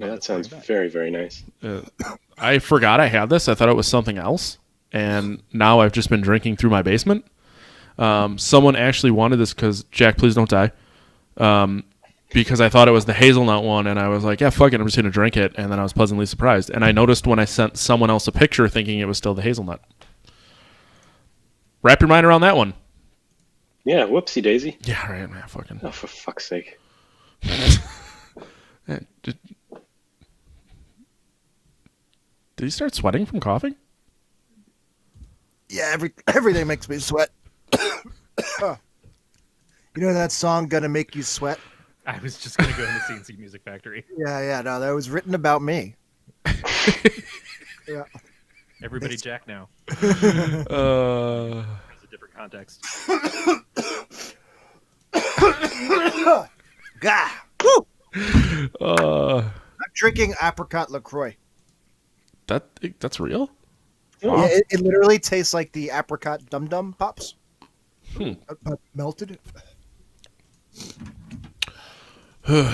Yeah, that sounds very, very nice. I forgot I had this. I thought it was something else, and now I've just been drinking through my basement. Someone actually wanted this because Jack, please don't die. Because I thought it was the hazelnut one, and I was like, yeah, fuck it, I'm just gonna drink it. And then I was pleasantly surprised, and I noticed when I sent someone else a picture, thinking it was still the hazelnut. Wrap your mind around that one. Yeah, whoopsie daisy. Yeah, right, man. Fucking. Oh, for fuck's sake. Did he start sweating from coughing? Yeah, everything makes me sweat. You know that song "Gonna Make You Sweat"? I was just gonna go into CNC Music Factory. Yeah. No, that was written about me. Yeah. Everybody, Jack now. Uh, It's a different context. Gah! Woo! uh, I'm drinking apricot LaCroix. that's real. Yeah, it literally tastes like the apricot Dum Dum Pops. But melted. All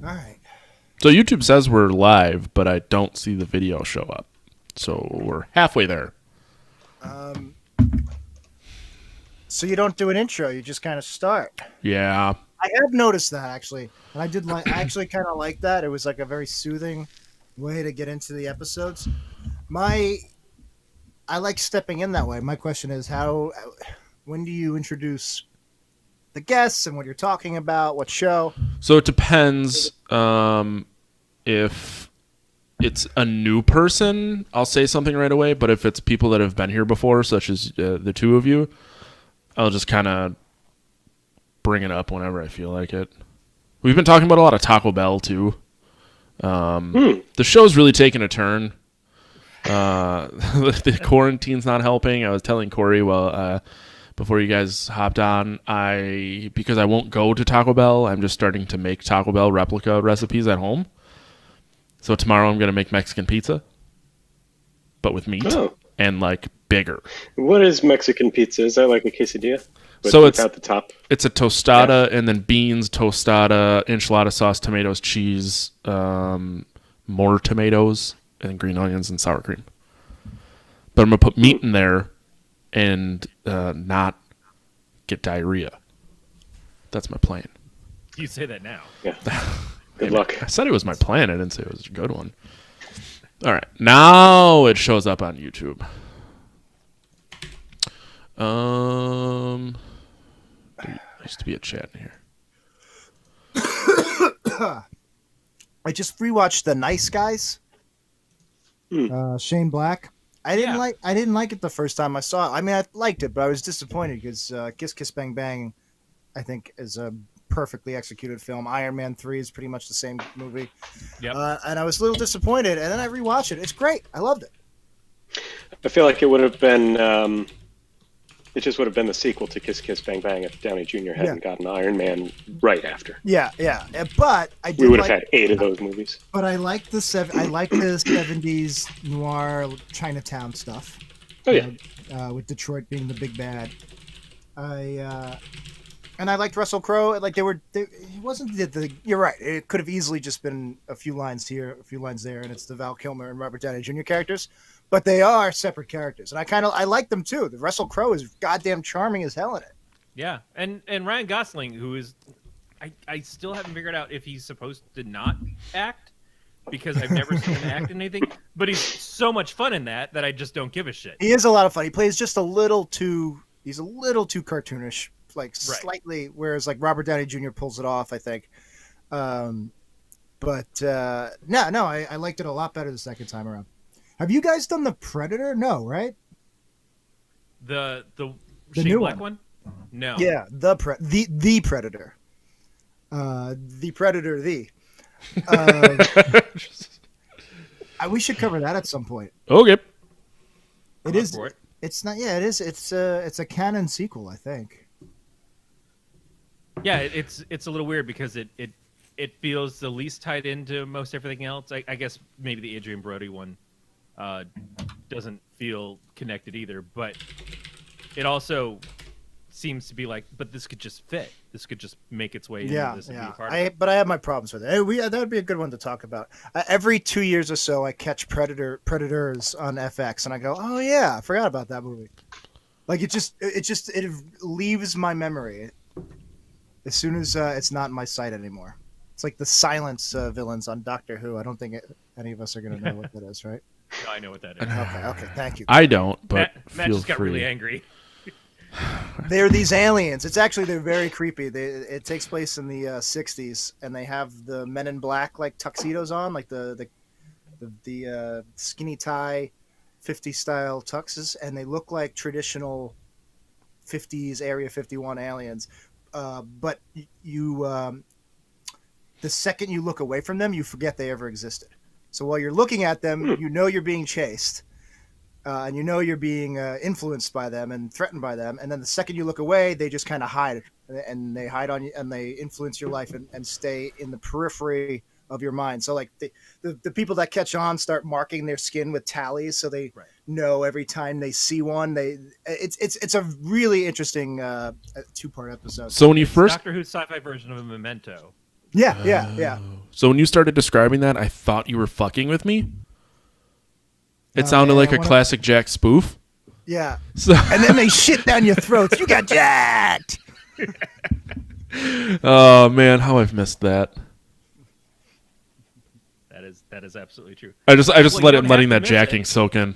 right. So YouTube says we're live, but I don't see the video show up. So we're halfway there. So you don't do an intro; you just kind of start. Yeah. I have noticed that actually, and I did like. I actually kind of like that. It was like a very soothing way to get into the episodes. I like stepping in that way. My question is when do you introduce the guests and what you're talking about, what show? So it depends. If it's a new person, I'll say something right away. But if it's people that have been here before, such as the two of you, I'll just kind of bring it up whenever I feel like it. We've been talking about a lot of Taco Bell too. The show's really taken a turn. The quarantine's not helping. I was telling Corey, before you guys hopped on, because I won't go to Taco Bell, I'm just starting to make Taco Bell replica recipes at home. So tomorrow I'm going to make Mexican pizza, but with meat and like bigger. What is Mexican pizza? Is that like a quesadilla? But So without the top? It's a tostada and then beans, tostada, enchilada sauce, tomatoes, cheese, more tomatoes, and green onions and sour cream. But I'm going to put meat in there and not get diarrhea. That's my plan. You say that now. Yeah. Good luck. I said it was my plan. I didn't say it was a good one. All right. Now it shows up on YouTube. There used to be a chat in here. I just rewatched The Nice Guys. Shane Black. I didn't like it the first time I saw it. I mean, I liked it, but I was disappointed because Kiss Kiss Bang Bang, I think, is a perfectly executed film. Iron Man 3 is pretty much the same movie. Yep. And I was a little disappointed, and then I rewatched it. It's great. I loved it. I feel like it would have been, it just would have been the sequel to Kiss Kiss Bang Bang if Downey Jr. hadn't gotten Iron Man right after. Yeah. But I did We would have had 8 of those movies. But I like the 70s noir Chinatown stuff. Oh, yeah. With Detroit being the big bad. And I liked Russell Crowe. Like he wasn't you're right. It could have easily just been a few lines here, a few lines there, and it's the Val Kilmer and Robert Downey Jr. characters. But they are separate characters, and I like them too. The Russell Crowe is goddamn charming as hell in it. Yeah, and Ryan Gosling, who is, I still haven't figured out if he's supposed to not act, because I've never seen him act in anything. But he's so much fun in that I just don't give a shit. He is a lot of fun. He plays just a little too. He's a little too cartoonish, like slightly. Whereas like Robert Downey Jr. pulls it off, I think. I liked it a lot better the second time around. Have you guys done The Predator? No, right? The Shane new Black one? No. Yeah, the Predator. The Predator. We should cover that at some point. Okay. It is. It's not. Yeah, it is. It's a canon sequel, I think. Yeah, it's a little weird because it feels the least tied into most everything else. I guess maybe the Adrian Brody one doesn't feel connected either, but it also seems to be like, but this could just fit. This could just make its way into Yeah, this and be a yeah. part of it. But I have my problems with it. That would be a good one to talk about. Every 2 years or so, I catch Predators on FX, and I go, "Oh yeah, I forgot about that movie." Like it leaves my memory as soon as it's not in my sight anymore. It's like the silence villains on Doctor Who. I don't think any of us are going to know what that is, right? No, I know what that is. Okay, thank you. I don't, but Matt feel just got free. really angry. They're these aliens. They're very creepy. It takes place in the 60s, and they have the Men in Black like tuxedos on, like the skinny tie, 50 style tuxes, and they look like traditional 50s Area 51 aliens. But you, the second you look away from them, you forget they ever existed. So while you're looking at them, you know you're being chased. And you know you're being influenced by them and threatened by them, and then the second you look away, they just kind of hide, and they hide on you, and they influence your life and stay in the periphery of your mind. So like the people that catch on start marking their skin with tallies, so they know every time they see one. It's a really interesting 2-part episode. So when you first, Doctor Who's sci-fi version of a Memento. Yeah. so when you started describing that, I thought you were fucking with me. It sounded like a classic Jack spoof. Yeah. So, And then they shit down your throats. You got jacked. oh man, how I've missed that. That is absolutely true. I just Well, you don't letting have that to miss jacking it. soak in.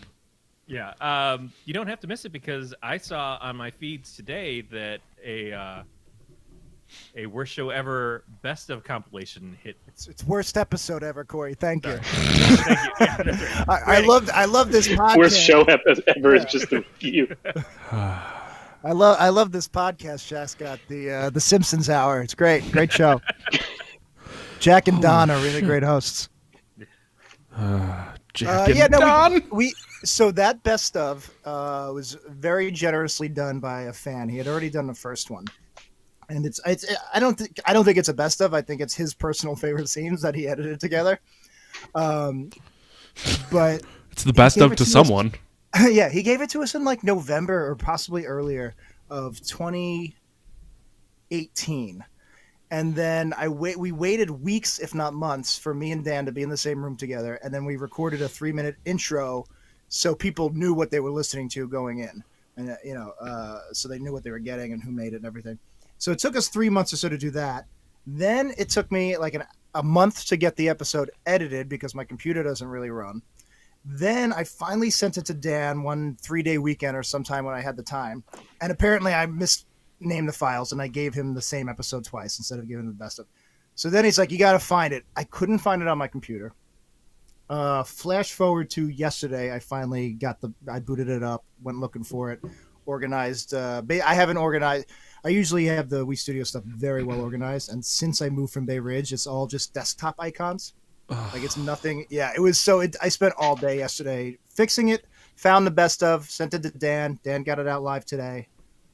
Yeah, you don't have to miss it because I saw on my feeds today that a worst show ever best of compilation hit. It's worst episode ever, Corey. Thank you. Thank you. Yeah, that's right. I love this podcast. Worst show ever is just the view. I love this podcast. Jack's got the Simpsons Hour. It's great show. Jack and Don are really great hosts. Jack and Don. So that best of was very generously done by a fan. He had already done the first one, and I don't think it's a best of. I think it's his personal favorite scenes that he edited together. But It's the best of to someone. Yeah, he gave it to us in like November or possibly earlier of 2018. And then we waited weeks, if not months, for me and Dan to be in the same room together. And then we recorded a 3-minute intro so people knew what they were listening to going in. And, so they knew what they were getting and who made it and everything. So it took us 3 months or so to do that. Then it took me like a month to get the episode edited because my computer doesn't really run. Then I finally sent it to Dan one 3-day weekend or sometime when I had the time. And apparently I misnamed the files and I gave him the same episode twice instead of giving him the best of. So then he's like, you got to find it. I couldn't find it on my computer. Flash forward to yesterday. I finally I booted it up, went looking for it, organized. I haven't organized. I usually have the Wii Studio stuff very well organized. And since I moved from Bay Ridge, it's all just desktop icons. Like it's nothing. Yeah, it was I spent all day yesterday fixing it, found the best of, sent it to Dan. Dan got it out live today.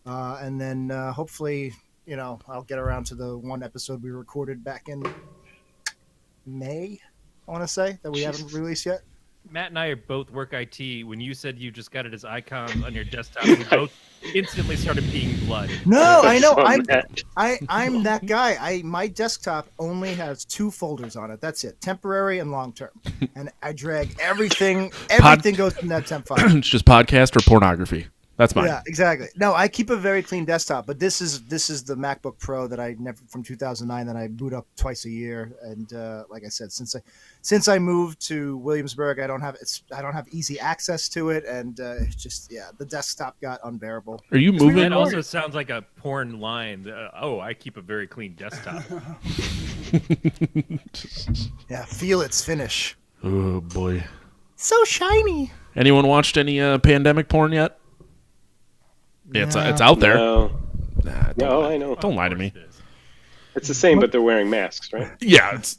And then hopefully, I'll get around to the one episode we recorded back in May, I want to say, that we haven't released yet. Matt and I are both work IT. When you said you just got it as icons on your desktop, we both instantly started peeing blood. No, I know. So I'm that guy. My desktop only has 2 folders on it. That's it, temporary and long term. And I drag everything. Everything goes in that temp file. It's just podcast or pornography. That's mine. Yeah, exactly. No, I keep a very clean desktop, but this is the MacBook Pro that I never from 2009 that I boot up twice a year. And like I said, since I moved to Williamsburg, I don't have easy access to it, and it's just the desktop got unbearable. Are you moving? That also sounds like a porn line. I keep a very clean desktop. Yeah, feel its finish. Oh boy, so shiny. Anyone watched any pandemic porn yet? Yeah, it's out there. No, Nah, I know. Don't lie to me. It's the same, but they're wearing masks, right? Yeah, it's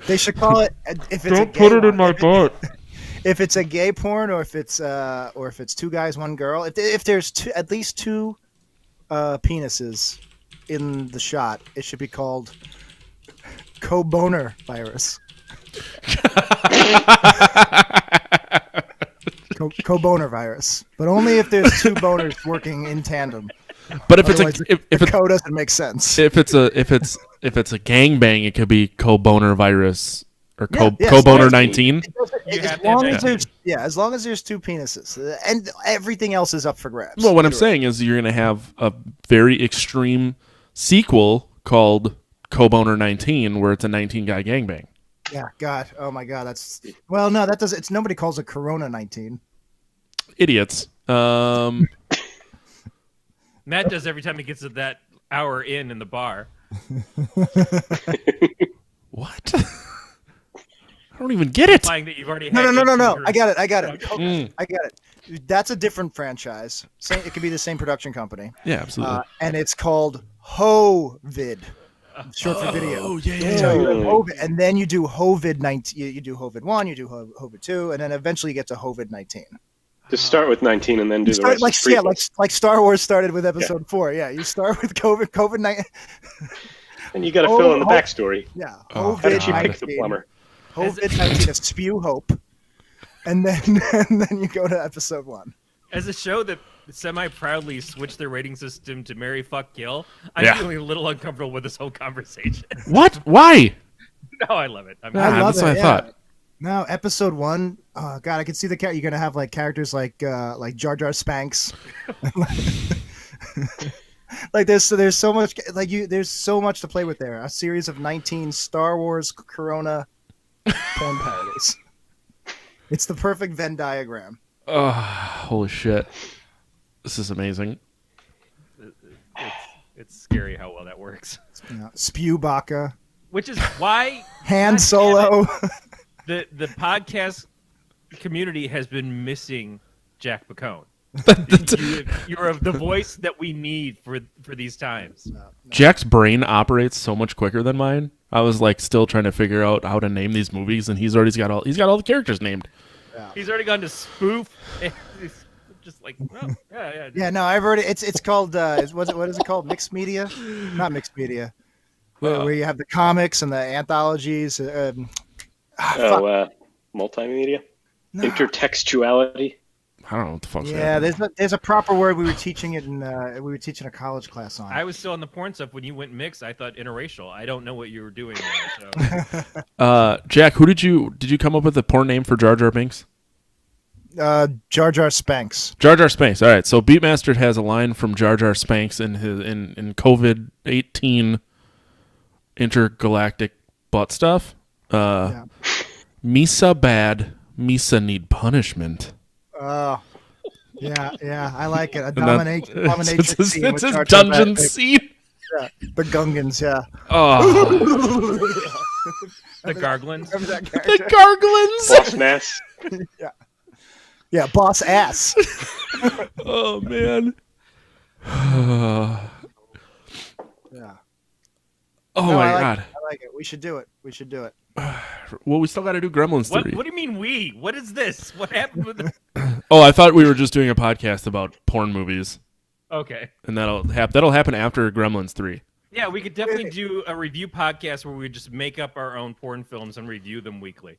They should call it if it's Don't put it in my butt. If it's a gay porn, or if it's 2 guys, 1 girl. If there's at least 2 penises in the shot, it should be called co-boner virus. Co-boner virus, but only if there's two boners working in tandem. But if Otherwise, the code doesn't make sense. if it's a gangbang, it could be co-boner virus or Yeah, co-boner 19. As long as there's two penises, and everything else is up for grabs. Well, what I'm saying is you're going to have a very extreme sequel called Co-Boner 19, where it's a 19 guy gangbang. Yeah, God, oh my God, that does. It's nobody calls it Corona 19. Idiots. Matt does every time he gets to that hour in the bar. What? I don't even get it. That you've already No. had I got it. I got it. That's a different franchise. It could be the same production company. Yeah, absolutely. And it's called HOVID. Short for video. Oh, yeah. So you have HOVID, and then you do HOVID 19. You do HOVID 1, you do HOVID 2, and then eventually you get to HOVID 19. Just start with 19 and then do the rest. Like Star Wars started with Episode 4. Yeah, you start with COVID 19. And you got to fill in the backstory. Yeah, How did she pick the plumber? HOVID 19 is spew hope, and then you go to Episode 1. As a show that semi-proudly switched their rating system to Marry, Fuck, Kill, I'm feeling a little uncomfortable with this whole conversation. What? Why? No, I love it. I love that's what I thought. No, Episode 1. Oh God, I can see you're gonna have like characters like Jar Jar Spanks. Like there's so much there's so much to play with there. A series of 19 Star Wars Corona porn parodies. It's the perfect Venn diagram. Oh, holy shit. This is amazing. It's scary how well that works. Yeah. Spew Baka. Which is why Han Solo. The podcast community has been missing Jack Picone. You're the voice that we need for these times. No. Jack's brain operates so much quicker than mine. I was like still trying to figure out how to name these movies, and he's got all the characters named. Yeah. He's already gone to spoof. And he's just like, oh, yeah. Yeah, no, I've already. It's called. What is it called? Mixed media? Not mixed media. Where you have the comics and the anthologies. Multimedia, intertextuality. I don't know what the fuck's Yeah, happening. there's a proper word. We were teaching it we were teaching a college class on. I was still on the porn stuff when you went mixed. I thought interracial. I don't know what you were doing there, so. Jack, who did you come up with a porn name for Jar Jar Binks? Jar Jar Spanks. Jar Jar Spanks. All right. So Beatmaster has a line from Jar Jar Spanks in COVID-18 intergalactic butt stuff. Misa bad, Misa need punishment. Oh, yeah, I like it. A domination scene. It's a dungeon scene. Yeah, the Gungans, yeah. Oh. The Garglins. The Garglins. Boss Nass. Yeah, boss ass. Oh, man. Yeah. Oh, my God. I like it. We should do it. Well, we still got to do Gremlins 3. What do you mean we? What is this? What happened with the... Oh, I thought we were just doing a podcast about porn movies. Okay. And that'll happen after Gremlins 3. Yeah, we could definitely do a review podcast where we just make up our own porn films and review them weekly.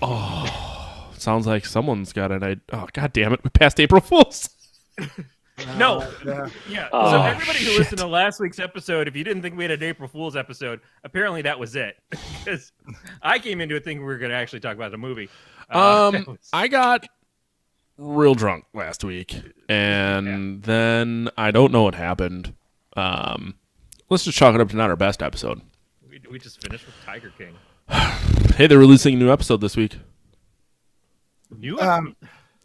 Oh, sounds like someone's got an idea. Oh, God damn it. We passed April Fools. No. Yeah. So everybody who shit. listened to last week's episode, if you didn't think we had an April Fool's episode, apparently that was it. Because I came into it thinking we were going to actually talk about the movie. I got real drunk last week, and then I don't know what happened. Let's just chalk it up to not our best episode. We just finished with Tiger King. Hey, they're releasing a new episode this week. New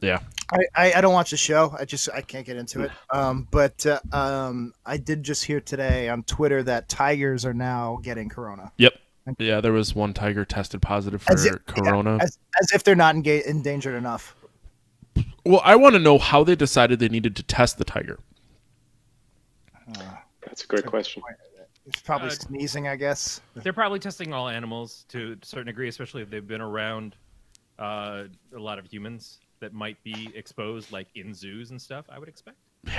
Yeah. I don't watch the show. I can't get into it. But I did just hear today on Twitter that tigers are now getting corona. Yep. Yeah, there was one tiger tested positive for corona. As if they're not endangered enough. Well, I want to know how they decided they needed to test the tiger. That's a great question. It's probably sneezing, I guess. They're probably testing all animals to a certain degree, especially if they've been around a lot of humans that might be exposed, like in zoos and stuff, I would expect.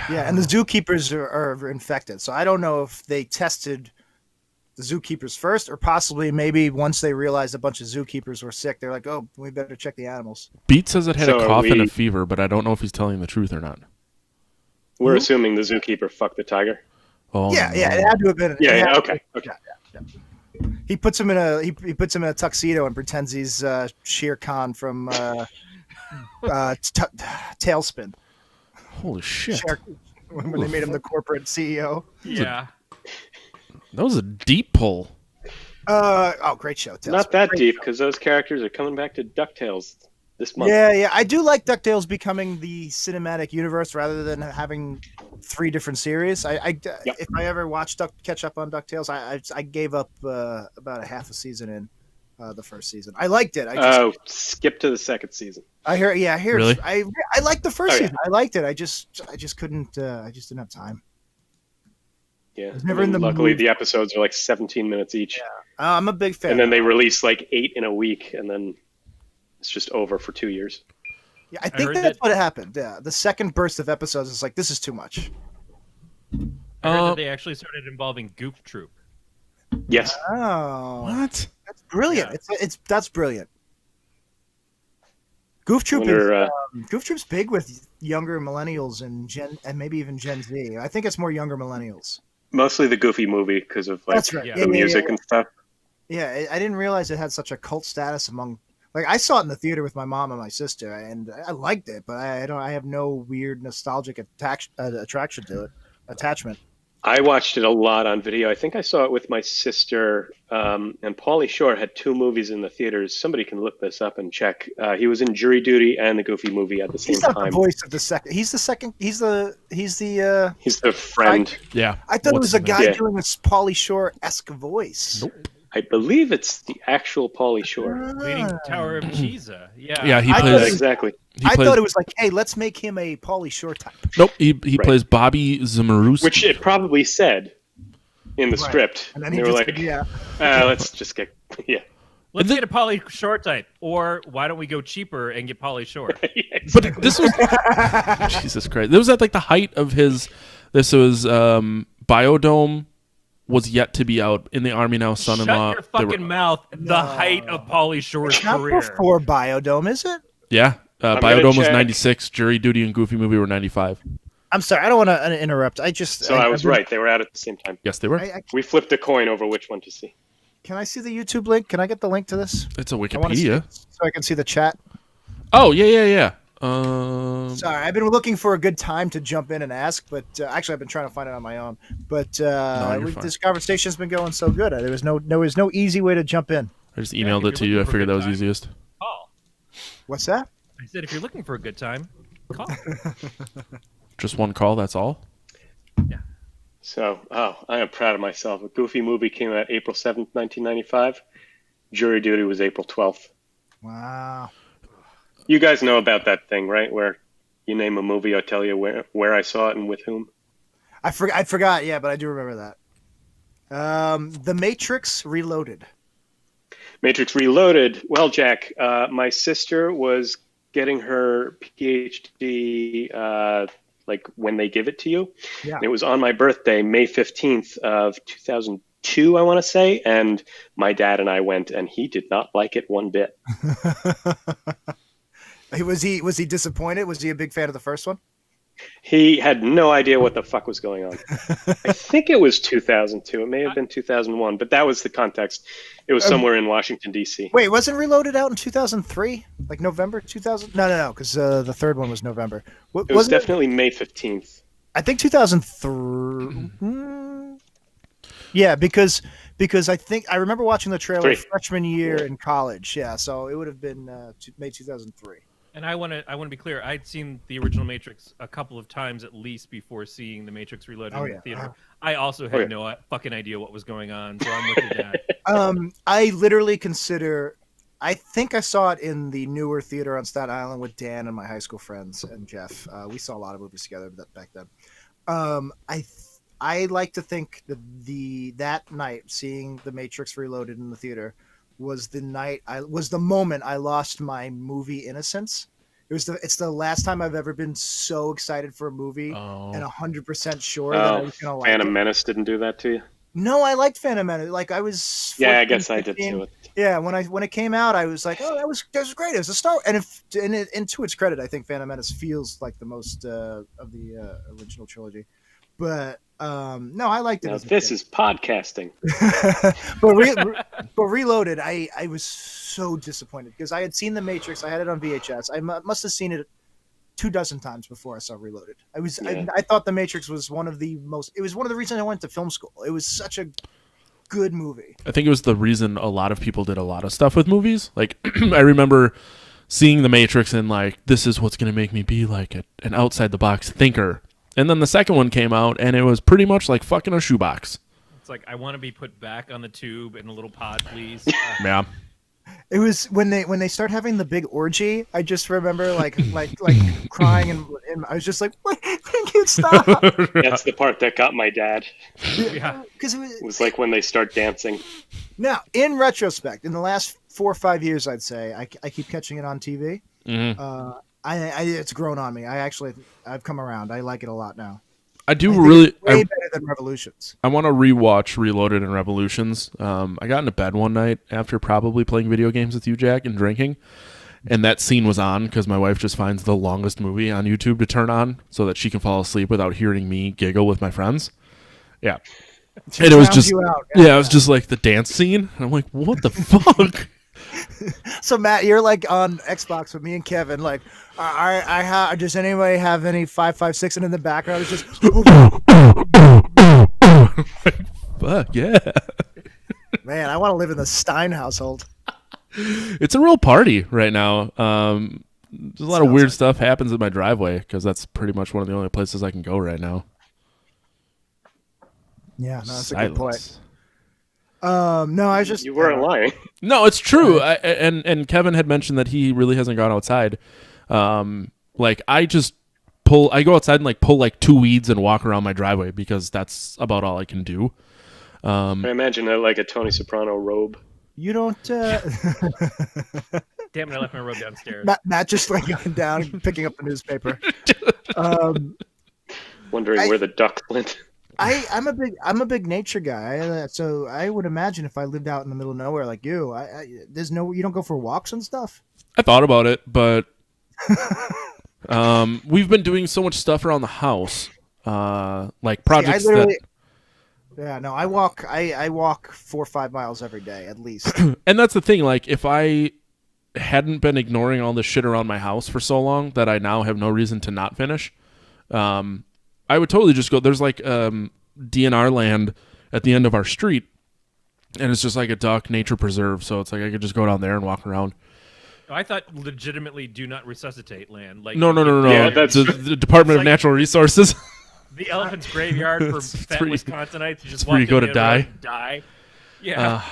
Yeah, and the zookeepers are infected. So I don't know if they tested the zookeepers first, or possibly maybe once they realized a bunch of zookeepers were sick, they're like, "Oh, we better check the animals." Beat says it had So a are cough and a we- fever, but I don't know if he's telling the truth or not. We're assuming the zookeeper fucked the tiger. Oh, Yeah, no. yeah, it had to have been. Yeah, it yeah, had- okay. He puts him in a tuxedo and pretends he's Shere Khan from Tailspin. Holy shit. When they made him the corporate CEO. Yeah. That was a deep pull. Great show. Tailspin. Not that Great deep, show. because those characters are coming back to DuckTales this month. Yeah, I do like DuckTales becoming the cinematic universe rather than having 3 different series. If I ever catch up on DuckTales, I gave up about a half a season in the first season. I liked it. Skip to the second season. I hear. Really? I liked the first Oh, yeah. season. I liked it. I just couldn't. I just didn't have time. Yeah. was never in the luckily, mood. the episodes are like 17 minutes each. I'm a big fan. And then they release like 8 in a week, and then it's just over for 2 years. Yeah, I think heard that's that- what happened. Yeah, the second burst of episodes is like, this is too much. I heard that they actually started involving Goof Troop. Yes. Oh, What? that's brilliant. Yeah. That's brilliant. Goof Troop Wonder, Goof Troop's big with younger millennials and maybe even Gen Z. I think it's more younger millennials. mostly the Goofy movie because of like That's right. Yeah. the music and stuff. Yeah, I didn't realize it had such a cult status among. Like, I saw it in the theater with my mom and my sister, and I liked it, but I have no weird nostalgic attraction to it. Attachment. I watched it a lot on video. I think I saw it with my sister, and Pauly Shore had 2 movies in the theaters. Somebody can look this up and check. He was in Jury Duty and the Goofy movie at the same He's not time. the voice of the second. He's the second. He's the. He's the friend. Yeah. I thought it What's was a his name? guy Yeah. doing a Pauly Shore-esque voice. Nope. I believe it's the actual Pauly Shore. Leading Tower of Cheesa. Yeah. Yeah, he I plays. thought Exactly. He I plays. thought it was like, hey, let's make him a Pauly Shore type. Nope. He Right. plays Bobby Zamaruski. Which it probably said in the Right. script. And then they he were just, like, yeah. let's just get, yeah. Let's get a Polly Shore type. Or why don't we go cheaper and get Polly Shore? But this was Jesus Christ. It was at like the height of his. This was Biodome was yet to be out in the Army Now. Son-in-law. Shut your fucking mouth. The height of Polly Shore's Not career. before Biodome, is it? Yeah. gonna Biodome was check. 96. Jury Duty and Goofy Movie were 95. I'm sorry, I don't want to interrupt. So I was right. They were out at the same time. Yes, they were. We flipped a coin over which one to see. Can I see the YouTube link? Can I get the link to this? It's a I want to see Wikipedia. it so I can see the chat. Oh yeah. Sorry, I've been looking for a good time to jump in and ask, but actually, I've been trying to find it on my own. But you're fine. this conversation's been going so good. There was no easy way to jump in. I just emailed if it to you're you. I looking for a figured that good was time. easiest. Call. What's that? I said, if you're looking for a good time, call. Just one call. That's all. So, I am proud of myself. A Goofy movie came out April 7th, 1995. Jury Duty was April 12th. Wow. You guys know about that thing, right? Where you name a movie, I'll tell you where I saw it and with whom. I forgot. Yeah, but I do remember that. The Matrix Reloaded. Matrix Reloaded. Well, Jack, my sister was getting her PhD like when they give it to you. Yeah. And it was on my birthday, May 15th of 2002, I want to say. And my dad and I went, and he did not like it one bit. Was he disappointed? Was he a big fan of the first one? He had no idea what the fuck was going on. I think it was 2002. It may have been 2001, but that was the context. It was somewhere in Washington, D.C. Wait, wasn't Reloaded out in 2003? Like November 2000? No, because the third one was November. It was definitely May 15th. I think 2003. Yeah, because I think I remember watching the trailer freshman year in college. Yeah, so it would have been May 2003. And I want to be clear. I'd seen the original Matrix a couple of times at least before seeing the Matrix Reloaded in the theater. I also had no fucking idea what was going on, so I'm with your dad. I literally consider. I think I saw it in the newer theater on Staten Island with Dan and my high school friends and Jeff. We saw a lot of movies together back then. I like to think that that night seeing the Matrix Reloaded in the theater was the moment I lost my movie innocence. It's the last time I've ever been so excited for a movie and 100% sure that I was gonna like Phantom it. Menace didn't do that to you? No, I liked Phantom Menace. Like I was Yeah, I 14, guess I did 15. too. Yeah, when it came out, I was like, oh, that was great. It was a Star, and to its credit, I think Phantom Menace feels like the most of the original trilogy. But no, I liked it Now as a this kid. is podcasting. But Reloaded, I was so disappointed because I had seen The Matrix. I had it on VHS. Must have seen it 24 times before I saw Reloaded. Yeah. I thought The Matrix was one of the most. It was one of the reasons I went to film school. It was such a good movie. I think it was the reason a lot of people did a lot of stuff with movies. Like I remember seeing The Matrix and like, this is what's going to make me be like an outside the box thinker. And then the second one came out and it was pretty much like fucking a shoebox. It's like, I want to be put back on the tube in a little pod, please. Yeah. It was when they start having the big orgy. I just remember like crying and I was just like, "What? Thank you, stop!" That's the part that got my dad. Yeah. Because It was like when they start dancing. now, in retrospect, in the last 4 or 5 years, I'd say I keep catching it on TV. Mm-hmm. It's grown on me. I've come around. I like it a lot now. I do I think really. it's way better than Revolutions. I want to rewatch Reloaded and Revolutions. I got into bed one night after probably playing video games with you, Jack, and drinking, and that scene was on because my wife just finds the longest movie on YouTube to turn on so that she can fall asleep without hearing me giggle with my friends. Yeah, and it was just You out. yeah, it was just like the dance scene. And I'm like, what the fuck? So Matt, you're like on Xbox with me and Kevin. Like, does anybody have any 5.56 and in the background? It's just Fuck yeah. man, I want to live in the Stein household. It's a real party right now. There's a lot of weird stuff happens in my driveway because that's pretty much one of the only places I can go right now. Yeah, no, that's a Silence. good point. No, I was just You weren't lying. No, it's true. And Kevin had mentioned that he really hasn't gone outside. Like I go outside and like pull like 2 weeds and walk around my driveway because that's about all I can do. I imagine like a Tony Soprano robe. You don't. Damn it, I left my robe downstairs. Matt just like going down and picking up the newspaper. Wondering where the duck went. I'm a big nature guy, so I would imagine if I lived out in the middle of nowhere like you, you don't go for walks and stuff. I thought about it, but we've been doing so much stuff around the house, like projects Yeah, no, I walk 4 or 5 miles every day at least. and that's the thing. Like if I hadn't been ignoring all this shit around my house for so long that I now have no reason to not finish, I would totally just go. There's like DNR land at the end of our street, and it's just like a duck nature preserve. So it's like I could just go down there and walk around. I thought legitimately do not resuscitate land. Like No. Yeah, that's the Department of like- Natural Resources. the elephant's graveyard for fat where you- Wisconsinites. You just it's where you walk go in to the die. other road and die. Yeah.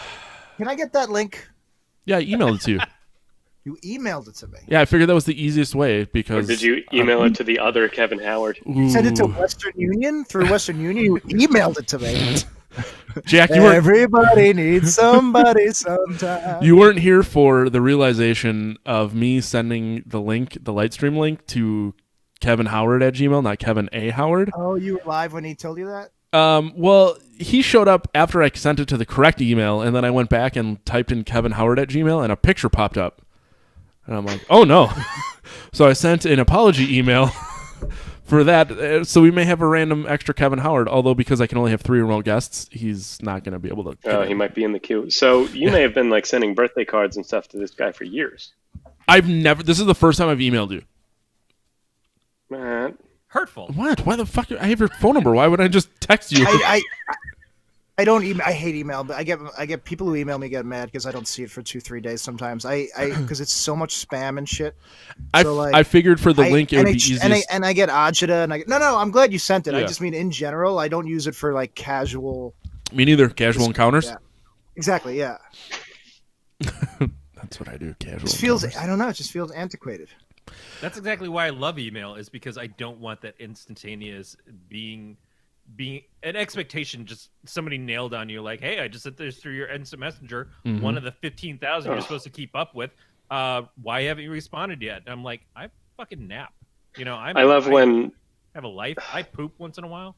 Can I get that link? Yeah, I emailed it to you. You emailed it to me. Yeah, I figured that was the easiest way Or because. did you email it to the other Kevin Howard? Send it to Ooh. Western Union through Western Union. You emailed it to me. Jack, you weren't Everybody needs somebody sometime. you weren't here for the realization of me sending the link, the Lightstream link, to Kevin Howard at Gmail, not Kevin A. Howard. Oh, you were live when he told you that? Well, he showed up after I sent it to the correct email, and then I went back and typed in Kevin Howard at Gmail, and a picture popped up. And I'm like, oh no. So I sent an apology email for that. So we may have a random extra Kevin Howard, although because I can only have 3 remote guests, he's not going to be able to. Oh, he might be in the queue. So you may have been like sending birthday cards and stuff to this guy for years. This is the first time I've emailed you. Matt. Hurtful. What? Why the fuck? I have your phone number. Why would I just text you? I don't email. I hate email, but I get people who email me get mad because I don't see it for 2-3 days sometimes. Because it's so much spam and shit. I figured for the link it would be easiest. And I get agita and no. I'm glad you sent it. Yeah. I just mean in general, I don't use it for like casual. Me neither. Casual encounters. Yeah. Exactly. Yeah. That's what I do. Casual. It feels. encounters. I don't know. It just feels antiquated. That's exactly why I love email, is because I don't want that instantaneous being an expectation. Just somebody nailed on you, like, hey, I just sent this through your instant messenger, one of the 15,000 you're supposed to keep up with. Why haven't you responded yet? And I'm like, I fucking nap. You know, I I love when have a life. I poop once in a while.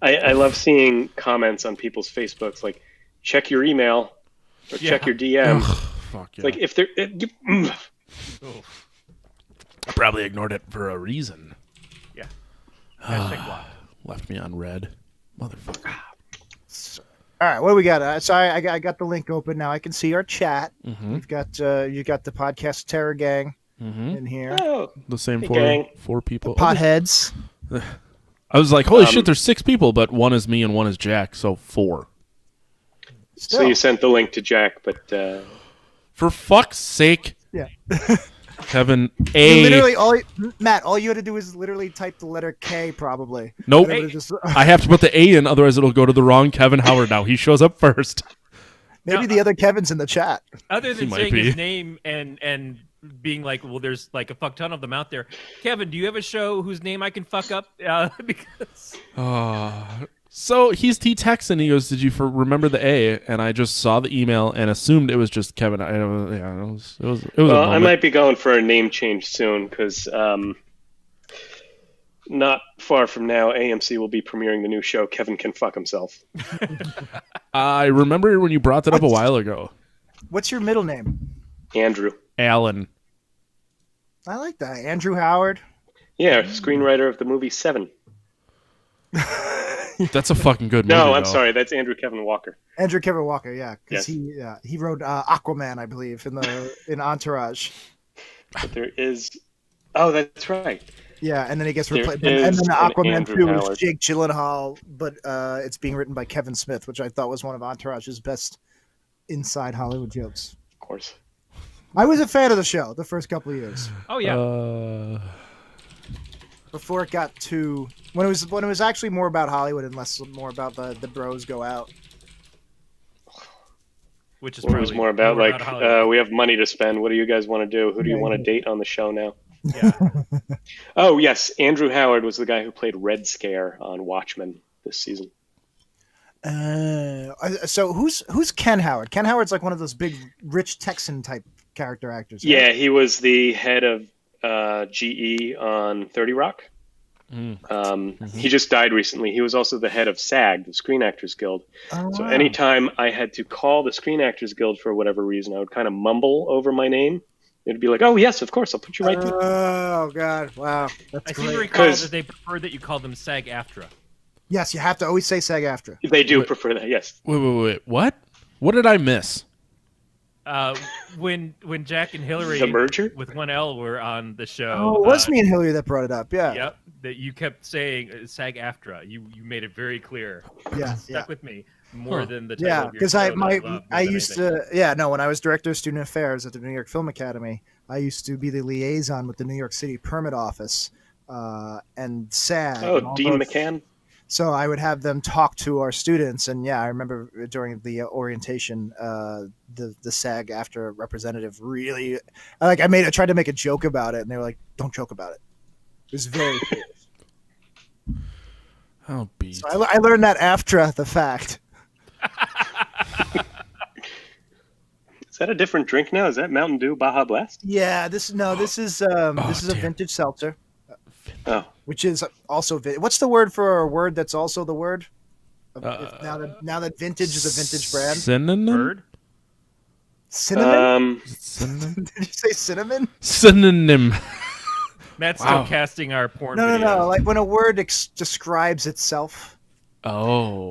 I love seeing comments on people's Facebooks like, check your email or check your DM. Ugh, fuck It's yeah. like if they're I probably ignored it for a reason. Yeah. Hashtag block. Left me on red. Motherfucker. All right, what do we got? Sorry, I got the link open now. I can see our chat. Mm-hmm. We've got you got the podcast Terror Gang Mm-hmm. in here. oh, The same Hey, gang. four people. Potheads. I was like, holy shit, there's 6 people, but one is me and one is Jack, so 4. so you sent the link to Jack, but For fuck's sake, Yeah. Kevin You A. literally Matt, all you had to do is literally type the letter K probably. Nope. And it would've just- I have to put the A in, otherwise it'll go to the wrong Kevin Howard now. He shows up first. Maybe the other Kevin's in the chat. Other than might saying be. his name and being like, well, there's like a fuck ton of them out there. Kevin, do you have a show whose name I can fuck up? Because So he texts and he goes, "Did you remember the A?" And I just saw the email and assumed it was just Kevin. It was a well, I moment. might be going for a name change soon because not far from now, AMC will be premiering the new show Kevin Can Fuck Himself. I remember when you brought that up a while ago. What's your middle name? Andrew. Alan. I like that. Andrew Howard. Yeah, screenwriter of the movie Seven. That's a fucking good movie. No, I'm though. sorry, that's Andrew Kevin Walker. Andrew Kevin Walker, yeah, because Yes. he wrote Aquaman, I believe, in Entourage. But there is. Oh, that's right. Yeah, and then he gets There replaced. is And then an Aquaman Andrew 2 Howard. is Jake Gyllenhaal, but it's being written by Kevin Smith, which I thought was one of Entourage's best inside Hollywood jokes. Of course. I was a fan of the show the first couple of years oh yeah, before it got to when it was actually more about Hollywood and less more about the bros go out. which is It was probably more about like, Hollywood. we have money to spend. What do you guys want to do? Who do you want to date on the show now? Yeah. Oh, yes. Andrew Howard was the guy who played Red Scare on Watchmen this season. So who's Ken Howard? Ken Howard's like one of those big rich Texan type character actors. Right? Yeah, he was the head of GE on 30 Rock. He just died recently. He was also the head of SAG, the Screen Actors Guild. Oh, So wow. anytime I had to call the Screen Actors Guild for whatever reason, I would kind of mumble over my name. It'd be like, oh, yes, of course, I'll put you right through. Oh God! Wow, that's I seem to great. recall 'Cause- that they prefer that you call them SAG-AFTRA. Yes, you have to always say SAG-AFTRA. They do prefer that, yes. wait. What? What did I miss? When Jack and Hillary The merger? with one L were on the show. Oh, it was me and Hillary that brought it up. Yeah, Yep, that you kept saying SAG-AFTRA. You made it very clear. yeah, Stuck yeah. with me more than the title Yeah, of your because show I that my love more I than used anything. to when I was director of student affairs at the New York Film Academy, I used to be the liaison with the New York City permit office and SAG. and Oh, all Dean those- McCann? So I would have them talk to our students, and yeah, I remember during the orientation, the SAG after representative really like I tried to make a joke about it, and they were like, "Don't joke about it." It was very. serious. Oh, beat. So I learned that after the fact. Is that a different drink now? Is that Mountain Dew Baja Blast? Yeah, this is a damn. vintage seltzer, Oh, which is also what's the word for a word that's also the word? Now that vintage is a vintage brand. Synonym? Bird? Cinnamon? Synonym? Did you say cinnamon? Synonym. Matt's Wow. still casting our porn No, videos. like when a word describes itself. Oh.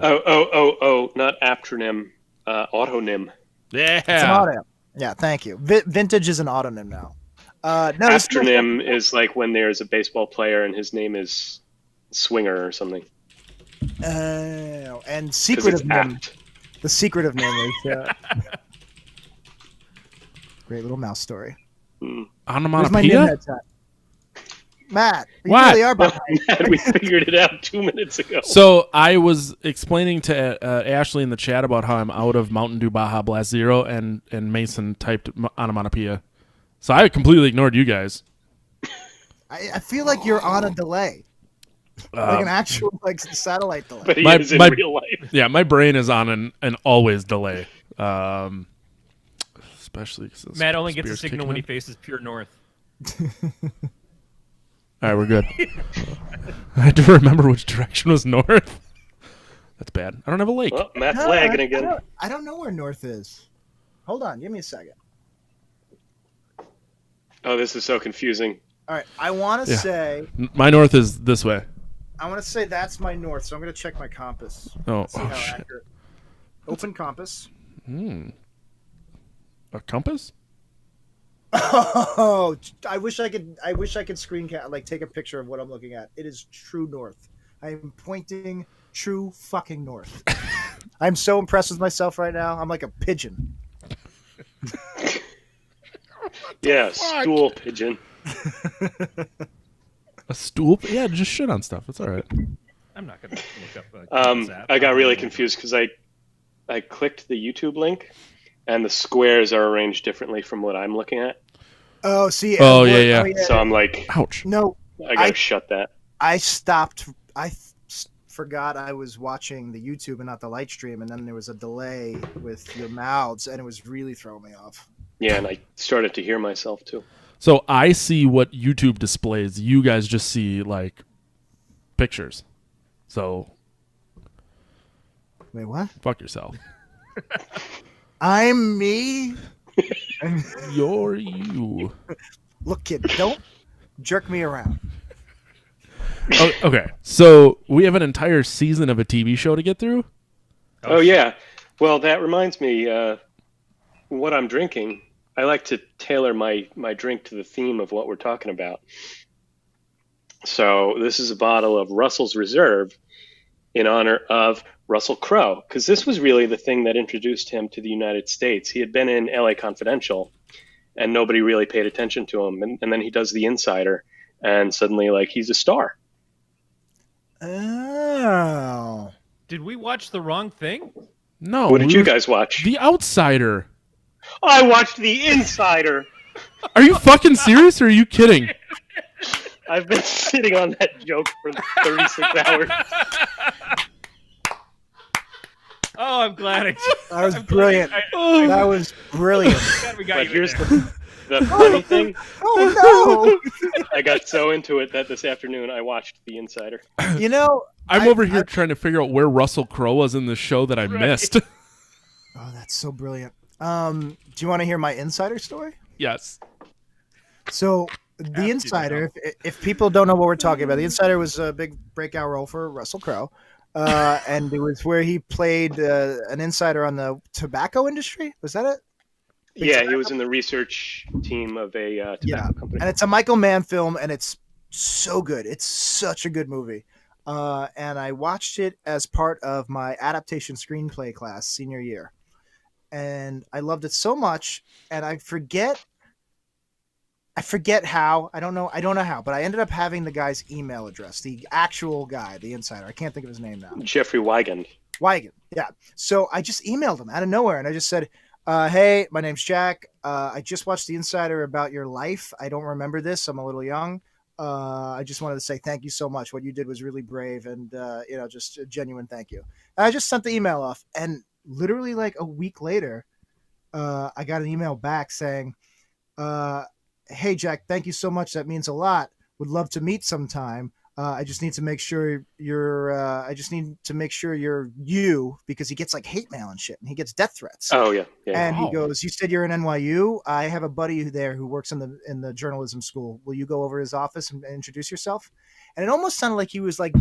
not aptronym, autonym. Yeah. It's an autonym. Yeah, thank you. Vintage is an autonym now. No, this- Astronym is like when there's a baseball player and his name is Swinger or something. and Because secret it's of name. apt. The secret of name is great little mouse story. Where's my name Onomatopoeia? that time? Matt, you What? really are No, behind. Matt, we figured it out 2 minutes ago. So I was explaining to Ashley in the chat about how I'm out of Mountain Dew Baja Blast Zero, and Mason typed onomatopoeia. So I completely ignored you guys. I feel like you're on a delay, like an actual like satellite delay. But he My- is in my- real life. Yeah, my brain is on an always delay. Especially 'cause this Matt only gets a beer's signal kicking when he in. faces pure north. All right, we're good. I had to remember which direction was north. That's bad. I don't have a lake. Well, Matt's No, lagging again. I don't know where north is. Hold on, give me a second. Oh, this is so confusing. All right, I want to Yeah. say My north is this way. that's my north. So I'm going to check my compass. Oh, See how shit. accurate. Open compass. A compass? Oh, I wish I could screen cap, like take a picture of what I'm looking at. It is true north. I am pointing true fucking north. I'm so impressed with myself right now. I'm like a pigeon. Yeah, stool pigeon. A stool? Yeah, just shit on stuff. It's all right. I'm not gonna look up. this app. I got really confused because I clicked the YouTube link, and the squares are arranged differently from what I'm looking at. Oh, see. Oh, yeah. So I'm like, Ouch. No, I gotta shut that. I stopped. Forgot I was watching the YouTube and not the light stream, and then there was a delay with your mouths, and it was really throwing me off. Yeah, and I started to hear myself too. So I see what YouTube displays. You guys just see, like, pictures. So Wait, what? fuck yourself. I'm me. You're you. Look, kid, don't jerk me around. Oh, okay, so we have an entire season of a TV show to get through. Oh yeah. Well, that reminds me. What I'm drinking, I like to tailor my drink to the theme of what we're talking about. So this is a bottle of Russell's Reserve in honor of Russell Crowe, because this was really the thing that introduced him to the United States. He had been in LA Confidential, and nobody really paid attention to him. And then he does The Insider, and suddenly, like, he's a star. Oh. Did we watch the wrong thing? No. What did you guys watch? The Outsider. I watched The Insider. Are you fucking serious or are you kidding? I've been sitting on that joke for 36 hours. Oh, I'm glad That was brilliant. That was brilliant. We got But you here's in there. the funny thing. Oh I got so into it that this afternoon I watched The Insider. no! You know, I'm over here trying to figure out where Russell Crowe was in the show that I missed. oh, that's so brilliant. Do you want to hear my insider story? Yes. So the Insider, if people don't know what we're talking about, the Insider was a big breakout role for Russell Crowe, and it was where he played an insider on the tobacco industry. Was that it? Yeah, he was in the research team of a tobacco company. And it's a Michael Mann film, and it's so good. It's such a good movie. And I watched it as part of my adaptation screenplay class senior year, and I loved it so much. And I forget how. I don't know how, but I ended up having the guy's email address, the actual guy, the insider. I can't think of his name now. Jeffrey Wigand. Yeah. So I just emailed him out of nowhere, and I just said, hey, my name's Jack. I just watched The Insider about your life. I don't remember this. I'm a little young. I just wanted to say thank you so much. What you did was really brave, and just a genuine thank you. And I just sent the email off, and literally like a week later, I got an email back saying, hey, Jack, thank you so much. That means a lot. Would love to meet sometime. I just need to make sure you're you, because he gets like hate mail and shit, and he gets death threats. Oh yeah. And Wow. he goes, "You said you're in NYU. I have a buddy there who works in the journalism school. Will you go over his office and introduce yourself?" And it almost sounded like he was like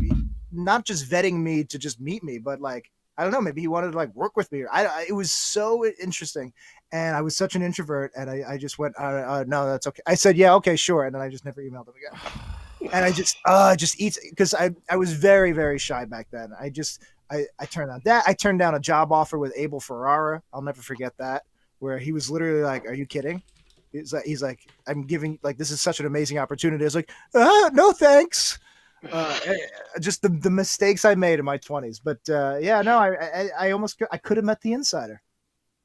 not just vetting me to just meet me, but like, I don't know, maybe he wanted to like work with me. It was so interesting, and I was such an introvert, and I just went, no, that's okay. I said, yeah, okay, sure, and then I just never emailed him again. And I just eats, because I was very, very shy back then. I turned down that. I turned down a job offer with Abel Ferrara. I'll never forget that, where he was literally like, "Are you kidding?" He's like, "I'm giving, like, this is such an amazing opportunity." I was like, no, thanks. Just the mistakes I made in my 20s. But I could have met the insider.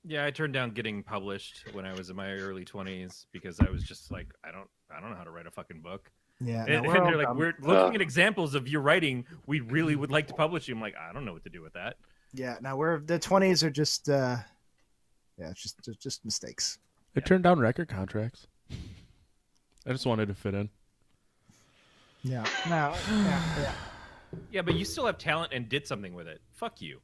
Yeah, I turned down getting published when I was in my early 20s because I was just like, I don't know how to write a fucking book. Yeah, And they're like, we're looking at examples of your writing. We really would like to publish you. I'm like, I don't know what to do with that. Yeah, now the 20s are just it's just mistakes. I turned down record contracts. I just wanted to fit in. Yeah. No. Yeah. Yeah, but you still have talent and did something with it. Fuck you.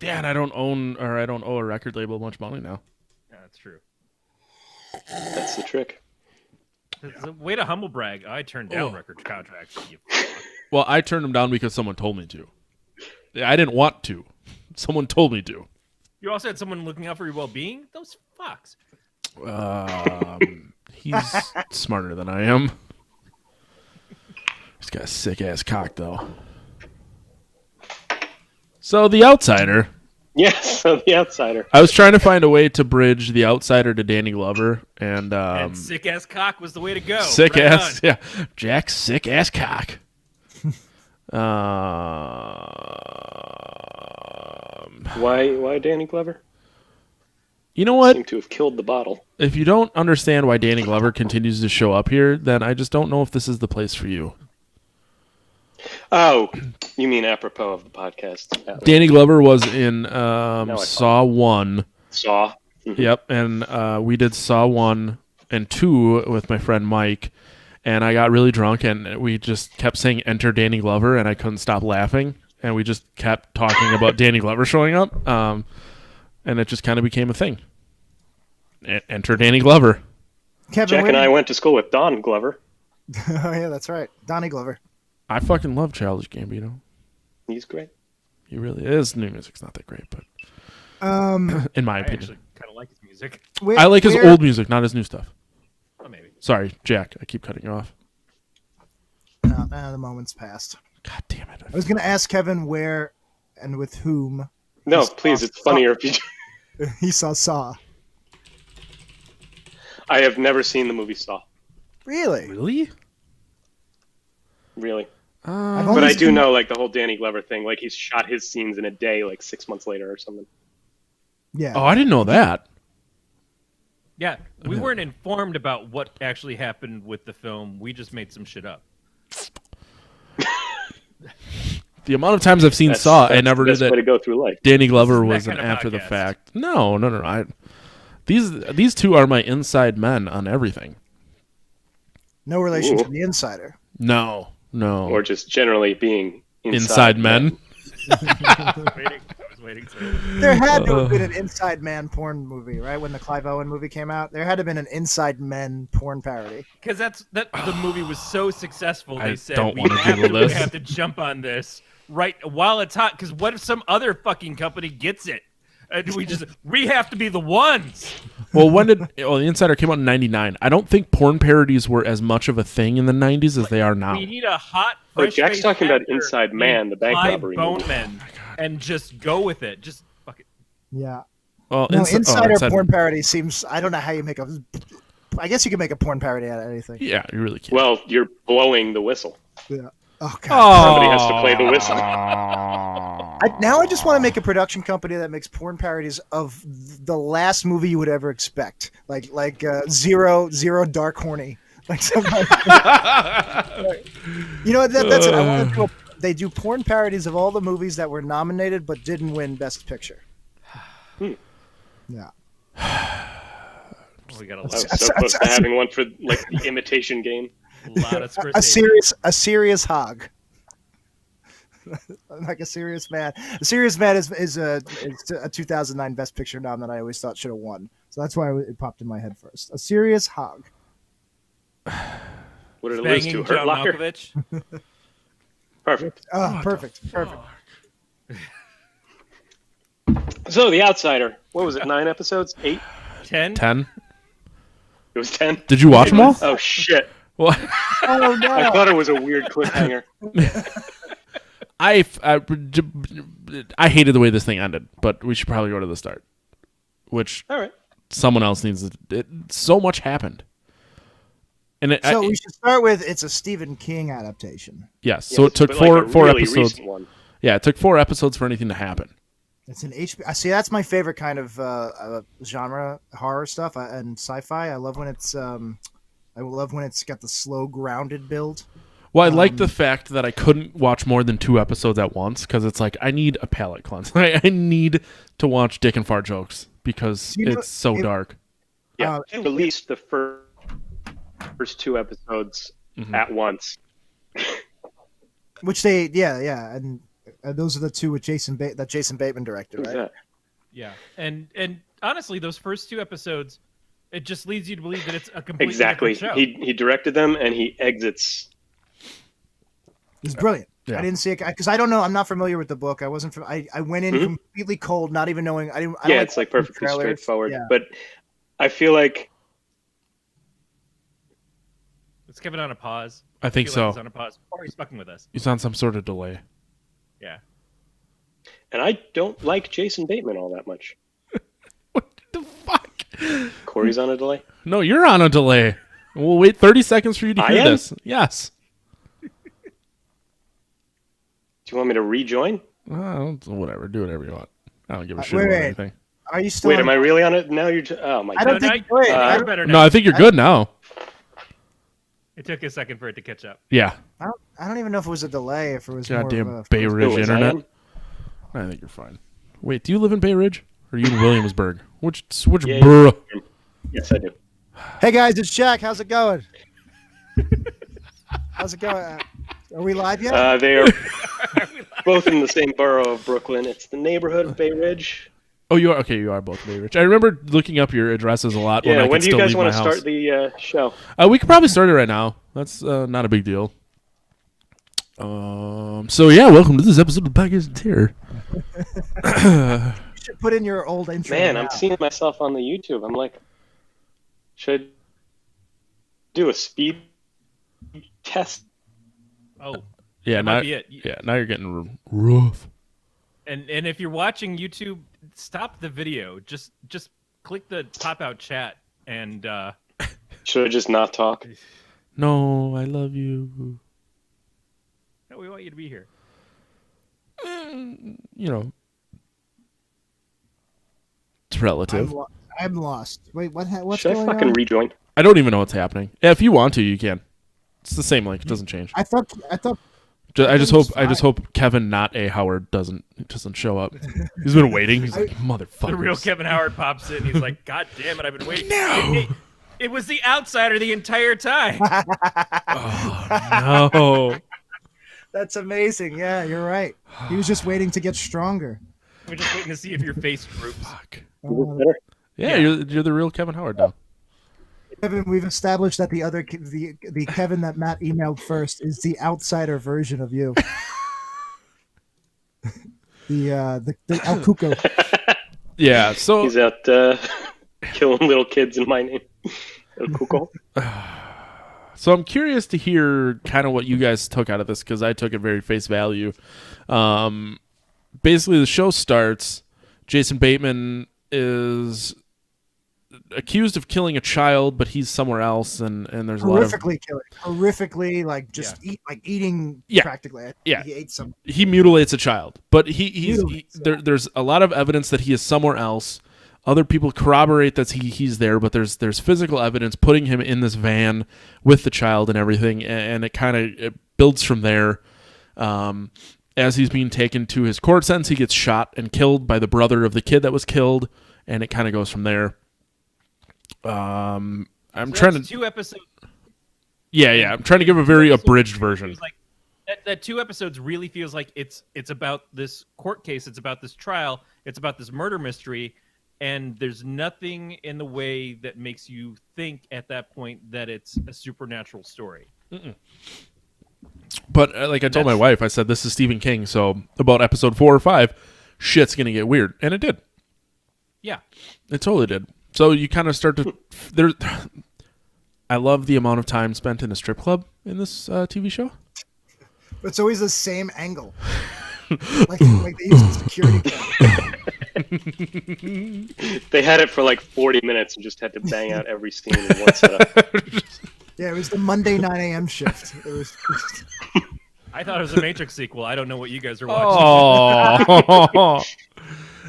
Yeah, and I don't owe a record label much money now. Yeah, that's true. That's the trick. It's a way to humble brag. I turned down record contracts. You fuck. Well, I turned them down because someone told me to. I didn't want to. Someone told me to. You also had someone looking out for your well-being? Those fucks. He's smarter than I am. He's got a sick-ass cock, though. So, The Outsider. Yes, so The Outsider. I was trying to find a way to bridge The Outsider to Danny Glover, and sick-ass cock was the way to go. Sick-ass, yeah. Jack's sick-ass cock. Why Danny Glover? You know what? Seem to have killed the bottle. If you don't understand why Danny Glover continues to show up here, then I just don't know if this is the place for you. Oh, you mean apropos of the podcast? Danny Glover was in I Saw 1. Saw. Mm-hmm. Yep, and we did Saw 1 and 2 with my friend Mike, and I got really drunk, and we just kept saying "Enter Danny Glover," and I couldn't stop laughing, and we just kept talking about Danny Glover showing up, and it just kind of became a thing. Enter Danny Glover. Kevin, Jack and I went to school with Don Glover. Oh yeah, that's right, Donnie Glover. I fucking love Childish Gambino. He's great. He really is. New music's not that great, but in my I opinion, actually kind of like his music. I like his old music, not his new stuff. Oh, maybe. Sorry, Jack. I keep cutting you off. No, the moment's passed. God damn it! I was going to ask Kevin where and with whom. No, please. It's funnier if you. He saw. I have never seen the movie Saw. Really? Really? Really. I've But only I do seen- know, like, the whole Danny Glover thing. Like, he's shot his scenes in a day, like 6 months later or something. Yeah. Oh, I didn't know that. Yeah, we weren't informed about what actually happened with the film. We just made some shit up. The amount of times I've seen Saw, I never the knew best way to that go through life. Danny Glover This was isn't an that kind of after the podcast. fact. No. These two are my inside men on everything. No relation Ooh. to the insider. No. Or just generally being Inside men. I was waiting. There had to have been an Inside Man porn movie, right? When the Clive Owen movie came out, there had to have been an Inside Men porn parody. Because the movie was so successful. They I said don't we wanna Google this. have to jump on this right while it's hot. Because what if some other fucking company gets it? And we have to be the ones. Well, The Insider came out in 99. I don't think porn parodies were as much of a thing in the 90s as they are now. We need a hot. Oh, Jack's fresh-faced talking about actor Inside Man, the bank named robbery Clive movie. Boneman, and just go with it. Just fuck it. Yeah. Well, No, Insider Inside- porn parody seems. I don't know how you make a. I guess you can make a porn parody out of anything. Yeah, you really can't. Well, you're blowing the whistle. Yeah. Oh god. Somebody has to play the whistle. Now I just want to make a production company that makes porn parodies of the last movie you would ever expect, like Zero Dark Horny, like something like that. You know that's it. I want to do. They do porn parodies of all the movies that were nominated but didn't win Best Picture. Yeah. We got I was so close to having one for like the Imitation Game. lot of Scorsese. A serious hog. Like a serious man. A serious man is a 2009 Best Picture nom that I always thought should have won. So that's why it popped in my head first. A serious hog. What did it lose to? Banging Hurt John Locker? Malkovich. Perfect. Oh, perfect. So, The Outsider. What was it, 9 episodes? 8? 10. 10. It was 10? Did you watch them all? Oh, shit. What? Oh no. I thought it was a weird cliffhanger. I hated the way this thing ended, but we should probably go to the start, which All right. someone else needs to. So much happened. And We should start with it's a Stephen King adaptation. yes, so it took But like a four really episodes. recent one. Yeah, it took 4 episodes for anything to happen. It's an HBO. See, that's my favorite kind of genre, horror stuff and sci-fi. I love when it's got the slow, grounded build. Well, I like the fact that I couldn't watch more than 2 episodes at once because it's like I need a palate cleanse. I need to watch dick and fart jokes because it's so dark. Yeah, they released the first 2 episodes at once. Which they, yeah, and those are the two with that Jason Bateman directed, Who's right? that? Yeah, and honestly, those first 2 episodes, it just leads you to believe that it's a completely Exactly. different show. He directed them, and he exits. It's brilliant. Yeah. I didn't see it because I don't know. I'm not familiar with the book. I wasn't. I went in completely cold, not even knowing. I don't It's like perfectly trailers. straightforward. Yeah. But I feel like Is Kevin on a pause? I think feel so. Like he's on a pause, or he's fucking with us. He's on some sort of delay. Yeah. and I don't like Jason Bateman all that much. What the fuck? Corey's on a delay. No, you're on a delay. We'll wait 30 seconds for you to I hear am? this. Yes. Do you want me to rejoin? Whatever. Do whatever you want. I don't give a shit wait, about wait. anything. Are you still? Wait, am I really on it now? Oh my I god! don't think. No, Wait, you're better now. No, I think you're good now. It took a second for it to catch up. Yeah. I don't even know if it was a delay. If it was Goddamn more of a, Bay Ridge Who was I internet. on? I think you're fine. Wait, do you live in Bay Ridge? Or are you in Williamsburg? Which Yeah, borough? Yes, I do. Hey guys, it's Jack. How's it going? How's it going? Are we live yet? They are both in the same borough of Brooklyn. It's the neighborhood of Bay Ridge. Oh, you are? Okay, you are both Bay Ridge. I remember looking up your addresses a lot when I Yeah, could when do you still guys leave want my to house. start the show? We could probably start it right now. That's not a big deal. So yeah, welcome to this episode of Podcast Terror. You should put in your old intro. Man, now. I'm seeing myself on the YouTube. I'm like, should I do a speed test? Oh, Yeah, that now, might be it. yeah, now you're getting rough. And if you're watching YouTube, stop the video. Just click the pop out chat and Should I just not talk? No, I love you. no, we want you to be here. You know, it's relative. I'm lost. Wait, what's Should I going fucking on? rejoin? I don't even know what's happening. Yeah, if you want to, you can. It's the same link. It doesn't change. I thought. I just It's hope Kevin, not A. Howard, doesn't show up. He's been waiting. He's like, motherfucker. The real Kevin Howard pops in. He's like, God damn it, I've been waiting. No. It was the outsider the entire time. Oh, no. That's amazing. Yeah, you're right. He was just waiting to get stronger. We're just waiting to see if your face droops. Fuck. Uh, Yeah, you're the real Kevin Howard now. Kevin, we've established that the Kevin that Matt emailed first is the outsider version of you. the El Cuco. Yeah, so He's out killing little kids in my name. Cool. So I'm curious to hear kind of what you guys took out of this, because I took it very face value. Basically, the show starts. Jason Bateman is accused of killing a child, but he's somewhere else, and there's a lot of Horrifically, like just eating Yeah. practically. Yeah. He ate some. he mutilates a child, but Mutilates, there's a lot of evidence that he is somewhere else. Other people corroborate that he's there, but there's physical evidence putting him in this van with the child and everything, and it kind of builds from there. As he's being taken to his court sentence, he gets shot and killed by the brother of the kid that was killed, and it kind of goes from there. I'm trying to 2 episodes. yeah, I'm trying to give a very abridged version. Feels like that 2 episodes really feels like it's about this court case. It's about this trial. It's about this murder mystery. And there's nothing in the way that makes you think at that point that it's a supernatural story. But like I told my wife, I said, this is Stephen King, so about episode 4 or 5, shit's going to get weird. And it did. Yeah. It totally did. So you kind of start to... I love the amount of time spent in a strip club in this TV show. But it's always the same angle. like they use a security camera. They had it for like 40 minutes and just had to bang out every scene in one setup. Yeah, it was the Monday 9 a.m. shift. It was. I thought it was a Matrix sequel. I don't know what you guys are watching.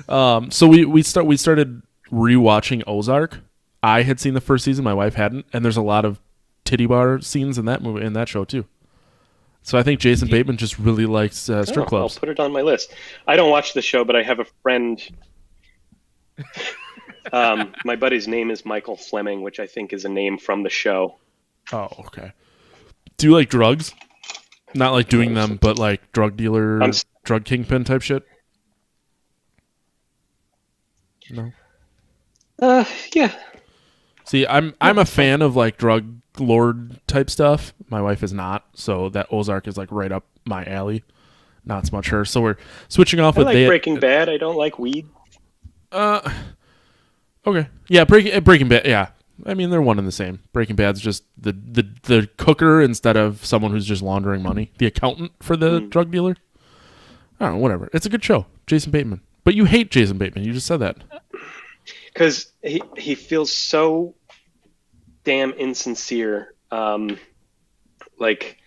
Oh. So we started rewatching Ozark. I had seen the first season, my wife hadn't, and there's a lot of titty bar scenes in that show too. So I think Jason Bateman just really likes strip clubs. I'll put it on my list. I don't watch the show, but I have a friend. My buddy's name is Michael Fleming, which I think is a name from the show. Oh, okay. Do you like drugs? Not like doing them, but like drug dealer, drug kingpin type shit. No. Yeah. See, I'm a fan of like drug lord type stuff. My wife is not, so that Ozark is like right up my alley. Not so much her. So we're switching off I with like Breaking Bad. I don't like weed. Okay. Yeah, Breaking Bad. Yeah, I mean they're one and the same. Breaking Bad's just the cooker instead of someone who's just laundering money. The accountant for the drug dealer. I don't know. Whatever. It's a good show. Jason Bateman. But you hate Jason Bateman. You just said that. Because he feels so damn insincere. Like,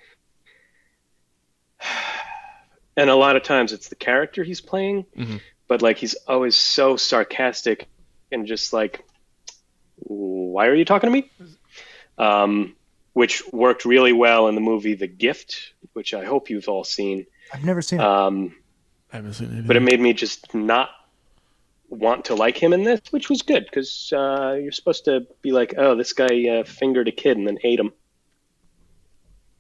and a lot of times it's the character he's playing, but like he's always so sarcastic and just like, why are you talking to me? Which worked really well in the movie The Gift, which I hope you've all seen. I've never seen it. I haven't seen it. But it made me just not want to like him in this, which was good because you're supposed to be like, oh, this guy fingered a kid and then hate him.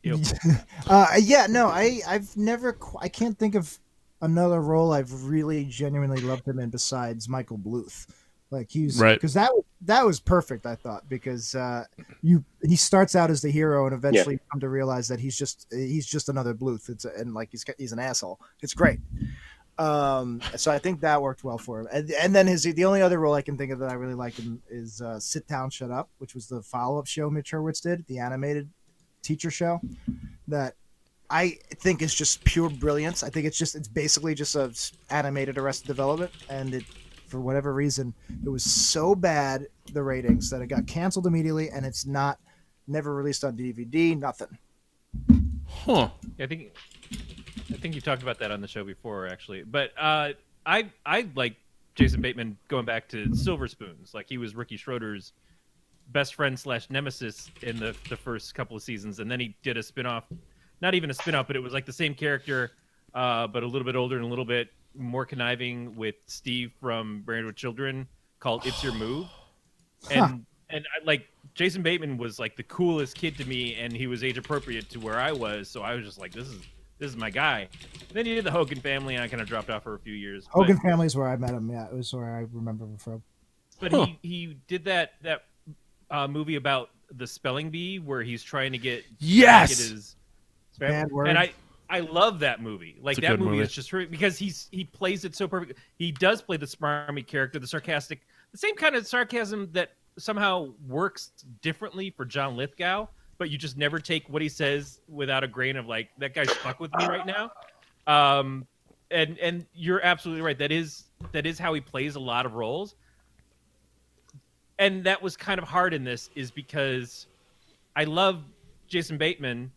Yeah, no, I've never. I can't think of another role I've really genuinely loved him in besides Michael Bluth. Like he's right, because that was perfect. I thought because he starts out as the hero and eventually come to realize that he's just another Bluth. And like he's an asshole. It's great. So I think that worked well for him. And then the only other role I can think of that I really liked him is Sit Down, Shut Up, which was the follow-up show Mitch Hurwitz did, the animated teacher show that I think is just pure brilliance. I think it's basically just a animated Arrested Development, and for whatever reason it was so bad, the ratings, that it got canceled immediately, and it's never released on DVD, nothing. Yeah, I think you talked about that on the show before, actually. But I like Jason Bateman going back to Silver Spoons. Like he was Ricky Schroeder's best friend / nemesis in the first couple of seasons, and then he did a spinoff. Not even a spinoff, but it was like the same character, but a little bit older and a little bit more conniving with Steve from Married with Children, called It's Your Move. And I, like Jason Bateman was like the coolest kid to me, and he was age appropriate to where I was, so I was just like, this is my guy. And then he did the Hogan Family, and I kind of dropped off for a few years. Hogan Family is where I met him. Yeah, it was where I remember him from. But he did that movie about the spelling bee where he's trying to get his bad word. And I love that movie. Like that movie is just because he plays it so perfect. He does play the smarmy character, the sarcastic, the same kind of sarcasm that somehow works differently for John Lithgow, but you just never take what he says without a grain of like, that guy's stuck with me right now. And you're absolutely right. That is how he plays a lot of roles. And that was kind of hard in this, is because I love Jason Bateman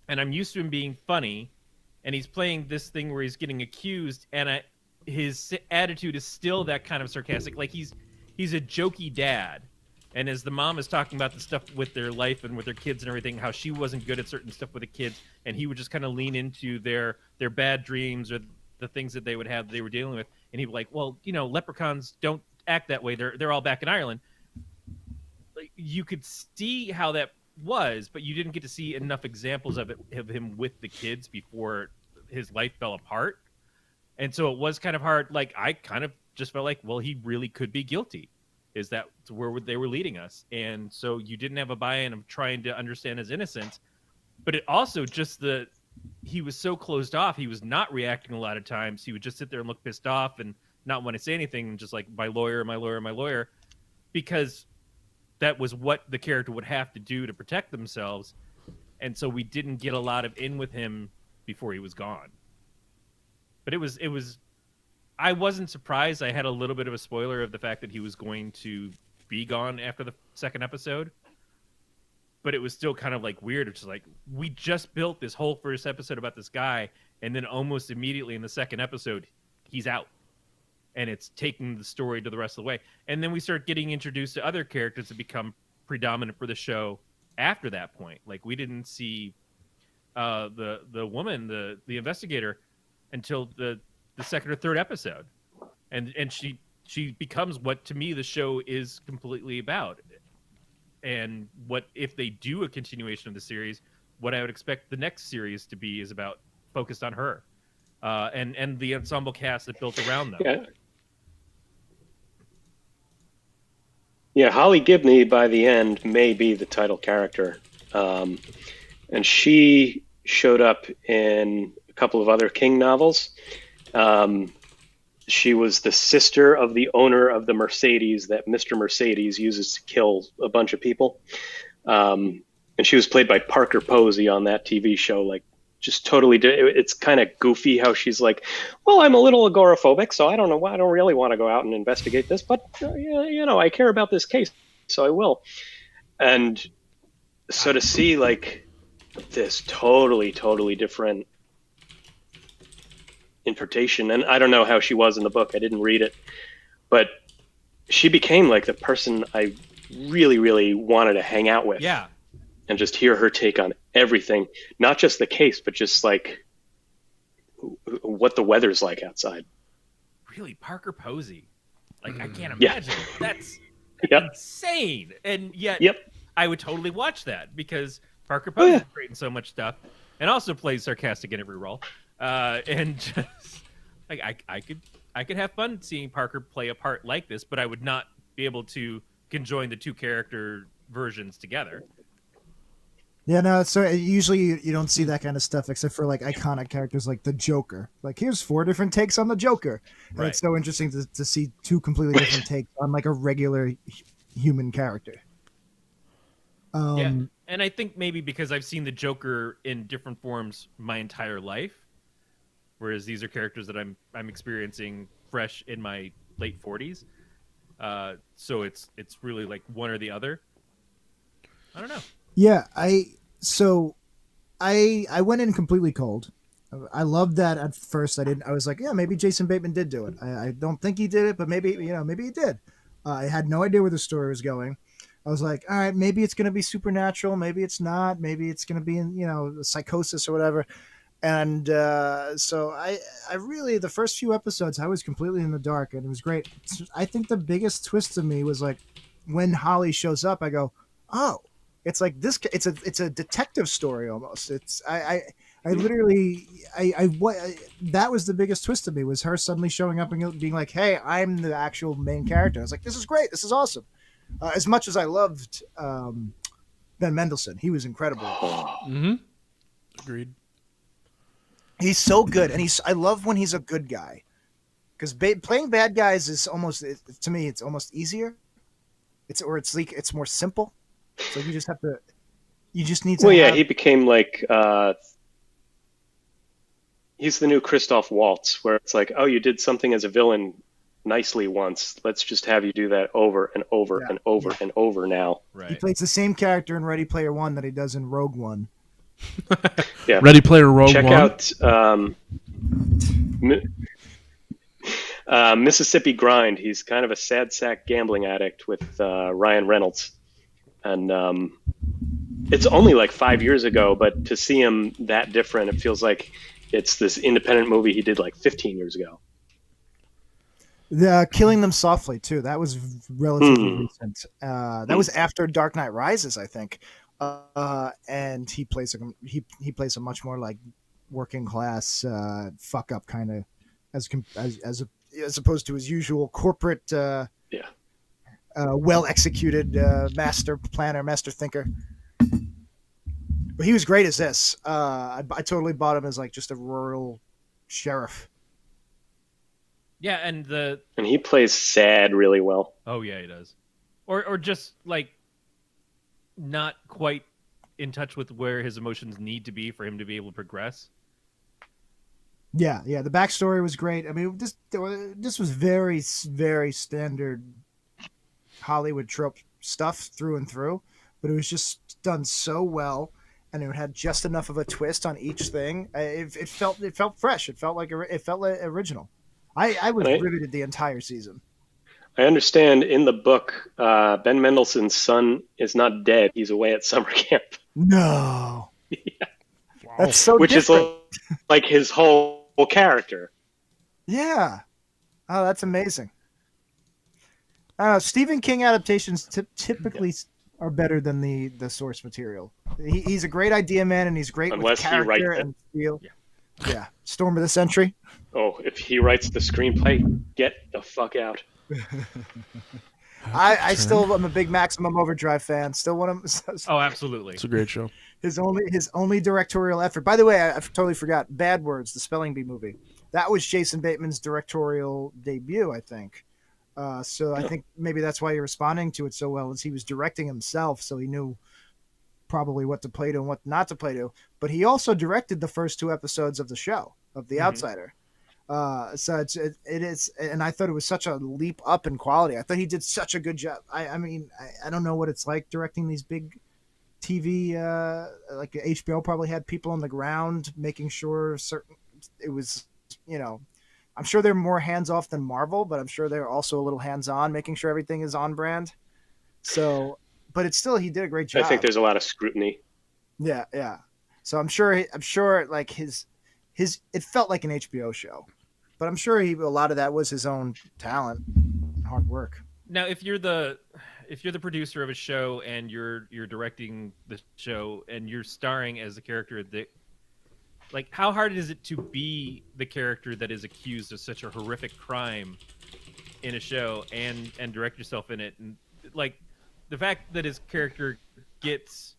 and I'm used to him being funny, and he's playing this thing where he's getting accused, and his attitude is still that kind of sarcastic. Like he's a jokey dad. And as the mom is talking about the stuff with their life and with their kids and everything, how she wasn't good at certain stuff with the kids, and he would just kind of lean into their bad dreams or the things that they would have they were dealing with, and he'd be like, well, leprechauns don't act that way. They're all back in Ireland. Like, you could see how that was, but you didn't get to see enough examples of him with the kids before his life fell apart. And so it was kind of hard. Like, I kind of just felt like, well, he really could be guilty. Is that where they were leading us? And so you didn't have a buy-in of trying to understand his innocence, but it also just he was so closed off. He was not reacting a lot of times. He would just sit there and look pissed off and not want to say anything, and just like, my lawyer, because that was what the character would have to do to protect themselves. And so we didn't get a lot of in with him before he was gone. But it was I wasn't surprised. I had a little bit of a spoiler of the fact that he was going to be gone after the second episode. But it was still kind of like weird. It's just like, we just built this whole first episode about this guy, and then almost immediately in the second episode, he's out. And it's taking the story to the rest of the way. And then we start getting introduced to other characters that become predominant for the show after that point. Like, we didn't see the woman, the investigator, until the second or third episode. And she becomes what, to me, the show is completely about. And what if they do a continuation of the series, what I would expect the next series to be is about, focused on her, and the ensemble cast that built around them. Yeah. Yeah, Holly Gibney by the end may be the title character. And she showed up in a couple of other King novels. She was the sister of the owner of the Mercedes that Mr. Mercedes uses to kill a bunch of people. And she was played by Parker Posey on that TV show. Like, just totally, it's kind of goofy how she's like, well, I'm a little agoraphobic, so I don't know why I don't really want to go out and investigate this, but I care about this case, so I will. And so to see like this totally different interpretation, and I don't know how she was in the book, I didn't read it, but she became like the person I really wanted to hang out with. Yeah. And just hear her take on everything, not just the case, but just like what the weather's like outside. Really, Parker Posey. Like, I can't Yeah. imagine. That's Yep. insane. And yet, Yep. I would totally watch that because Parker Posey is great in so much stuff, and also plays sarcastic in every role. And just like I could have fun seeing Parker play a part like this, but I would not be able to conjoin the two character versions together. Yeah, no. So usually you don't see that kind of stuff except for like iconic characters like the Joker. Like, here's 4 different takes on the Joker. And Right. it's so interesting to see 2 completely different takes on like a regular human character. Yeah, and I think maybe because I've seen the Joker in different forms my entire life, whereas these are characters that I'm experiencing fresh in my late 40s. So it's really like one or the other. I don't know. Yeah, I went in completely cold. I loved that at first. I was like, yeah, maybe Jason Bateman did do it. I don't think he did it, but maybe he did. I had no idea where the story was going. I was like, all right, maybe it's going to be supernatural. Maybe it's not. Maybe it's going to be in, psychosis or whatever. And so I really, the first few episodes, I was completely in the dark, and it was great. I think the biggest twist to me was like when Holly shows up, I go, oh, it's like this. It's a detective story almost. I literally that was the biggest twist to me, was her suddenly showing up and being like, hey, I'm the actual main character. I was like, this is great. This is awesome. As much as I loved Ben Mendelsohn, he was incredible. Mm-hmm. Agreed. He's so good, and I love when he's a good guy, because playing bad guys is almost, to me, it's almost easier. It's more simple. So you just need to. Well, yeah, he became like he's the new Christoph Waltz, where it's like, oh, you did something as a villain nicely once. Let's just have you do that over and over and over and over now. Right. He plays the same character in Ready Player One that he does in Rogue One. Yeah. Ready Player Rogue Check One. out Mississippi Grind. He's kind of a sad sack gambling addict with Ryan Reynolds. And it's only like 5 years ago, but to see him that different, it feels like it's this independent movie he did like 15 years ago. The Killing Them Softly too. That was relatively recent. That was after Dark Knight Rises, I think. And he plays a much more like working class fuck up kind of as opposed to his usual corporate well executed master planner, master thinker. But he was great as this. I totally bought him as like just a rural sheriff. Yeah, and he plays sad really well. Oh yeah, he does. Or just like not quite in touch with where his emotions need to be for him to be able to progress. Yeah. The backstory was great. I mean, this was very, very standard Hollywood trope stuff through and through, but it was just done so well, and it had just enough of a twist on each thing. It felt fresh. It felt original. I was riveted the entire season. I understand in the book, Ben Mendelsohn's son is not dead. He's away at summer camp. No. Yeah. Wow. That's so Which different. is like his whole character. Yeah. Oh, that's amazing. Stephen King adaptations typically are better than the source material. He's a great idea man, and he's great Unless with he writes character it. and feel. Yeah, Storm of the Century. Oh, if he writes the screenplay, get the fuck out. I still am a big Maximum Overdrive fan. Still want him. Oh, absolutely. It's a great show. His only directorial effort. By the way, I totally forgot. Bad Words, the Spelling Bee movie. That was Jason Bateman's directorial debut, I think. So I think maybe that's why you're responding to it so well, is he was directing himself, so he knew probably what to play to and what not to play to. But he also directed the first 2 episodes of the show of The Outsider. So it is, and I thought it was such a leap up in quality. I thought he did such a good job. I mean, I don't know what it's like directing these big TV, like HBO probably had people on the ground making sure it was, I'm sure they're more hands off than Marvel, but I'm sure they're also a little hands on, making sure everything is on brand. So, but it's still, he did a great job. I think there's a lot of scrutiny. Yeah. So I'm sure like his, it felt like an HBO show, but I'm sure a lot of that was his own talent and hard work. Now, if you're the producer of a show and you're directing the show and you're starring as the character that, like, how hard is it to be the character that is accused of such a horrific crime in a show and direct yourself in it? And like the fact that his character gets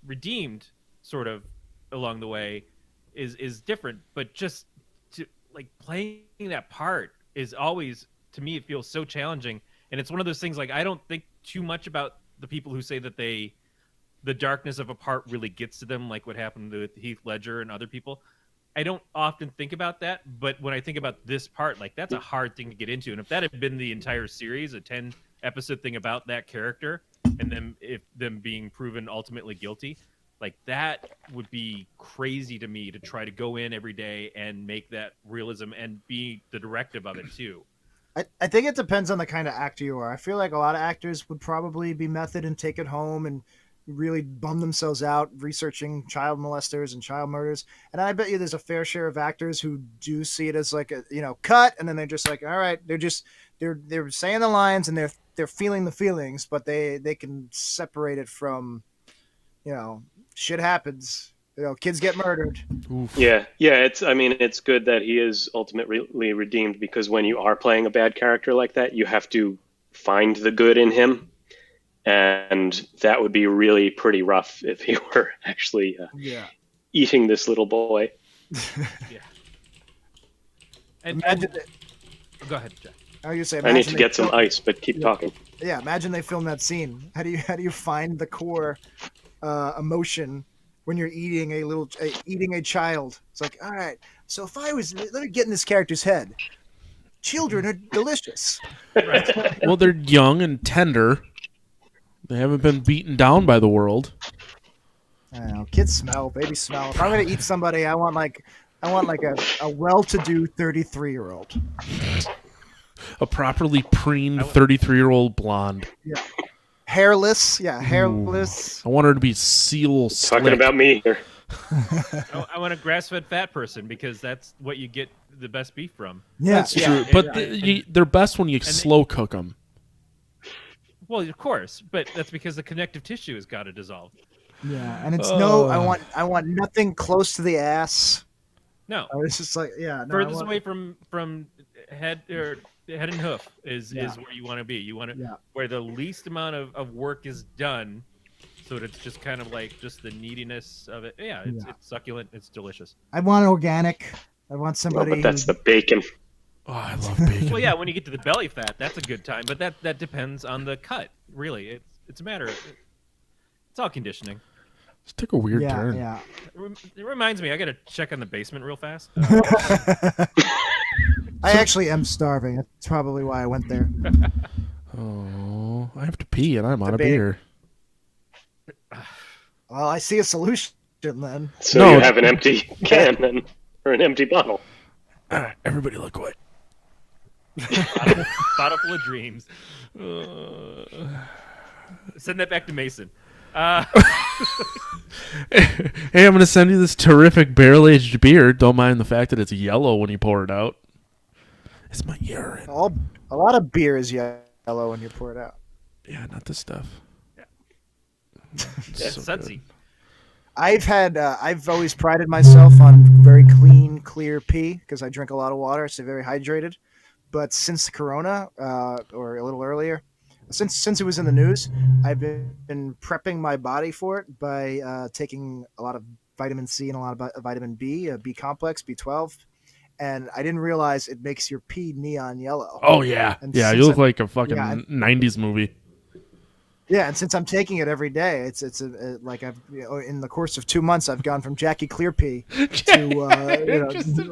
redeemed sort of along the way is different, but just to like playing that part is always, to me, it feels so challenging. And it's one of those things, like, I don't think too much about the people who say that the darkness of a part really gets to them, like what happened with Heath Ledger and other people. I don't often think about that, but when I think about this part, like, that's a hard thing to get into. And if that had been the entire series, a 10-episode thing about that character, and then if them being proven ultimately guilty, like, that would be crazy to me to try to go in every day and make that realism and be the directive of it too. I think it depends on the kind of actor you are. I feel like a lot of actors would probably be method and take it home and really bum themselves out researching child molesters and child murders. And I bet you there's a fair share of actors who do see it as like a, cut. And then they're just like, all right, they're saying the lines and they're feeling the feelings, but they can separate it from, shit happens. Kids get murdered. Oof. Yeah. It's good that he is ultimately redeemed, because when you are playing a bad character like that, you have to find the good in him. And that would be really pretty rough if he were actually eating this little boy. Yeah. And go ahead, Jack. I need to get some ice, but keep talking. Yeah, imagine they filmed that scene. How do you find the core emotion when you're eating a child? It's like, all right, so let me get in this character's head. Children are delicious. Right. Well, they're young and tender. They haven't been beaten down by the world. I don't know. Kids smell. Babies smell. If I'm gonna eat somebody, I want a well-to-do 33-year-old. A properly preened 33-year-old blonde. Yeah. Hairless. Yeah, hairless. I want her to be seal slick. Talking about me here. I want a grass-fed fat person, because that's what you get the best beef from. Yeah, That's true. But they're best when you slow cook them. Well, of course, but that's because the connective tissue has got to dissolve. Yeah, and it's I want nothing close to the ass. No, it's just like furthest away from head and hoof is where you want to be. You want to where the least amount of work is done, so that it's just kind of like just the neediness of it. Yeah, it's succulent. It's delicious. I want organic. I want somebody. But that's the bacon. Oh, I love bacon. Well, yeah, when you get to the belly fat, that's a good time. But that depends on the cut. Really, it's a matter of it's all conditioning. This took a weird turn. Yeah. It reminds me, I got to check on the basement real fast. I actually am starving. That's probably why I went there. Oh, I have to pee and I'm out of beer. Well, I see a solution then. So you have an empty can then, or an empty bottle. All right, everybody look away. Bottle full of dreams. Send that back to Mason. Hey, I'm going to send you this terrific barrel-aged beer. Don't mind the fact that it's yellow when you pour it out. It's my urine. A lot of beer is yellow when you pour it out. Yeah, not this stuff. That's So sudsy. I've always prided myself on very clean, clear pee because I drink a lot of water, so very hydrated. But since the Corona, or a little earlier, since it was in the news, I've been prepping my body for it by taking a lot of vitamin C and a lot of vitamin B, B complex, B12, and I didn't realize it makes your pee neon yellow. Oh yeah, And yeah. You since look I'm like a yeah, fucking '90s movie. yeah, and since I'm taking it every day, like I've in the course of 2 months, I've gone from Jackie Clearpea to Interesting.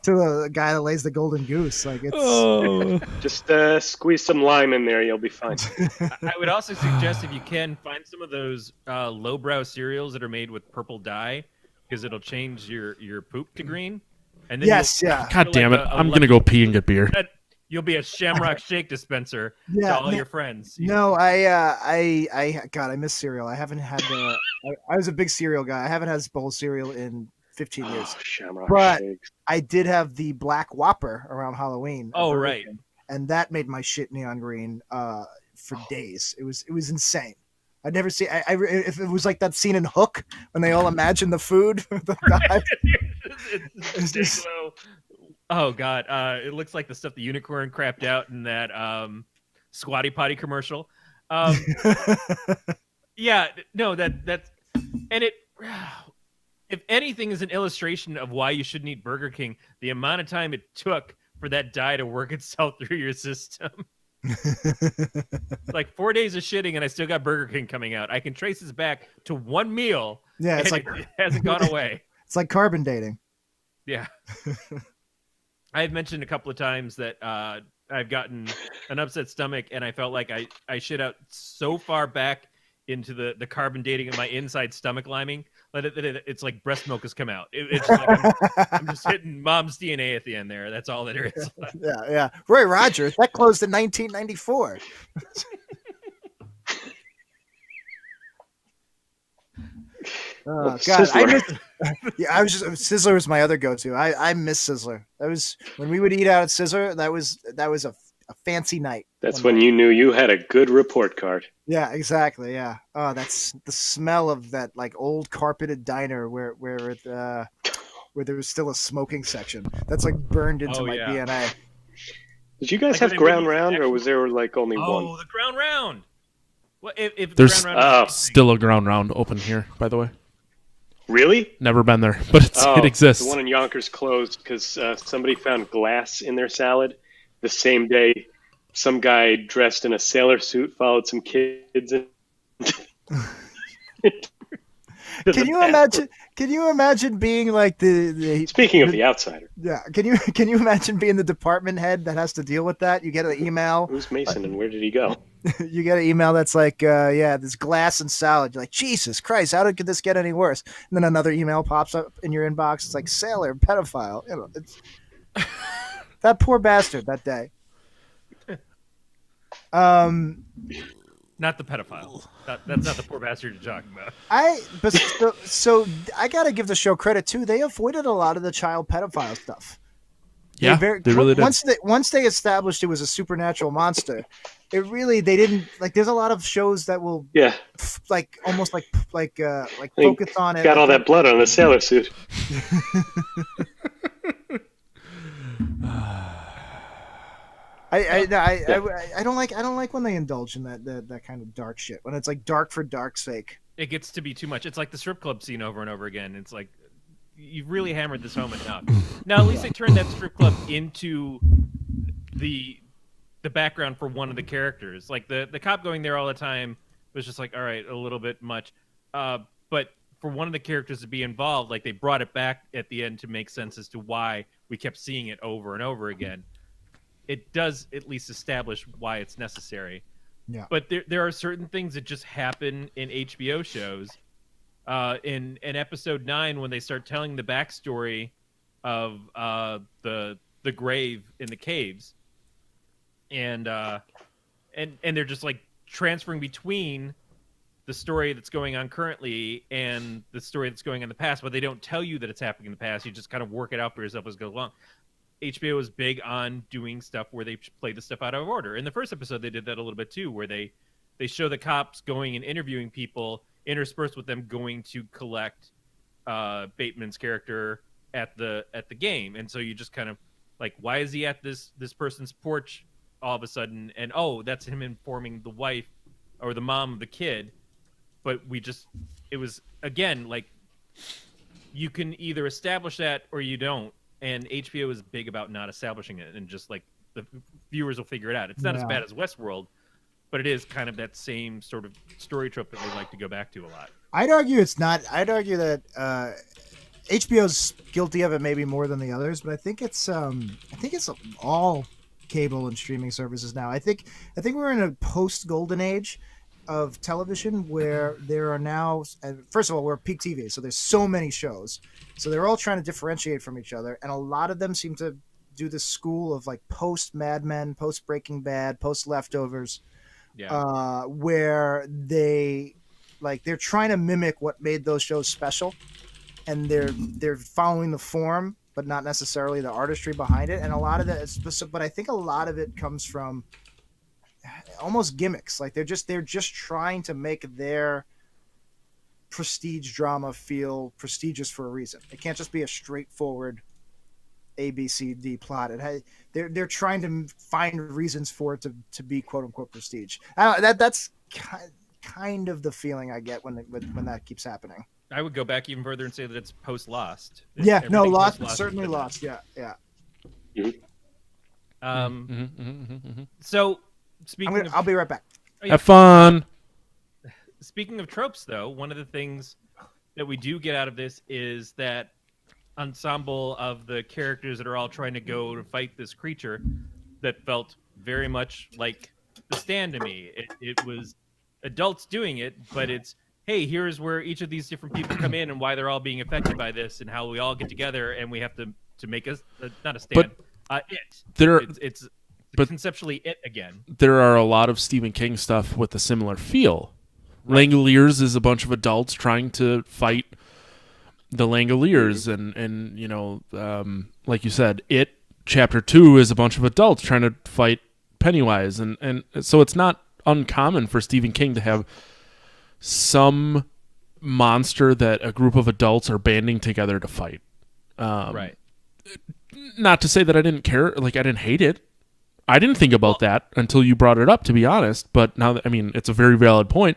to a guy that lays the golden goose. Like it's Oh, Just squeeze some lime in there, you'll be fine. I would also suggest if you can find some of those lowbrow cereals that are made with purple dye because it'll change your poop to green, and then yes, yeah, God feel damn like it! I'm gonna go pee and get beer. you'll be a Shamrock Shake dispenser to yeah. all your friends. No, God, I miss cereal. I haven't had the. I was a big cereal guy. I haven't had this bowl of cereal in 15 years. Oh, Shamrock But Shakes. I did have the Black Whopper around Halloween. at Oh, Burger right. King, and that made my shit neon green for days. It was insane. I'd never see. If it was like that scene in Hook when they all imagine the food. The guy, It's just, oh god, it looks like the stuff the unicorn crapped out in that Squatty Potty commercial. Yeah, no, that's and it. If anything is an illustration of why you shouldn't eat Burger King, the amount of time it took for that dye to work itself through your system. Like 4 days of shitting, and I still got Burger King coming out. I can trace this back to one meal. Yeah, it's and like it hasn't gone away. it's like carbon dating. Yeah. I've mentioned a couple of times that I've gotten an upset stomach, and I felt like I shit out so far back into the carbon dating of my inside stomach lining that it's like breast milk has come out. It's like I'm just hitting mom's DNA at the end there. That's all that there is. Yeah. Roy Rogers, that closed in 1994. Oh, God, I miss. Yeah, Sizzler was my other go-to. I miss Sizzler. That was when we would eat out at Sizzler. That was a fancy night. That's when you knew you had a good report card. Yeah, exactly. Yeah. Oh, that's the smell of that like old carpeted diner where there was still a smoking section. That's like burned into my DNA. Did you guys Like, have they ground really round, or was there like only one? Oh, the ground round. Well, if There's the ground round still a ground round open here, by the way. Really? Never been there, but it exists. The one in Yonkers closed because somebody found glass in their salad the same day. Some guy dressed in a sailor suit followed some kids in. Can you imagine? Can you imagine being like the Speaking of the outsider, yeah? Can you imagine being the department head that has to deal with that? You get an email. who's Mason and where did he go? You get an email that's like, this glass and salad. You're like, Jesus Christ, how could this get any worse? And then another email pops up in your inbox. It's like sailor, pedophile. You know, it's that poor bastard that day. Not the pedophile. That's not the poor bastard you're talking about. So I gotta give the show credit too. They avoided a lot of the child pedophile stuff. Yeah, they really did. Once they established it was a supernatural monster, they didn't like. There's a lot of shows that will like almost like focus on it. Got all that blood on the sailor suit. I don't like when they indulge in that kind of dark shit, when it's like dark for dark's sake. It gets to be too much. It's like the strip club scene over and over again. It's like you've really hammered this home enough. Now at least they turned that strip club into the background for one of the characters. Like the cop going there all the time was just like, all right, a little bit much. But for one of the characters to be involved, like they brought it back at the end to make sense as to why we kept seeing it over and over again. It does at least establish why it's necessary. Yeah. But there are certain things that just happen in HBO shows. In episode 9, when they start telling the backstory of the grave in the caves, and they're just like transferring between the story that's going on currently and the story that's going on in the past, but they don't tell you that it's happening in the past. You just kind of work it out for yourself as it goes along. HBO is big on doing stuff where they play the stuff out of order. In the first episode, they did that a little bit too, where they they show the cops going and interviewing people, interspersed with them going to collect Bateman's character at the game. And so you just kind of like, why is he at this person's porch all of a sudden? And oh, that's him informing the wife or the mom of the kid. But it was again like, you can either establish that or you don't. And HBO is big about not establishing it, and just like the viewers will figure it out. It's not as bad as Westworld, but it is kind of that same sort of story trope that we like to go back to a lot. I'd argue it's not. I'd argue that HBO's guilty of it maybe more than the others, but I think it's all cable and streaming services now. I think we're in a post golden age of television where there are now, first of all, we're peak TV, so there's so many shows, so they're all trying to differentiate from each other, and a lot of them seem to do this school of like post Mad Men, post Breaking Bad, post Leftovers, where they're trying to mimic what made those shows special, and they're following the form but not necessarily the artistry behind it. And a lot of that is, but I think a lot of it comes from almost gimmicks. Like they're just trying to make their prestige drama feel prestigious for a reason. It can't just be a straightforward ABCD plot. They're trying to find reasons for it to be quote unquote prestige. That's kind of the feeling I get when that keeps happening. I would go back even further and say that it's post Lost. Lost, certainly Lost. Yeah. So speaking I'll be right back. Have fun. Speaking of tropes, though, one of the things that we do get out of this is that ensemble of the characters that are all trying to go to fight this creature that felt very much like The Stand to me. It was adults doing it, but it's, hey, here's where each of these different people come in and why they're all being affected by this and how we all get together and we have to make not a stand. It's conceptually it again. There are a lot of Stephen King stuff with a similar feel. Right. Langoliers is a bunch of adults trying to fight the Langoliers, and you know, like you said, It Chapter 2 is a bunch of adults trying to fight Pennywise, and so it's not uncommon for Stephen King to have some monster that a group of adults are banding together to fight. Right. Not to say that I didn't care, like I didn't hate it. I didn't think about that until you brought it up, to be honest. But now, I mean, it's a very valid point,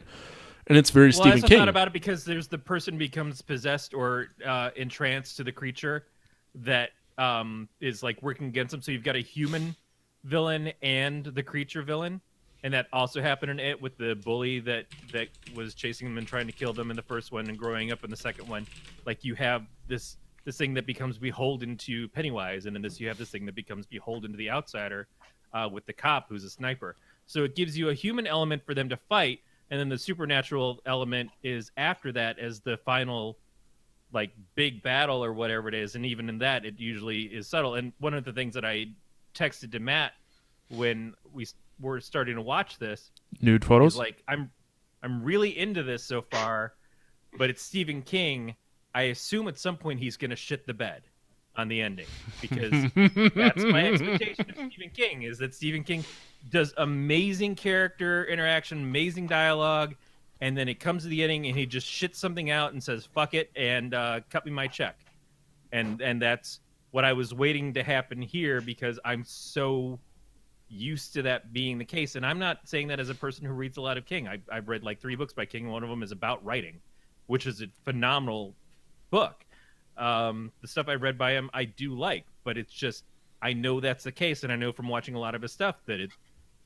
and it's very Stephen King. I thought about it because there's the person becomes possessed or entranced to the creature that is like working against them. So you've got a human villain and the creature villain, and that also happened in It with the bully that was chasing them and trying to kill them in the first one and growing up in the second one. Like you have this thing that becomes beholden to Pennywise, and in this you have this thing that becomes beholden to the outsider. With the cop who's a sniper. So it gives you a human element for them to fight, and then the supernatural element is after that as the final like big battle or whatever it is. And even in that, it usually is subtle. And one of the things that I texted to Matt when we were starting to watch this, nude photos, is like I'm really into this so far, but it's Stephen King. I assume at some point he's going to shit the bed on the ending, because that's my expectation of Stephen King, is that Stephen King does amazing character interaction, amazing dialogue, and then it comes to the ending and he just shits something out and says fuck it and cut me my check, and that's what I was waiting to happen here, because I'm so used to that being the case. And I'm not saying that as a person who reads a lot of King. I've read like 3 books by King, and one of them is about writing, which is a phenomenal book. The stuff I read by him, I do like, but it's just, I know that's the case, and I know from watching a lot of his stuff that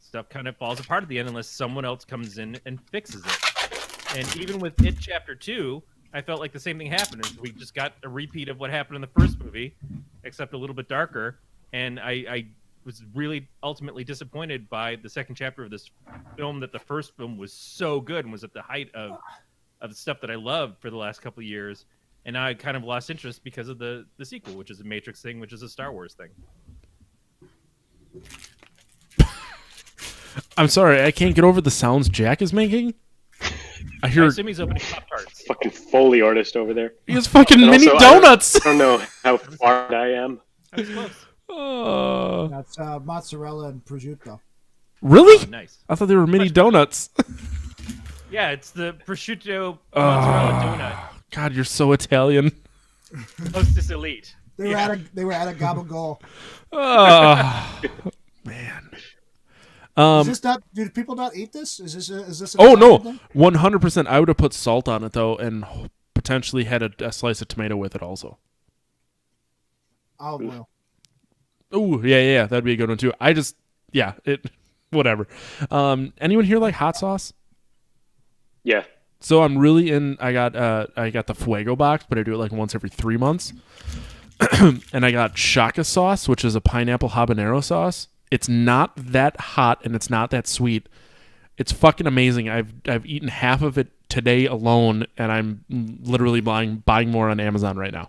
stuff kind of falls apart at the end unless someone else comes in and fixes it. And even with It Chapter 2, I felt like the same thing happened. We just got a repeat of what happened in the first movie, except a little bit darker, and I was really ultimately disappointed by the second chapter of this film, that the first film was so good and was at the height of the stuff that I loved for the last couple of years. And now I kind of lost interest because of the sequel, which is a Matrix thing, which is a Star Wars thing. I'm sorry, I can't get over the sounds Jack is making. I assume he's opening Pop-Tarts. Fucking Foley artist over there. He has fucking mini donuts. I don't know how far I am. That's close. That's mozzarella and prosciutto. Really? Oh, nice. I thought they were mini donuts. Yeah, it's the prosciutto mozzarella donut. God, you're so Italian. Hostess Elite. They were at a gabagool. Oh, man. Is this not? Do people not eat this? Is this? Oh no, 100%. I would have put salt on it though, and potentially had a slice of tomato with it also. Olive oil. Oh yeah, that'd be a good one too. Whatever. Anyone here like hot sauce? Yeah. So I'm really in. I got the Fuego box, but I do it like once every 3 months. And I got Shaka sauce, which is a pineapple habanero sauce. It's not that hot and it's not that sweet. It's fucking amazing. I've eaten half of it today alone, and I'm literally buying more on Amazon right now.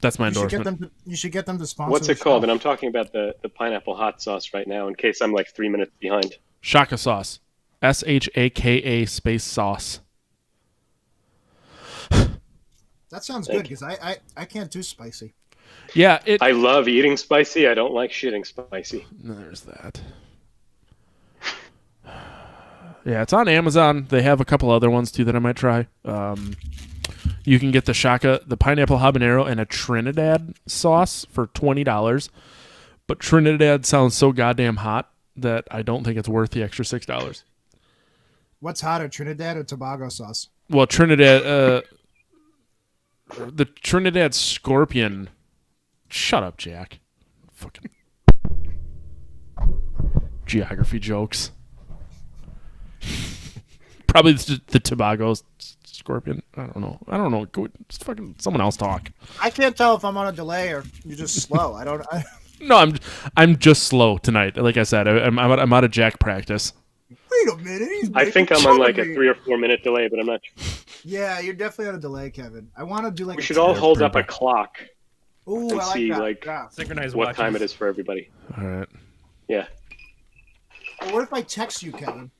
That's my endorsement. You should get them to sponsor. What's it called? And I'm talking about the pineapple hot sauce right now in case I'm like 3 minutes behind. Shaka sauce. SHAKA space sauce. That sounds good because I can't do spicy. Yeah, I love eating spicy. I don't like shitting spicy. There's that. Yeah, it's on Amazon. They have a couple other ones too that I might try. You can get the pineapple habanero, and a Trinidad sauce for $20. But Trinidad sounds so goddamn hot that I don't think it's worth the extra $6. What's hotter, Trinidad or Tobago sauce? Well, Trinidad, the Trinidad Scorpion. Shut up, Jack. Fucking geography jokes. Probably the Tobago Scorpion. I don't know. Just fucking someone else talk. I can't tell if I'm on a delay or you're just slow. No, I'm just slow tonight. Like I said, I'm out of Jack practice. Wait a minute. I think I'm on like a 3 or 4 minute delay, but I'm not sure. Yeah, you're definitely on a delay, Kevin. I want to do like. We should all hold up a clock Ooh, and I like see that. like Synchronized what watches. time it is for everybody. All right. Yeah. Well, what if I text you, Kevin?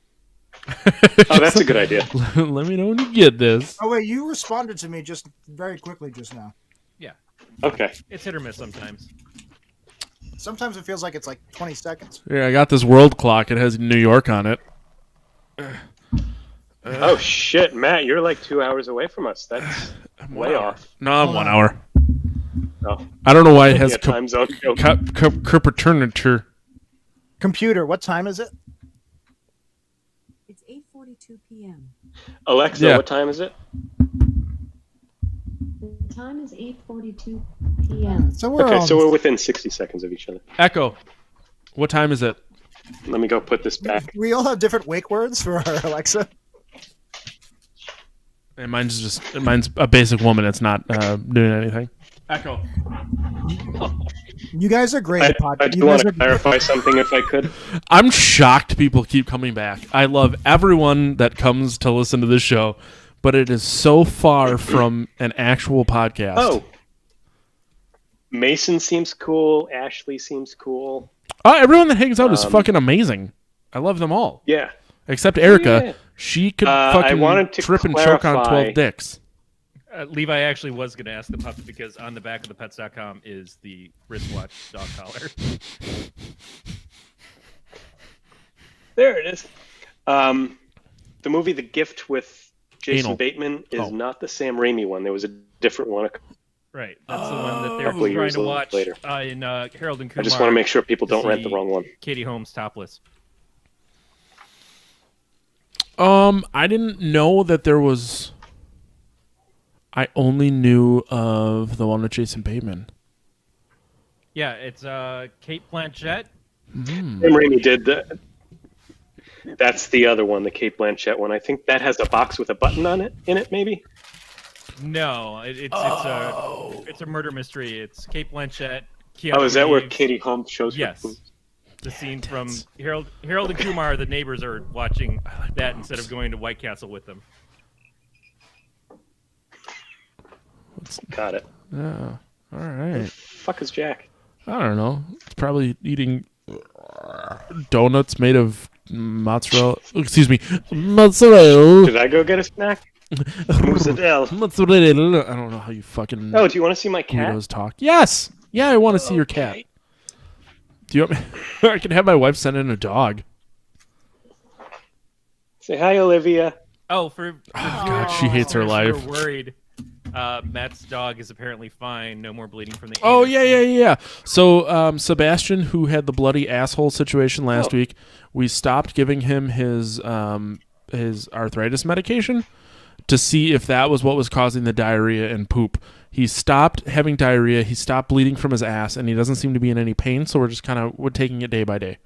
Oh, that's a good idea. Let me know when you get this. Oh wait, you responded to me just very quickly just now. Yeah. Okay. It's hit or miss sometimes. Sometimes it feels like it's like 20 seconds. Yeah, I got this world clock. It has New York on it. Oh shit, Matt, you're like 2 hours away from us. That's way off. No, I'm 1 hour. Oh, I don't know why it has time zone. Cuperturnature. Computer, what time is it? It's 8:42 p.m. Alexa, Yeah. what time is it? The time is 8:42 p.m. So we're Okay, on. so we're within 60 seconds of each other. Echo. What time is it? Let me go put this back. We all have different wake words for our Alexa. And mine's a basic woman. It's not doing anything. Echo. You guys are great I at podcast. do want to clarify something if I could. I'm shocked people keep coming back. I love everyone that comes to listen to this show, but it is so far from an actual podcast. Oh. Mason seems cool. Ashley seems cool. Everyone that hangs out is fucking amazing. I love them all. Yeah. Except Erica. Yeah. She could I fucking wanted to trip and choke on clarify- 12 dicks. Levi actually was going to ask the puppy because on the back of the pets.com is the wristwatch dog collar. There it is. The movie The Gift with Jason Anal. Bateman is Oh. not the Sam Raimi one. There was a different one. Right. That's the one that they're Couple of trying years to watch later. in Harold and Kumar. I just want to make sure people to don't rent the see wrong one. Katie Holmes topless. I didn't know that there was. I only knew of the one with Jason Bateman. Yeah, it's Kate Blanchett. Sam Raimi did the. That's the other one, the Kate Blanchett one. I think that has a box with a button on it. In it, maybe. No, it's a murder mystery. It's Kate Blanchett. Keanu Oh, is that where Reeves. Katie Holmes shows? her Yes. boobs? The scene from Harold and Kumar. The neighbors are watching that instead of going to White Castle with them. Got it. Yeah. All right. Fuck is Jack? I don't know. It's probably eating donuts made of mozzarella. Excuse me, mozzarella. Did I go get a snack? Mozzarella. Mozzarella. I don't know how you fucking Oh, do you want to see my cat? weirdos talk. Yes. Yeah, I want to see your cat. Okay. Do you want me? I can have my wife send in a dog. Say hi, Olivia. Oh, for God, she hates her listeners life. who are worried. Matt's dog is apparently fine. No more bleeding from the. Oh anus. yeah. So Sebastian, who had the bloody asshole situation last week, we stopped giving him his arthritis medication to see if that was what was causing the diarrhea and poop. He stopped having diarrhea. He stopped bleeding from his ass, and he doesn't seem to be in any pain. So we're taking it day by day.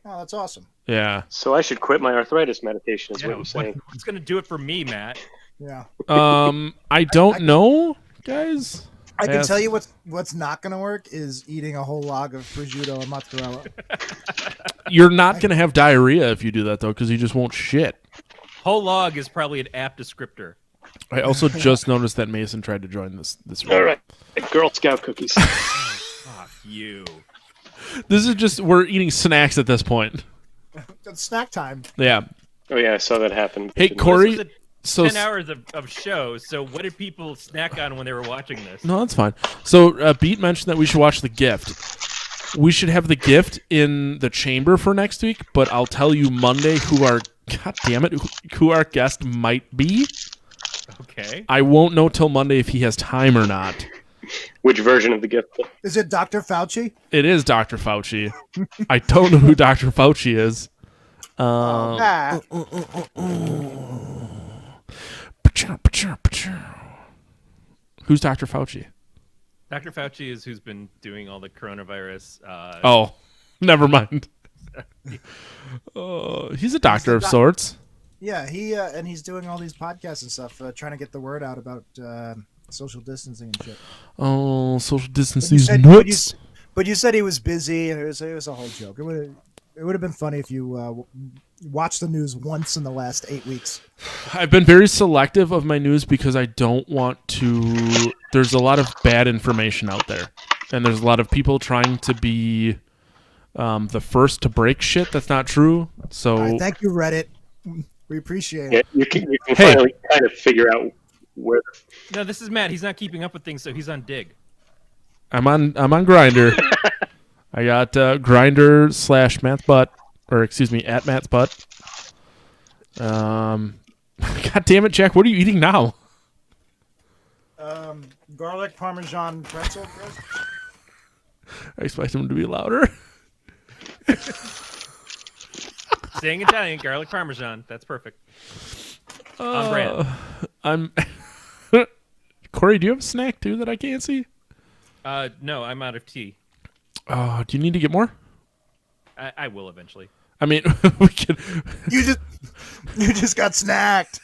Oh, that's awesome. Yeah. So I should quit my arthritis medication, is what you're saying. What's going to do it for me, Matt? Yeah. I don't know, guys. I can tell you what's not going to work is eating a whole log of prosciutto and mozzarella. You're not going to have diarrhea if you do that, though, because you just won't shit. Whole log is probably an apt descriptor. I also just noticed that Mason tried to join this room. All right. Girl Scout cookies. Fuck you. This is just, we're eating snacks at this point. It's snack time. Yeah. Oh, yeah, I saw that happen. Hey, This Corey. was So 10 hours of show, so what did people snack on when they were watching this? No, that's fine. So Beat mentioned that we should watch The Gift. We should have The Gift in the chamber for next week, but I'll tell you Monday who our guest might be. Okay. I won't know till Monday if he has time or not. Which version of the gift? Is it Dr. Fauci? It is Dr. Fauci. I don't know who Dr. Fauci is. Who's Dr. Fauci? Dr. Fauci is who's been doing all the coronavirus. Oh, never mind. He's a doctor of sorts. Yeah, and he's doing all these podcasts and stuff, trying to get the word out about social distancing and shit. Oh, social But distancing you is said- nuts. But you said he was busy, and it was a whole joke. It would have been funny if you watched the news once in the last 8 weeks. I've been very selective of my news because I don't want to. There's a lot of bad information out there, and there's a lot of people trying to be the first to break shit that's not true. So All right, thank you, Reddit. We appreciate Yeah, it. you can Hey. finally kind of figure out where. No, this is Matt. He's not keeping up with things, so he's on Dig. I'm on Grinder. I got Grinder / Matt's butt, or excuse me, at Matt's butt. God damn it, Jack! What are you eating now? Garlic Parmesan pretzel. I expect him to be louder. Saying Italian, garlic parmesan. That's perfect. On brand. I'm. Corey, do you have a snack too that I can't see? No, I'm out of tea. Oh, do you need to get more? I will eventually. I mean, we could. You just got snacked.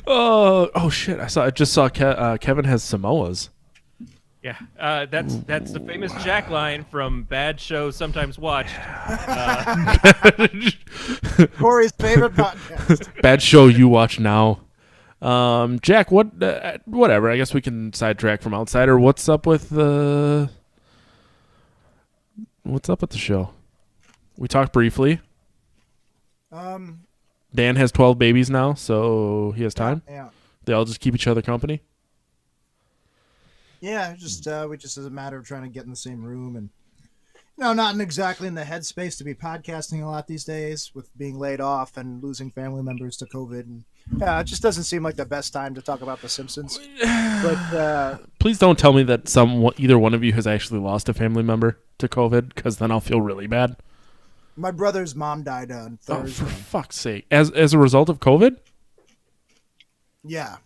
Oh shit! I just saw Kevin has Samoas. Yeah, that's the famous Jack line from Bad Show Sometimes Watched. Corey's favorite podcast. Bad show you watch now. Jack, whatever. I guess we can sidetrack from Outsider. What's up with the show? We talked briefly. Dan has 12 babies now, so he has time. Yeah. They all just keep each other company. Yeah, just as a matter of trying to get in the same room and not exactly in the headspace to be podcasting a lot these days with being laid off and losing family members to COVID. And yeah, it just doesn't seem like the best time to talk about The Simpsons. But Please don't tell me that either one of you has actually lost a family member to COVID, because then I'll feel really bad. my brother's mom died on Oh, Thursday. for fuck's sake! As a result of COVID? Yeah.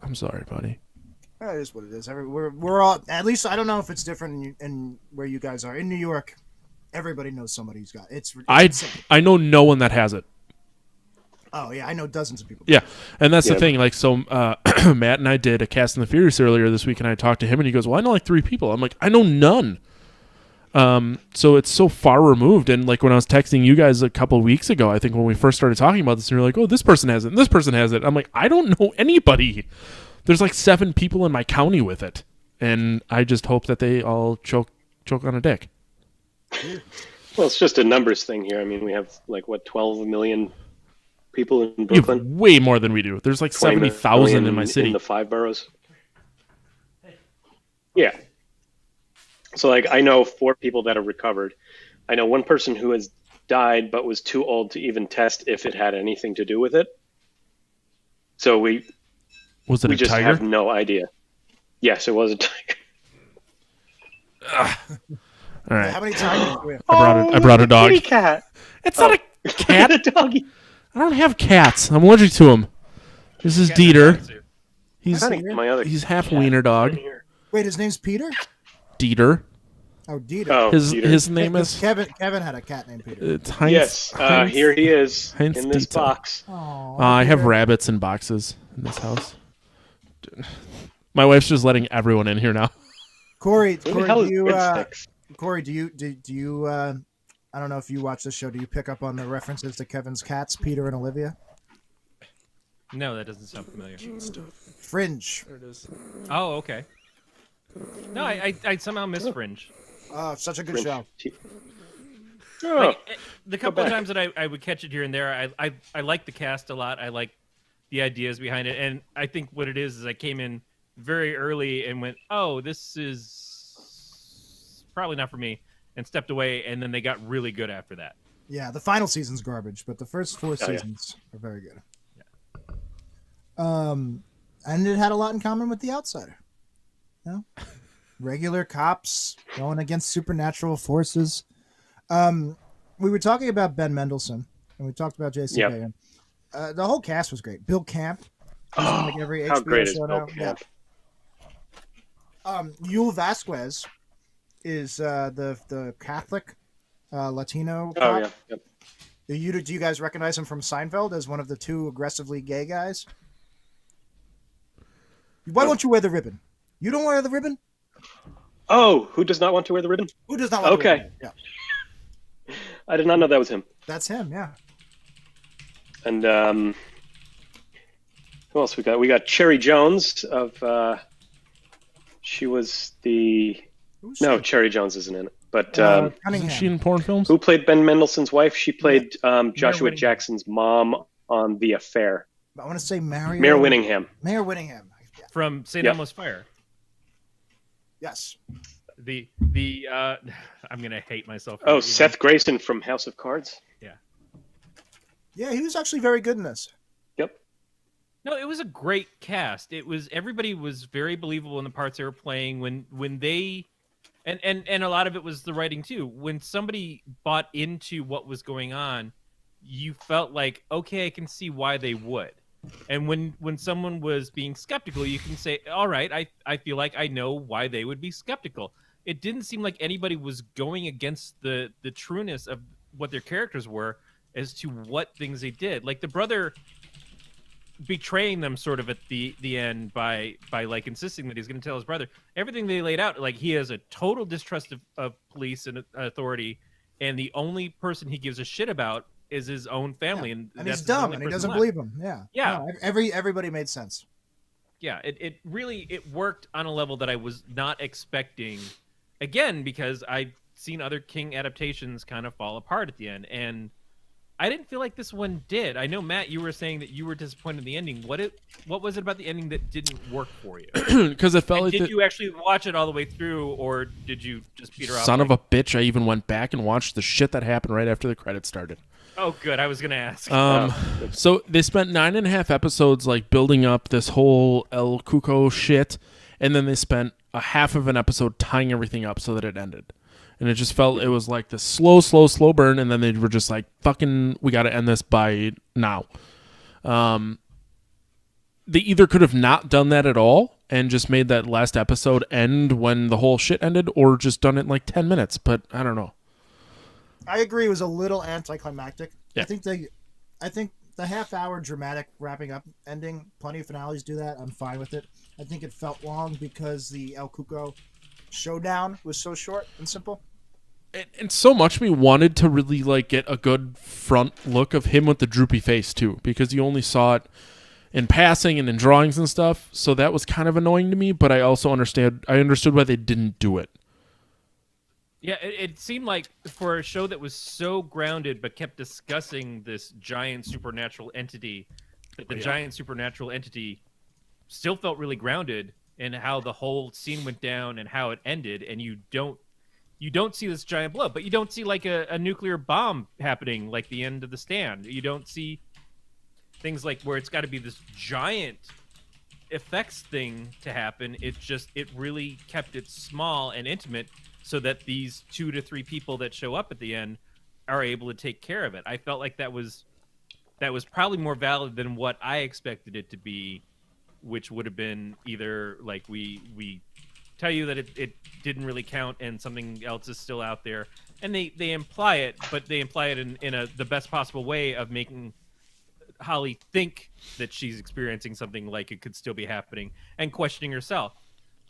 I'm sorry, buddy. That is what it is. We're all, at least I don't know if it's different in where you guys are. In New York, everybody knows somebody who's got it's insane. I know no one that has it. Oh yeah, I know dozens of people. Yeah, and that's the Yeah. thing. Like, so Matt and I did a Cast and the Furious earlier this week, and I talked to him, and he goes, "Well, I know like 3 people." I'm like, "I know none." So it's so far removed. And like when I was texting you guys a couple weeks ago, I think when we first started talking about this, and you're like, "Oh, this person has it, and this person has it." I'm like, "I don't know anybody." There's like 7 people in my county with it, and I just hope that they all choke on a dick. Well, it's just a numbers thing here. I mean, we have 12 million people in You have Brooklyn. way more than we do. There's like 20 70,000 in my million city. in the 5 boroughs. Yeah. So like I know 4 people that have recovered. I know one person who has died but was too old to even test if it had anything to do with it. So Was it we a just tiger? have no idea. Yes, it was a tiger. All right. How many tigers do we have? I brought a dog. Kitty cat. It's not a cat. The doggy. I don't have cats. I'm allergic to them. This is Cat in a Dieter. dog suit. He's I think my other he's half cat wiener is dog. in here. Wait, his name's Peter? Dieter. Oh, Dieter. Oh, His Dieter. his name is Kevin had a cat named Peter. it's Heinz. Yes, Heinz- here he is Heinz in this Dieter. box. Aw, I have Peter. rabbits in boxes in this house. My wife's just letting everyone in here now. Corey, Who the hell is do you, Breadsticks? Corey, do you I don't know if you watch this show. Do you pick up on the references to Kevin's cats, Peter and Olivia? No, that doesn't sound familiar. Fringe. There it is. Oh, okay. No, I somehow missed Fringe. Oh, such a good show. Oh, Like, the couple of back. times that I would catch it here and there, I like the cast a lot. I like the ideas behind it, and I think what it is I came in very early and went, "Oh, this is probably not for me," and stepped away, and then they got really good after that. Yeah, the final season's garbage, but the first 4 yeah. seasons are very good. And it had a lot in common with The Outsider. You know? Regular cops going against supernatural forces. We were talking about Ben Mendelsohn, and we talked about Jason Yep. Bateman. The whole cast was great. Bill Camp. He's on like every How HBO great is show Bill now. Camp? Yeah. Yul Vasquez is the Catholic Latino Oh cop. yeah. Yep. Do you guys recognize him from Seinfeld as one of the 2 aggressively gay guys? Why won't you wear the ribbon? You don't wear the ribbon? Oh, who does not want to wear the ribbon? Who does not want the Okay. ribbon? Yeah, I did not know that was him. that's him. Yeah. And who else we got? We got Cherry Jones of. She was the. Who's No, she? Cherry Jones isn't in it. But Isn't Cunningham. she in porn films? who played Ben Mendelsohn's wife? She played Joshua Winningham. Jackson's mom on The Affair. I want to say Mario. Mayor Winningham. Mayor Winningham. Yeah. From St. Yep. Elmo's Fire. Yes. The I'm gonna hate myself. for Oh, even- Seth Grayson from House of Cards. Yeah, he was actually very good in this. Yep. No, it was a great cast. It was everybody was very believable in the parts they were playing when they and a lot of it was the writing too. When somebody bought into what was going on, you felt like, okay, I can see why they would. And when someone was being skeptical, you can say, all right, I feel like I know why they would be skeptical. It didn't seem like anybody was going against the trueness of what their characters were as to what things they did. Like the brother betraying them sort of at the end by like insisting that he's going to tell his brother everything they laid out. Like he has a total distrust of police and authority, and the only person he gives a shit about is his own family. Yeah. And And that's he's the dumb, only and he person doesn't left. believe him. Yeah. Yeah. No, everybody made sense. Yeah, it really it worked on a level that I was not expecting. Again, because I've seen other King adaptations kind of fall apart at the end, and I didn't feel like this one did. I know, Matt, you were saying that you were disappointed in the ending. What was it about the ending that didn't work for you? Because it felt And like did you actually watch it all the way through, or did you just peter off? son of a bitch. I even went back and watched the shit that happened right after the credits started. Oh, good. I was gonna ask. So they spent 9.5 episodes like building up this whole El Cuco shit, and then they spent a half of an episode tying everything up so that it ended. And it just felt it was like this slow burn, and then they were just like, fucking, we got to end this by now. They either could have not done that at all and just made that last episode end when the whole shit ended, or just done it in like 10 minutes, but I don't know. I agree. It was a little anticlimactic. Yeah. I think the half-hour dramatic wrapping up ending. Plenty of finales do that. I'm fine with it. I think it felt long because the El Cuco showdown was so short and simple. And so much of me wanted to really like get a good front look of him with the droopy face too, because you only saw it in passing and in drawings and stuff. So that was kind of annoying to me, but I also understood why they didn't do it. Yeah, it seemed like for a show that was so grounded but kept discussing this giant supernatural entity, that the giant supernatural entity still felt really grounded, and how the whole scene went down and how it ended, and you don't see this giant blow, but you don't see like a nuclear bomb happening like the end of The Stand. You don't see things like where it's got to be this giant effects thing to happen. It really kept it small and intimate so that these 2 to 3 people that show up at the end are able to take care of it. I felt like that was probably more valid than what I expected it to be, which would have been either like we tell you that it didn't really count and something else is still out there, and they imply it, but they imply it in the best possible way of making Holly think that she's experiencing something like it could still be happening and questioning herself.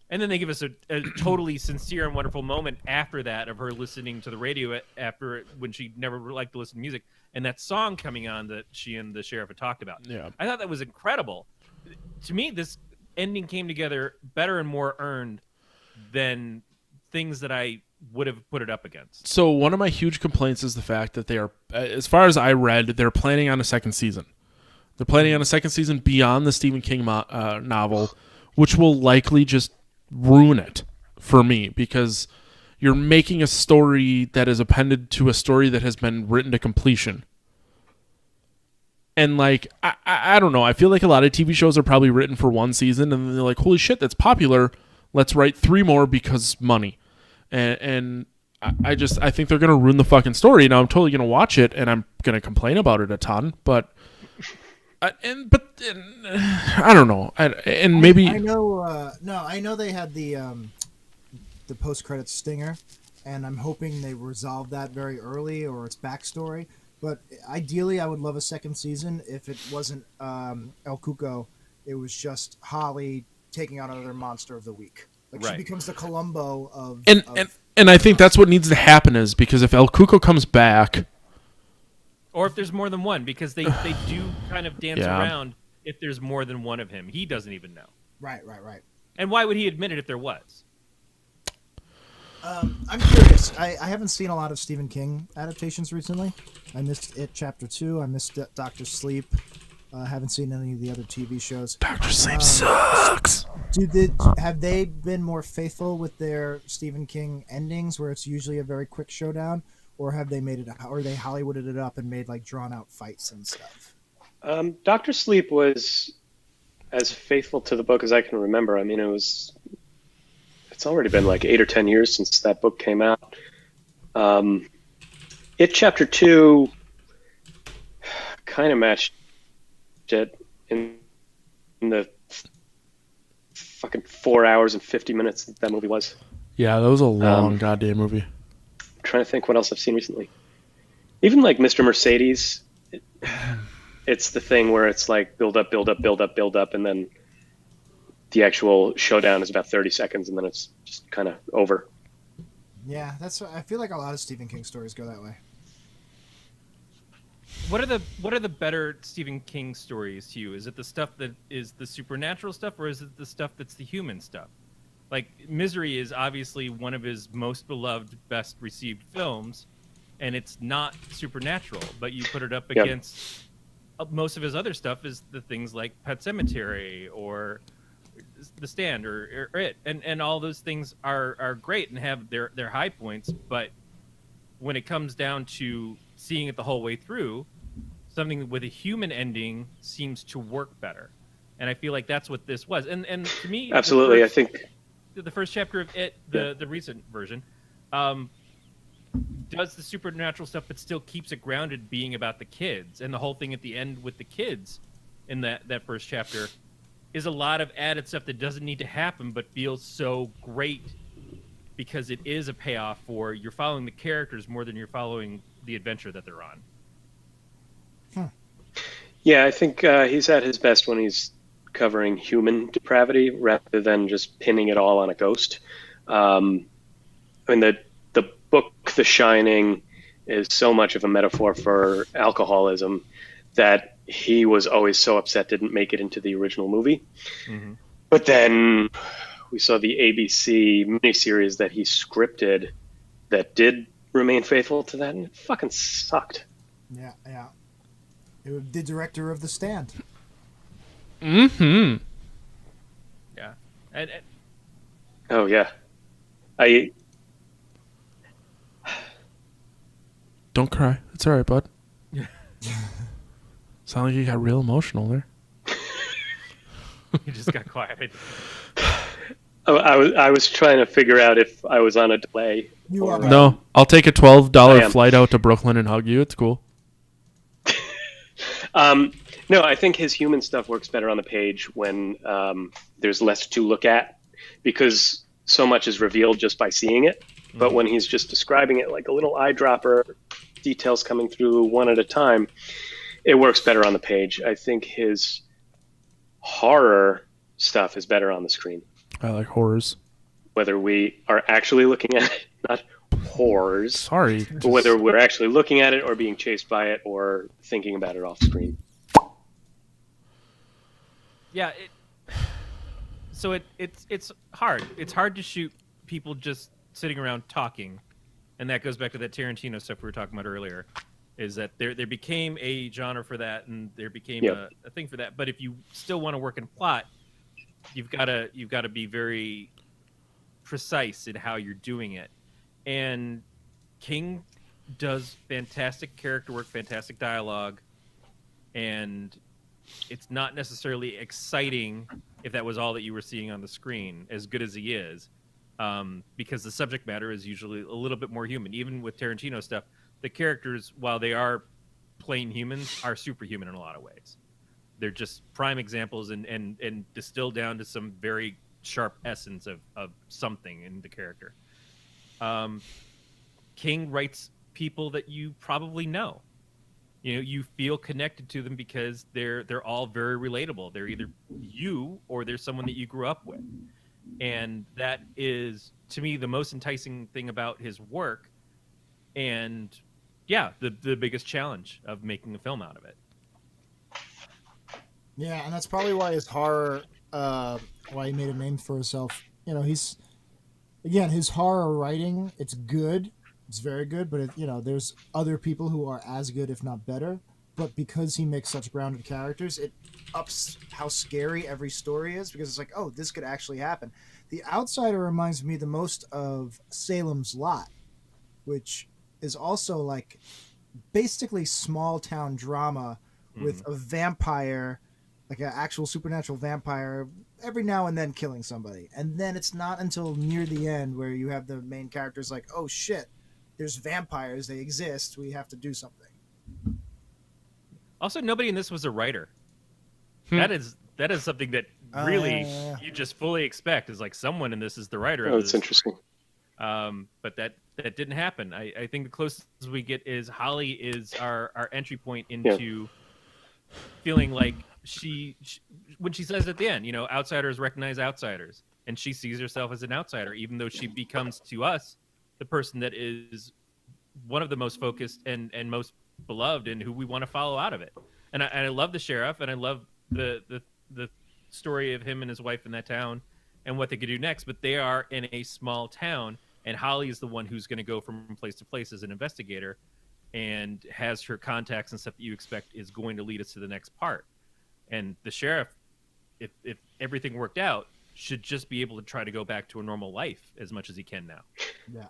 And then they give us a totally sincere and wonderful moment after that of her listening to the radio after when she never liked to listen to music, and that song coming on that she and the sheriff had talked about. Yeah. I thought that was incredible. To me, this ending came together better and more earned than things that I would have put it up against. So one of my huge complaints is the fact that they are, as far as I read, they're planning on a second season. They're planning on a second season beyond the Stephen King novel, which will likely just ruin it for me, because you're making a story that is appended to a story that has been written to completion. And like, I don't know. I feel like a lot of TV shows are probably written for one season, and then they're like, holy shit, that's popular. Let's write 3 more because money. And I think they're going to ruin the fucking story. Now, I'm totally going to watch it, and I'm going to complain about it a ton, but I don't know. I know they had the post-credits stinger, and I'm hoping they resolve that very early, or its backstory. But ideally, I would love a second season if it wasn't El Cuco. It was just Holly taking on another monster of the week. Like, right. She becomes the Columbo of... And I think that's what needs to happen, is because if El Cuco comes back... Or if there's more than one, because they do kind of dance around if there's more than one of him. He doesn't even know. Right. And why would he admit it if there was? I'm curious. I haven't seen a lot of Stephen King adaptations recently. I missed It Chapter 2. I missed Dr. Sleep. Haven't seen any of the other TV shows. Dr. Sleep sucks. Have they been more faithful with their Stephen King endings, where it's usually a very quick showdown, or have they made it, or they Hollywooded it up and made like drawn out fights and stuff? Dr. Sleep was as faithful to the book as I can remember. I mean, it's already been like 8 or 10 years since that book came out. It Chapter 2 kind of matched it in the fucking 4 hours and 50 minutes that movie was. Yeah, that was a long goddamn movie. I'm trying to think what else I've seen recently. Even like Mr. Mercedes, it's the thing where it's like build up, and then the actual showdown is about 30 seconds, and then it's just kind of over. Yeah, I feel like a lot of Stephen King stories go that way. What are the better Stephen King stories to you? Is it the stuff that is the supernatural stuff, or is it the stuff that's the human stuff? Like, Misery is obviously one of his most beloved, best received films, and it's not supernatural, but you put it up against most of his other stuff is the things like Pet Sematary or The Stand or It, and all those things are great and have their high points, but when it comes down to seeing it the whole way through, something with a human ending seems to work better, and I feel like that's what this was. And to me, absolutely, I think the first chapter of It, the recent version, does the supernatural stuff, but still keeps it grounded, being about the kids, and the whole thing at the end with the kids in that first chapter is a lot of added stuff that doesn't need to happen, but feels so great because it is a payoff for you're following the characters more than you're following the adventure that they're on. Yeah, I think he's at his best when he's covering human depravity rather than just pinning it all on a ghost. I mean, the book The Shining is so much of a metaphor for alcoholism that he was always so upset didn't make it into the original movie. Mm-hmm. But then we saw the ABC miniseries that he scripted that did remain faithful to that, and it fucking sucked. Yeah. It was the director of The Stand. Mm-hmm. Yeah. And Oh yeah, I Don't cry. It's all right, bud. Sound like you got real emotional there. you just got quiet. I was trying to figure out if I was on a delay. You are. No, I'll take a I $12 am. flight out to Brooklyn and hug you. It's cool. No, I think his human stuff works better on the page when there's less to look at, because so much is revealed just by seeing it. But when he's just describing it like a little eyedropper, details coming through one at a time, it works better on the page. I think his horror stuff is better on the screen. I like horrors. Whether we are actually looking at it, not horrors, Sorry. but whether we're actually looking at it or being chased by it or thinking about it off screen. Yeah. So it's hard. It's hard to shoot people just sitting around talking, and that goes back to that Tarantino stuff we were talking about earlier. Is that there became a genre for that, and there became a thing for that. But if you still want to work in plot, you've got to be very precise in how you're doing it. And King does fantastic character work, fantastic dialogue, and it's not necessarily exciting if that was all that you were seeing on the screen, as good as he is, because the subject matter is usually a little bit more human. Even with Tarantino stuff, the characters, while they are plain humans, are superhuman in a lot of ways. They're just prime examples and distilled down to some very sharp essence of something in the character. King writes people that you probably know. You feel connected to them because they're all very relatable. They're either you or they're someone that you grew up with. And that is, to me, the most enticing thing about his work. And yeah, the biggest challenge of making a film out of it. Yeah, and that's probably why his horror, why he made a name for himself. His horror writing, it's good. It's very good, but there's other people who are as good, if not better. But because he makes such grounded characters, it ups how scary every story is, because it's like, oh, this could actually happen. The Outsider reminds me the most of Salem's Lot, which is also like basically small town drama with a vampire, like an actual supernatural vampire, every now and then killing somebody. And then it's not until near the end where you have the main characters like, oh shit, there's vampires, they exist, we have to do something. Also, nobody in this was a writer. That is something that really you just fully expect, is like someone in this is the writer. Oh, it's interesting. But that didn't happen. I think the closest we get is Holly is our entry point into feeling like she when she says at the end, outsiders recognize outsiders, and she sees herself as an outsider, even though she becomes to us the person that is one of the most focused and most beloved, and who we want to follow out of it. And I love the sheriff, and I love the story of him and his wife in that town and what they could do next. But they are in a small town, and Holly is the one who's going to go from place to place as an investigator, and has her contacts and stuff that you expect is going to lead us to the next part. And the sheriff, if everything worked out, should just be able to try to go back to a normal life as much as he can now. Yeah.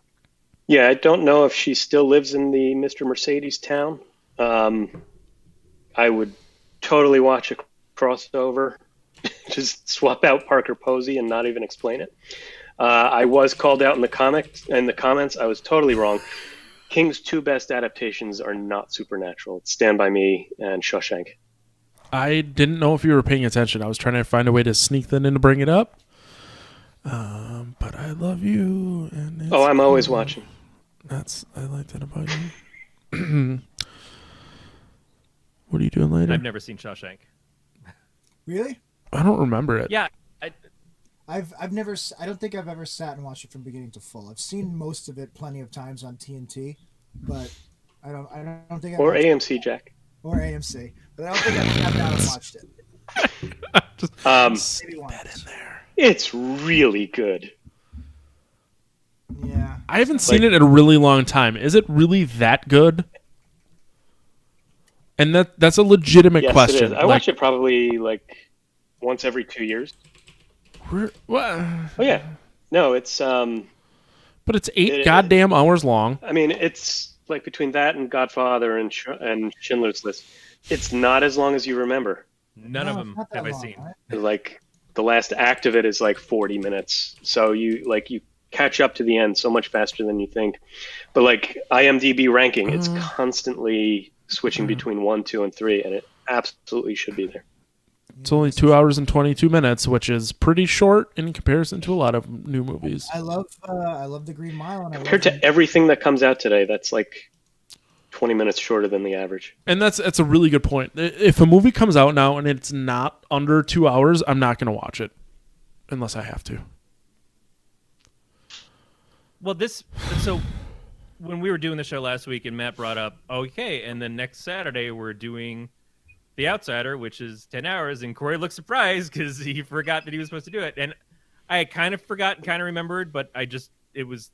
Yeah, I don't know if she still lives in the Mr. Mercedes town. I would totally watch a crossover, just swap out Parker Posey and not even explain it. I was called out in the comments. I was totally wrong. King's two best adaptations are not supernatural. It's Stand By Me and Shawshank. I didn't know if you were paying attention. I was trying to find a way to sneak that in to bring it up. But I love you. And I'm always watching. I like that about you. What are you doing later? I've never seen Shawshank. Really? I don't remember it. Yeah. I've never. I don't think I've ever sat and watched it from beginning to full. I've seen most of it plenty of times on TNT, but I don't think. Or AMC, Jack. Or AMC, but I don't think I've sat down and watched it. Maybe once. In there. It's really good. Yeah. I haven't seen it in a really long time. Is it really that good? And that's a legitimate Yes, question. it is. I watch it probably like once every 2 years. What? Oh yeah, no, it's But it's 8 it, goddamn hours long. I mean, it's like between that and Godfather and Schindler's List, it's not as long as you remember. None of No, it's them not that have I long, seen. right? Like the last act of it is like 40 minutes, so you catch up to the end so much faster than you think. But like IMDb ranking, it's constantly switching between 1, 2, and 3, and it absolutely should be there. It's only 2 hours and 22 minutes, which is pretty short in comparison to a lot of new movies. I love the Green Mile, and I Compared love to everything that comes out today, that's like 20 minutes shorter than the average. And that's a really good point. If a movie comes out now and it's not under 2 hours, I'm not going to watch it unless I have to. Well, so when we were doing the show last week and Matt brought up, okay, and then next Saturday we're doing The Outsider, which is 10 hours, and Corey looked surprised because he forgot that he was supposed to do it. And I kind of forgot and kind of remembered, but it was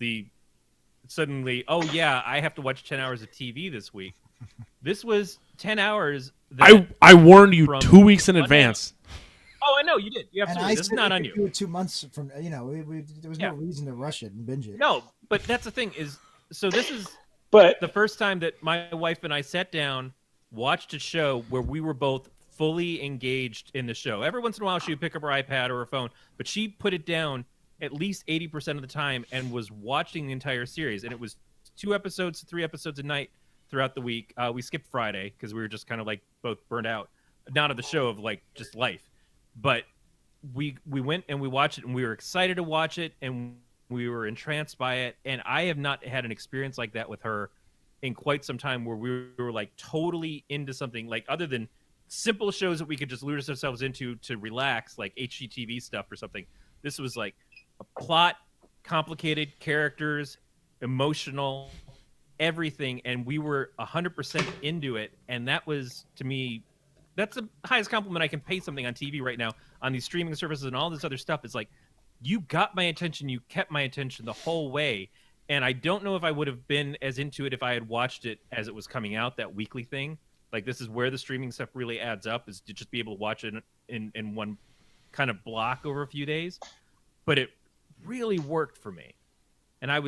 suddenly, oh yeah, I have to watch 10 hours of TV this week. This was 10 hours. I warned you 2 weeks in advance. Oh, I know you did. You absolutely. This is not on you. Do it 2 months from, there was no reason to rush it and binge it. No, but that's the thing is, so this is But the first time that my wife and I sat down, watched a show where we were both fully engaged in the show. Every once in a while, she would pick up her iPad or her phone, but she put it down at least 80% of the time and was watching the entire series. And it was 2 episodes to 3 episodes a night throughout the week. We skipped Friday because we were just kind of like both burned out, not of the show, of like just life. But we went and we watched it, and we were excited to watch it, and we were entranced by it. And I have not had an experience like that with her in quite some time, where we were like totally into something, like other than simple shows that we could just lure ourselves into to relax, like HGTV stuff or something. This was like a plot, complicated characters, emotional, everything, and we were 100% into it. And that was, to me, that's the highest compliment I can pay something on TV right now, on these streaming services and all this other stuff. Is like, you got my attention, you kept my attention the whole way. And I don't know if I would have been as into it if I had watched it as it was coming out, that weekly thing. Like, this is where the streaming stuff really adds up, is to just be able to watch it in one kind of block over a few days. But it really worked for me. And I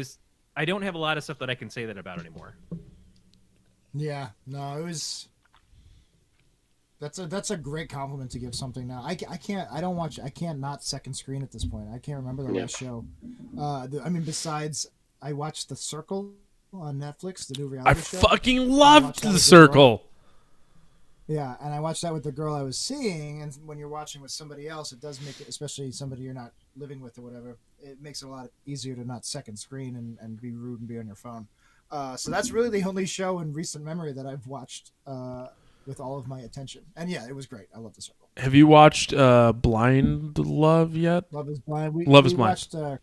don't have a lot of stuff that I can say that about anymore. Yeah, no, it was. That's a great compliment to give something. Now I can't not second screen at this point. I can't remember the last show. Besides, I watched The Circle on Netflix, the new reality show. I fucking loved The Circle. Yeah, and I watched that with the girl I was seeing, and when you're watching with somebody else, it does make it, especially somebody you're not living with or whatever, it makes it a lot easier to not second screen and be rude and be on your phone. So that's really the only show in recent memory that I've watched with all of my attention. And yeah, it was great. I love The Circle. Have you watched Blind Love yet? Love is Blind. Love is Blind. Watched,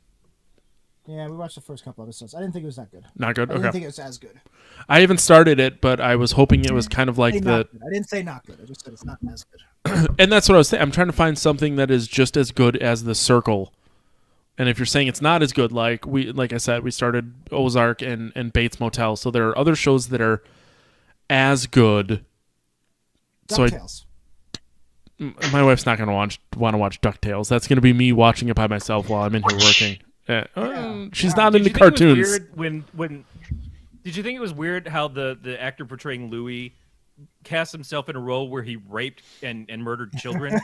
we watched the first couple episodes. I didn't think it was that good. Not good? I Okay. didn't think it was as good. I haven't started it, but I was hoping it was kind of like I didn't say not good. I just said it's not as good. And that's what I was saying. I'm trying to find something that is just as good as The Circle. And if you're saying it's not as good, like I said, we started Ozark and Bates Motel. So there are other shows that are as good. DuckTales. My wife's not going to want to watch DuckTales. That's going to be me watching it by myself while I'm in here working. She's not into cartoons. Did you think it was weird how the actor portraying Louis cast himself in a role where he raped and murdered children?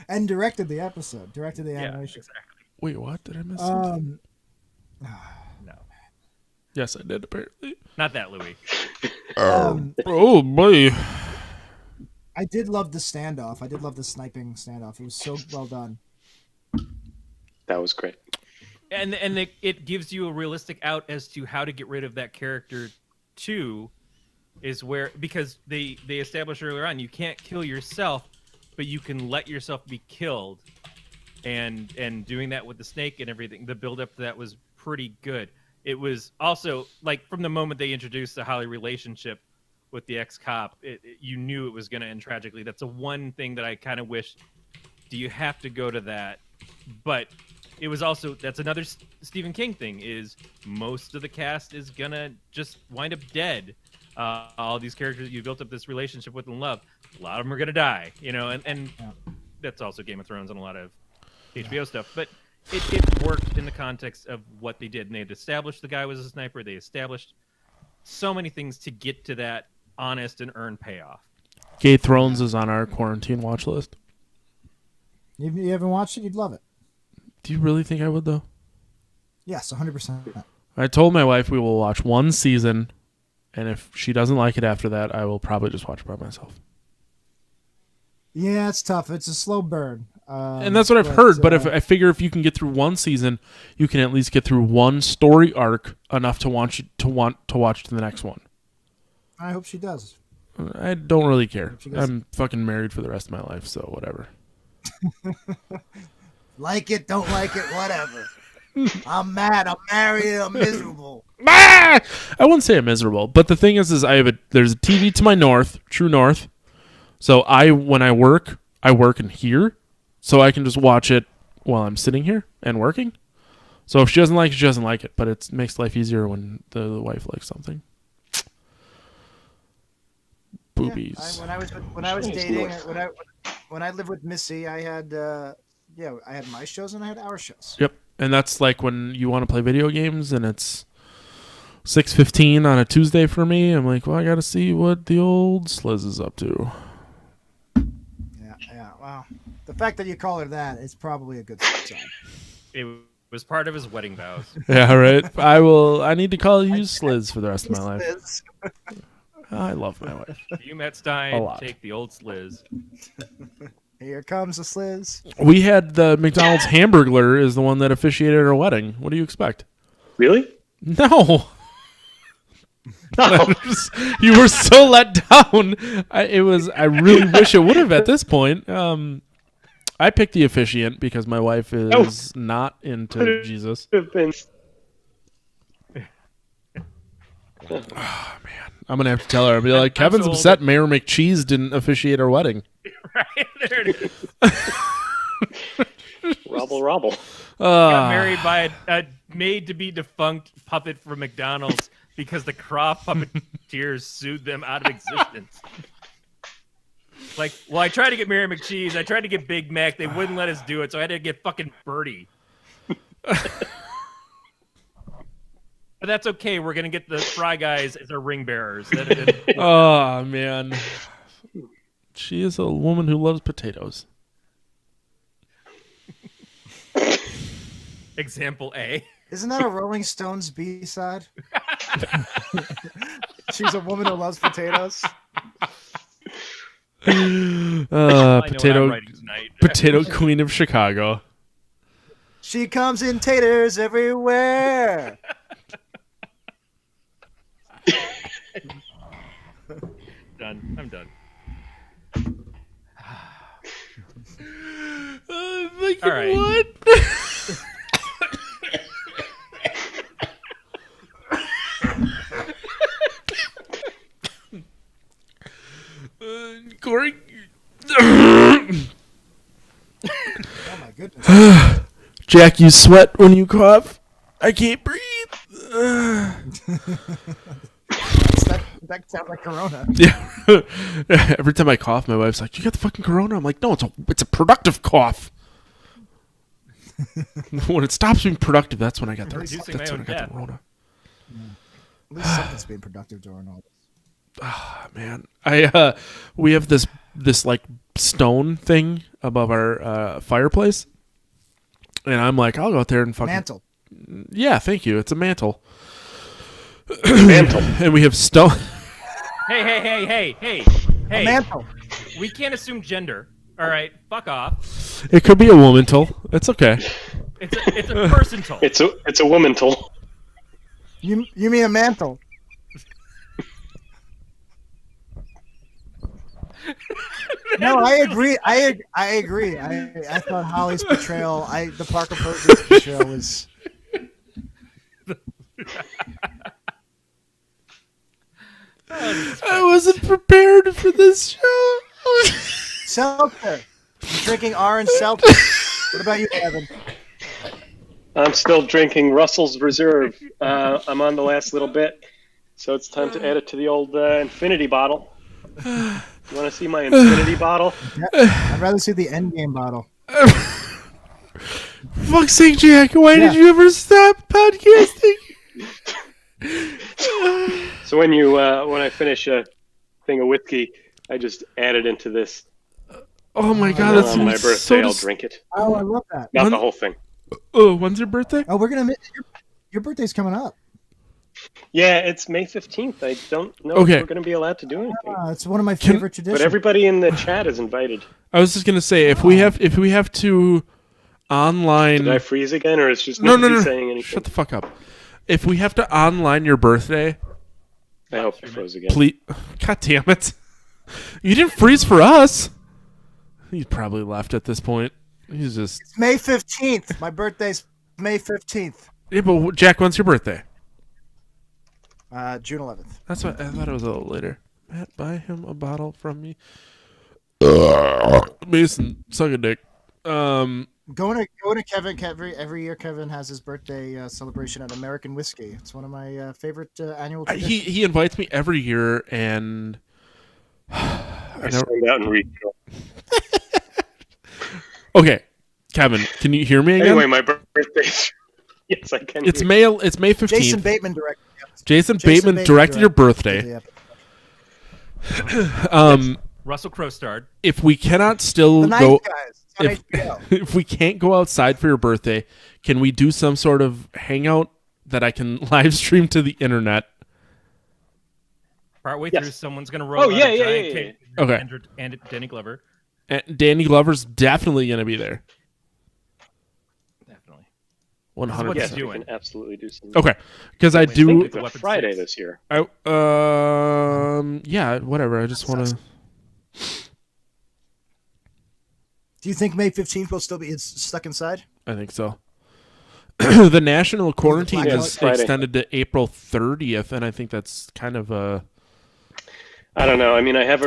And directed the episode. Directed the animation. Exactly. Wait, what? Did I miss something? No. Yes, I did, apparently. Not that Louis. Oh, boy. I did love the standoff. I did love the sniping standoff. It was so well done. That was great. And it gives you a realistic out as to how to get rid of that character too, because they established earlier on, you can't kill yourself, but you can let yourself be killed. And doing that with the snake and everything, the build up to that was pretty good. It was also, like, from the moment they introduced the Holly relationship with the ex-cop, you knew it was going to end tragically. That's the one thing that I kind of wish, do you have to go to that? But it was also, that's another Stephen King thing, is most of the cast is going to just wind up dead. All these characters you built up this relationship with and love, a lot of them are going to die, and that's also Game of Thrones and a lot of HBO stuff. But it worked in the context of what they did, and they had established the guy was a sniper. They established so many things to get to that honest and earned payoff. Game of Thrones is on our quarantine watch list. You haven't watched it? You'd love it. Do you really think I would, though? Yes, 100%. I told my wife we will watch one season, and if she doesn't like it after that, I will probably just watch it by myself. Yeah, it's tough. It's a slow burn. And that's what I've heard. But if I figure if you can get through one season, you can at least get through one story arc enough to want to watch the next one. I hope she does. I don't really care. I'm fucking married for the rest of my life, so whatever. Like it, don't like it, whatever. I'm mad. I'm married. I'm miserable. I wouldn't say I'm miserable, but the thing is there's a TV to my north, true north. So when I work in here, so I can just watch it while I'm sitting here and working. So if she doesn't like it, she doesn't like it, but it makes life easier when the wife likes something. Boobies. Yeah, when I was dating, when I lived with Missy, I had my shows and I had our shows. Yep, and that's like when you want to play video games and it's 6:15 on a Tuesday for me. I'm like, well, I got to see what the old Sliz is up to. Yeah. Wow. The fact that you call her that is probably a good sign. It was part of his wedding vows. Yeah, right. I need to call you Sliz for the rest of my life. I love my wife. You met Stein, take the old Sliz. Here comes the Sliz. We had the McDonald's Hamburglar is the one that officiated our wedding. What do you expect? Really? No. No. You were so let down. I really wish it would have at this point. I picked the officiant because my wife is not into Jesus. Oh, man. I'm going to have to tell her. I'll be like, Kevin's upset Mayor McCheese didn't officiate our wedding. Right, there it is. Robble. Got married by a made-to-be defunct puppet from McDonald's because the Croft puppeteers sued them out of existence. Like, well, I tried to get Mary McCheese. I tried to get Big Mac. They wouldn't let us do it, so I had to get fucking Birdie. But that's okay. We're going to get the Fry Guys as our ring bearers. Oh, man. She is a woman who loves potatoes. Example A. Isn't that a Rolling Stones B-side? She's a woman who loves potatoes. Potato Queen of Chicago. She comes in taters everywhere. Done. I'm done. All right. What? Corey. Oh my goodness. Jack, you sweat when you cough. I can't breathe. That sounds like Corona. Yeah. Every time I cough, my wife's like, "You got the fucking Corona?" I'm like, "No, it's a productive cough." When it stops being productive, that's when I got the Corona. Yeah. At least something's being productive during all this. Ah, man. We have this like stone thing above our fireplace, and I'm like, I'll go out there and fucking mantle. Yeah, thank you. It's a mantle. Mantle. And we have stone. Hey! A mantle. We can't assume gender. All right, fuck off. It could be a womantle. It's okay. It's a personal. It's a womantle. You mean a mantle? No, I agree. I agree. I thought Holly's portrayal, the Parker Posey's portrayal was. I wasn't prepared for this show. Seltzer. I'm drinking orange seltzer. What about you, Evan? I'm still drinking Russell's Reserve. I'm on the last little bit, so it's time to add it to the old infinity bottle. You want to see my infinity bottle? I'd rather see the Endgame bottle. Fuck's sake, Jack! Why did you ever stop podcasting? So when I finish a thing of whiskey, I just add it into this. Oh my god, And that's on my birthday, so I'll drink it. Oh, I love that. Not the whole thing. Oh, when's your birthday? Oh, we're gonna your birthday's coming up. Yeah, it's May 15th. I don't know Okay. if we're going to be allowed to do anything. It's one of my favorite traditions. But everybody in the chat is invited. I was just gonna say if we have to online. Did I freeze again, or is just No. nobody saying anything? Shut the fuck up. If we have to online your birthday, I hope I froze again. please. God damn it! You didn't freeze for us. He's probably left at this point. He's just. It's May 15th. My birthday's May 15th. Yeah, but Jack, when's your birthday? June 11th. That's what I thought it was a little later. Matt, buy him a bottle from me. Mason, suck a dick. Going to Kevin. Every year, Kevin has his birthday celebration at American Whiskey. It's one of my favorite annual traditions. He invites me every year, and I stand out and read. Okay, Kevin, can you hear me again? Anyway, my birthday. Yes, I can. It's hear May 15th. Jason Bateman directed. Jason Bateman directed your birthday. Russell Crowe starred. If we cannot still The Nice go, Guys. It's on HBO. if we can't go outside for your birthday, can we do some sort of hangout that I can live stream to the internet? Partway Yes. through, someone's going to roll Oh, out yeah, a yeah, giant yeah, cake. Okay. And Danny Glover. And Danny Glover's definitely going to be there. Definitely. 100%. Yes, He's we doing. can absolutely do something. Okay, because I I do. think it's a Weapon Friday 6. this year. Yeah, whatever. I just want to. Do you think May 15th will still be stuck inside? I think so. The national quarantine Yeah, is Friday. extended to April 30th, and I think that's kind of a. I don't know. I mean, I have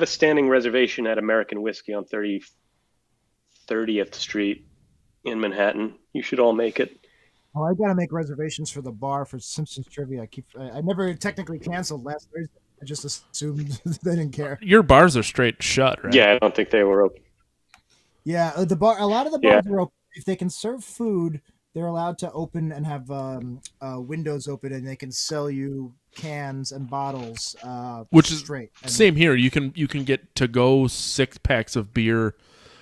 a standing reservation at American Whiskey on 30th Street in Manhattan. You should all make it. Oh, I gotta make reservations for the bar for Simpsons trivia. I never technically canceled last Thursday. I just assumed they didn't care. Your bars are straight shut, right? Yeah, I don't think they were open. Yeah, the bar. A lot of the bars are open. If they can serve food, they're allowed to open and have windows open, and they can sell you cans and bottles, Which is straight. And Same here. You can get to go 6-packs of beer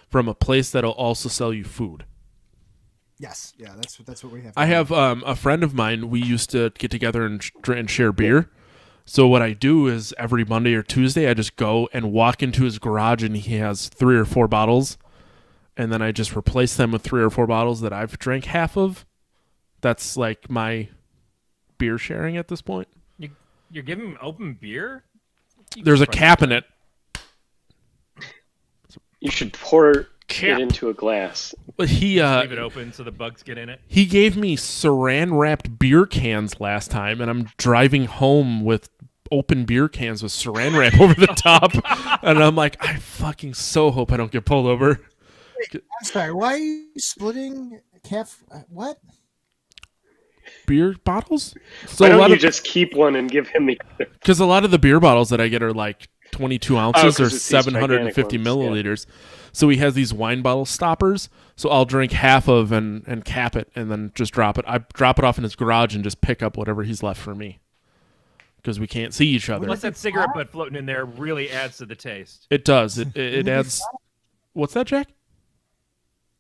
from a place that'll also sell you food. yes, yeah, that's what we have. I have a friend of mine. We used to get together and share beer. So what I do is every Monday or Tuesday, I just go and walk into his garage, and he has 3 or 4 bottles, and then I just replace them with 3 or 4 bottles that I've drank half of. That's like my beer sharing at this point. You're giving him open beer? There's a cap in it. You should pour Cap. it into a glass. But he Leave it open so the bugs get in it. he gave me saran wrapped beer cans last time, and I'm driving home with open beer cans with saran wrap over the top, and I'm like, I fucking so hope I don't get pulled over. I'm sorry. Why are you splitting what? Beer bottles? So Why a don't lot you of just keep one and give him the other? because a lot of the beer bottles that I get are like 22 ounces 'cause or it's these 750 gigantic ones, milliliters. So he has these wine bottle stoppers. So I'll drink half of and cap it and then just drop it. I drop it off in his garage and just pick up whatever he's left for me because we can't see each other. Unless that cigarette butt floating in there really adds to the taste. It does. It adds. What's that, Jack?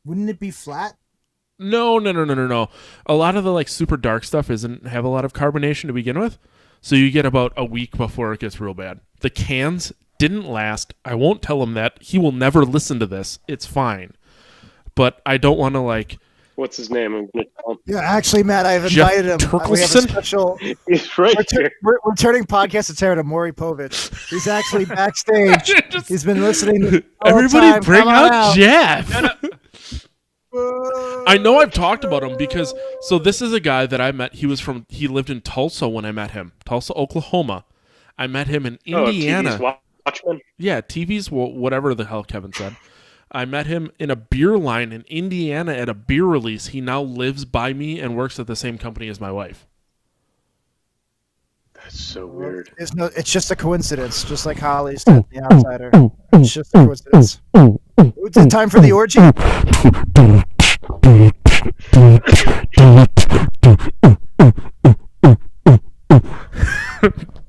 Wouldn't it be flat? No. A lot of the like super dark stuff isn't have a lot of carbonation to begin with, so you get about a week before it gets real bad. The cans didn't last. I won't tell him that. He will never listen to this. It's fine, but I don't want to like. What's his name? I'm gonna tell him. Yeah, actually, Matt, I've Jeff invited him. We have a Turkelson? special. He's right here. We're turning podcast to Terror to Maury Povich. He's actually backstage. Just- He's been listening. The whole Everybody time. bring Come on out Jeff. out. I know I've talked about him because so this is a guy that I met. He lived in Tulsa when I met him, Tulsa, Oklahoma. I met him in Indiana. TV's Watchmen. Yeah, TV's whatever the hell Kevin said. I met him in a beer line in Indiana at a beer release. He now lives by me and works at the same company as my wife. That's so weird. It's just a coincidence, just like Holly's The Outsider. It's just a coincidence. It's time for the orgy.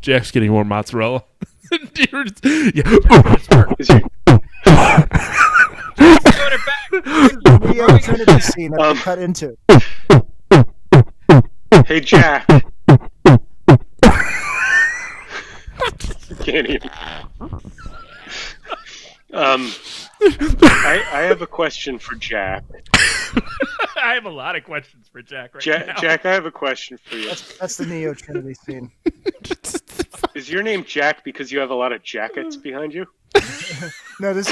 Jack's getting more mozzarella. Is Neo Trinity scene that we cut into. Hey, Jack. Can't even. I have a question for Jack. I have a lot of questions for Jack now. Jack, I have a question for you. That's the Neo Trinity scene. Is your name Jack because you have a lot of jackets behind you? No, this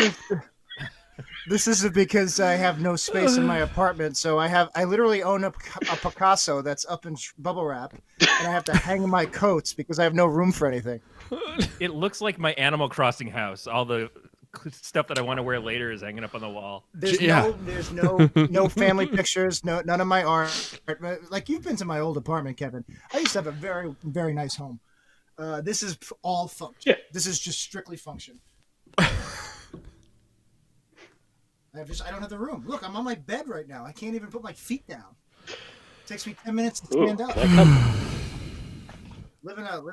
is because I have no space in my apartment, so I literally own a Picasso that's up in bubble wrap, and I have to hang my coats because I have no room for anything. It looks like my Animal Crossing house. All the stuff that I want to wear later is hanging up on the wall. There's no family pictures, none of my art. Like, you've been to my old apartment, Kevin. I used to have a very, very nice home. This is all function. Yeah. This is just strictly function. I don't have the room. Look, I'm on my bed right now. I can't even put my feet down. It takes me 10 minutes to stand up. Living out.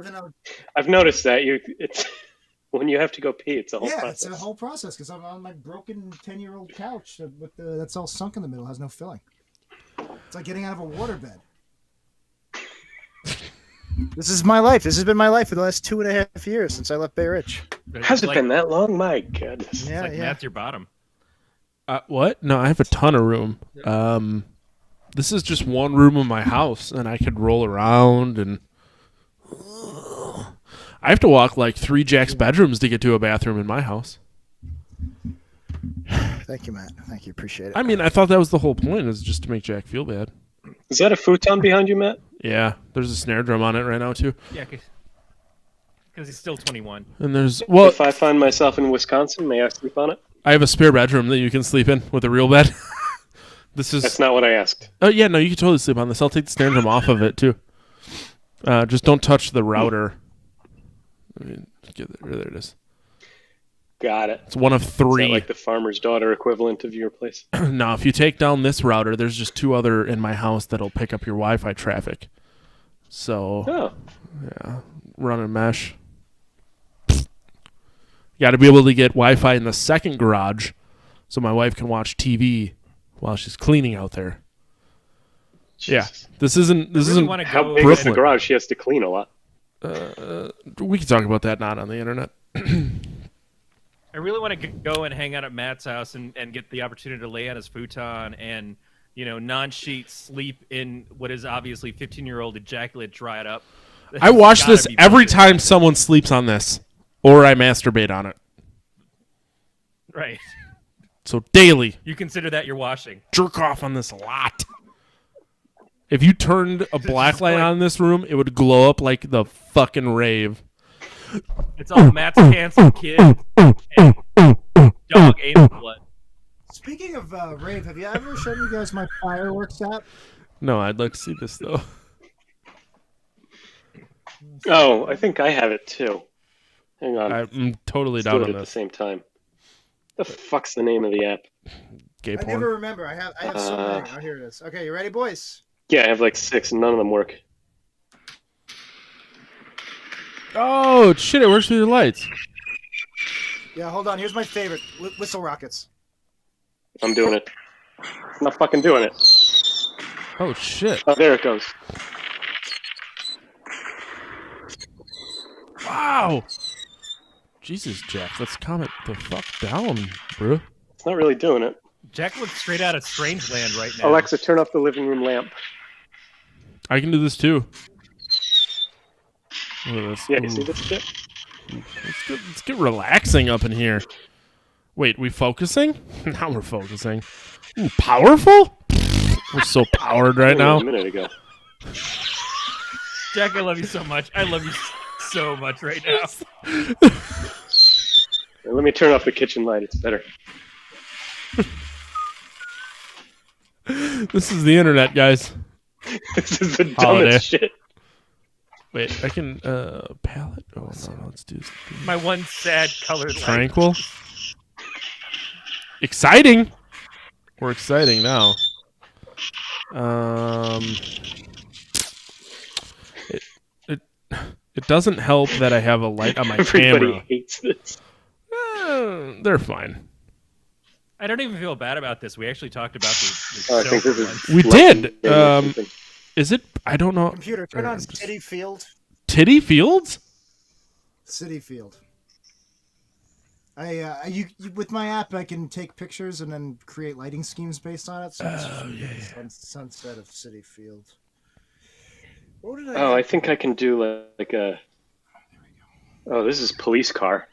I've noticed that it's when you have to go pee, it's a whole process. It's a whole process because I'm on my broken 10-year-old couch that's all sunk in the middle, has no filling. It's like getting out of a waterbed. This is my life. This has been my life for the last 2.5 years since I left Bay Ridge. Has it been that long? My goodness. Yeah, That's your bottom. What? No, I have a ton of room. This is just one room of my house, and I could roll around, and I have to walk like 3 Jack's bedrooms to get to a bathroom in my house. Thank you, Matt. Thank you. Appreciate it. I mean, I thought that was the whole point, is just to make Jack feel bad. Is that a futon behind you, Matt? Yeah, there's a snare drum on it right now, too. Yeah, because he's still 21. And there's, If I find myself in Wisconsin, may I sleep on it? I have a spare bedroom that you can sleep in with a real bed. That's not what I asked. Oh, yeah, no, you can totally sleep on this. I'll take the snare drum off of it, too. Just don't touch the router. There it is. Got it. It's one of 3. Is that like the farmer's daughter equivalent of your place? Now, if you take down this router, there's just 2 other in my house that'll pick up your Wi-Fi traffic. So, yeah, run a mesh. You got to be able to get Wi-Fi in the second garage so my wife can watch TV while she's cleaning out there. Jesus. Yeah, this isn't How big is the garage? She has to clean a lot. We can talk about that not on the internet. I really want to go and hang out at Matt's house and get the opportunity to lay on his futon and, non-sheet sleep in what is obviously 15-year-old ejaculate dried up. I watch this every time someone sleeps on this, or I masturbate on it. Right. So daily. You consider that your washing. Jerk off on this a lot. If you turned a black light on in this room, it would glow up like the fucking rave. It's all Matt's cancer, kid, and dog anal blood. Speaking of rave, have you ever shown you guys my fireworks app? No, I'd like to see this, though. Oh, I think I have it, too. Hang on. I'm totally Let's down do on it at the this. same time. The fuck's the name of the app? Gay I porn. never remember. I have so many. Oh, here it is. Okay, you ready, boys? Yeah, I have like 6, and none of them work. Oh, shit, it works with your lights. Yeah, hold on. Here's my favorite. Whistle rockets. I'm doing it. I'm not fucking doing it. Oh, shit. Oh, there it goes. Wow. Jesus, Jack, let's calm it the fuck down, bro. It's not really doing it. Jack looks straight out of Strangeland right now. Alexa, turn off the living room lamp. I can do this, too. Look at this. Yeah, you see this shit? Let's get relaxing up in here. Wait, we focusing? Now we're focusing. Ooh, powerful? We're so powered right Only now. A minute ago. Jack, I love you so much. I love you so much right now. Let me turn off the kitchen light. It's better. This is the internet, guys. This is the dumbest Holiday. shit. Wait, I can palette. Oh no, let's do My one sad colored light. tranquil. Exciting. We're exciting now. It it it doesn't help that I have a light on my Everybody camera. hates this. They're fine. I don't even feel bad about this. We actually talked about the Oh, I show think this for is once. We lightning did. or something. Is it? I don't know. Computer, turn on just- City Field. Titty Fields? City Field. You with my app, I can take pictures and then create lighting schemes based on it. So sunset of City Field. What did Oh, I think I can do like a. Oh, this is police car.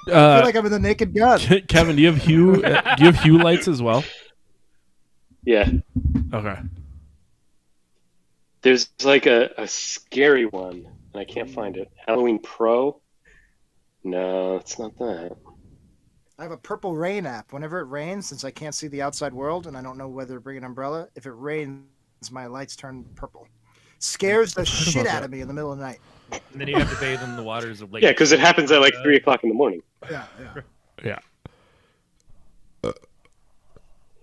I feel like I'm in the Naked Gun. Kevin, do you have hue? Do you have hue lights as well? Yeah. Okay. There's like a scary one, and I can't find it. Halloween Pro? No, it's not that. I have a Purple Rain app. Whenever it rains, since I can't see the outside world and I don't know whether to bring an umbrella, if it rains, my lights turn purple. Scares the shit out of me in the middle of the night. And then you have to bathe in the waters of Lake. Yeah, because it happens at like 3 o'clock in the morning. Yeah. Yeah.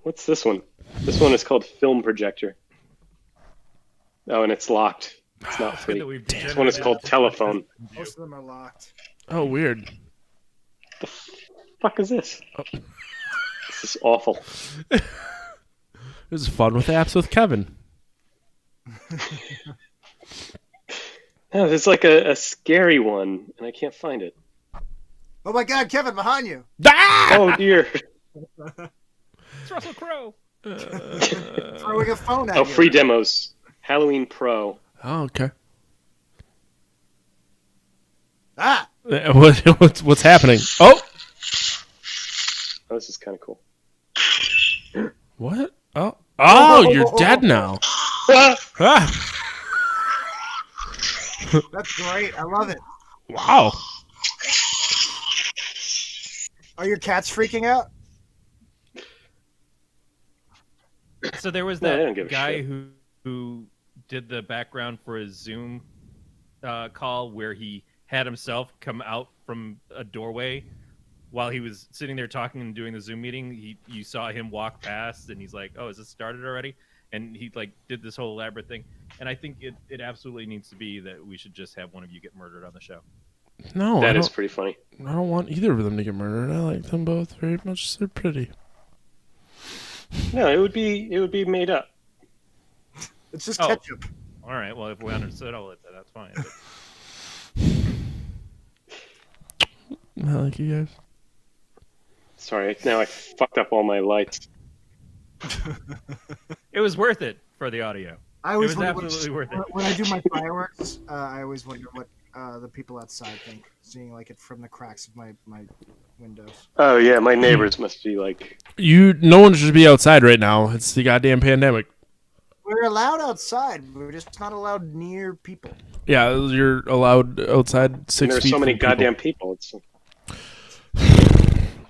What's this one? This one is called Film Projector. Oh, and it's locked. It's not free. This one is called Telephone. Most of them are locked. Oh, weird. The fuck is this? Oh. This is awful. This is fun with apps with Kevin. No, there's like a scary one, and I can't find it. Oh my God, Kevin, behind you! Ah! Oh dear. It's Russell Crowe. Throwing a phone at Oh, you. free demos. Halloween Pro. Oh, okay. Ah! What's happening? Oh! Oh, this is kind of cool. What? Oh, you're dead now. Ah! Ah! That's great. I love it. Wow. Are your cats freaking out? So there was No, I don't give that a guy shit. who did the background for a Zoom call where he had himself come out from a doorway while he was sitting there talking and doing the Zoom meeting. You saw him walk past, and he's like, "Oh, is this started already?" And he like did this whole elaborate thing. And I think it absolutely needs to be that we should just have one of you get murdered on the show. No, That is pretty funny. I don't want either of them to get murdered. I like them both very much. They're pretty. No, it would be made up. It's just Oh. ketchup. All right. Well, if we understood all of that, that's fine. But I like you guys. Sorry, now I fucked up all my lights. it was worth it for the audio. I It always was wonder absolutely worth it. when I do my fireworks. I always wonder what the people outside think, seeing like it from the cracks of my windows. Oh yeah, my neighbors must be like. No one should be outside right now. It's the goddamn pandemic. We're allowed outside. We're just not allowed near people. Yeah, you're allowed outside 6 There's feet. so many from people. goddamn people. It's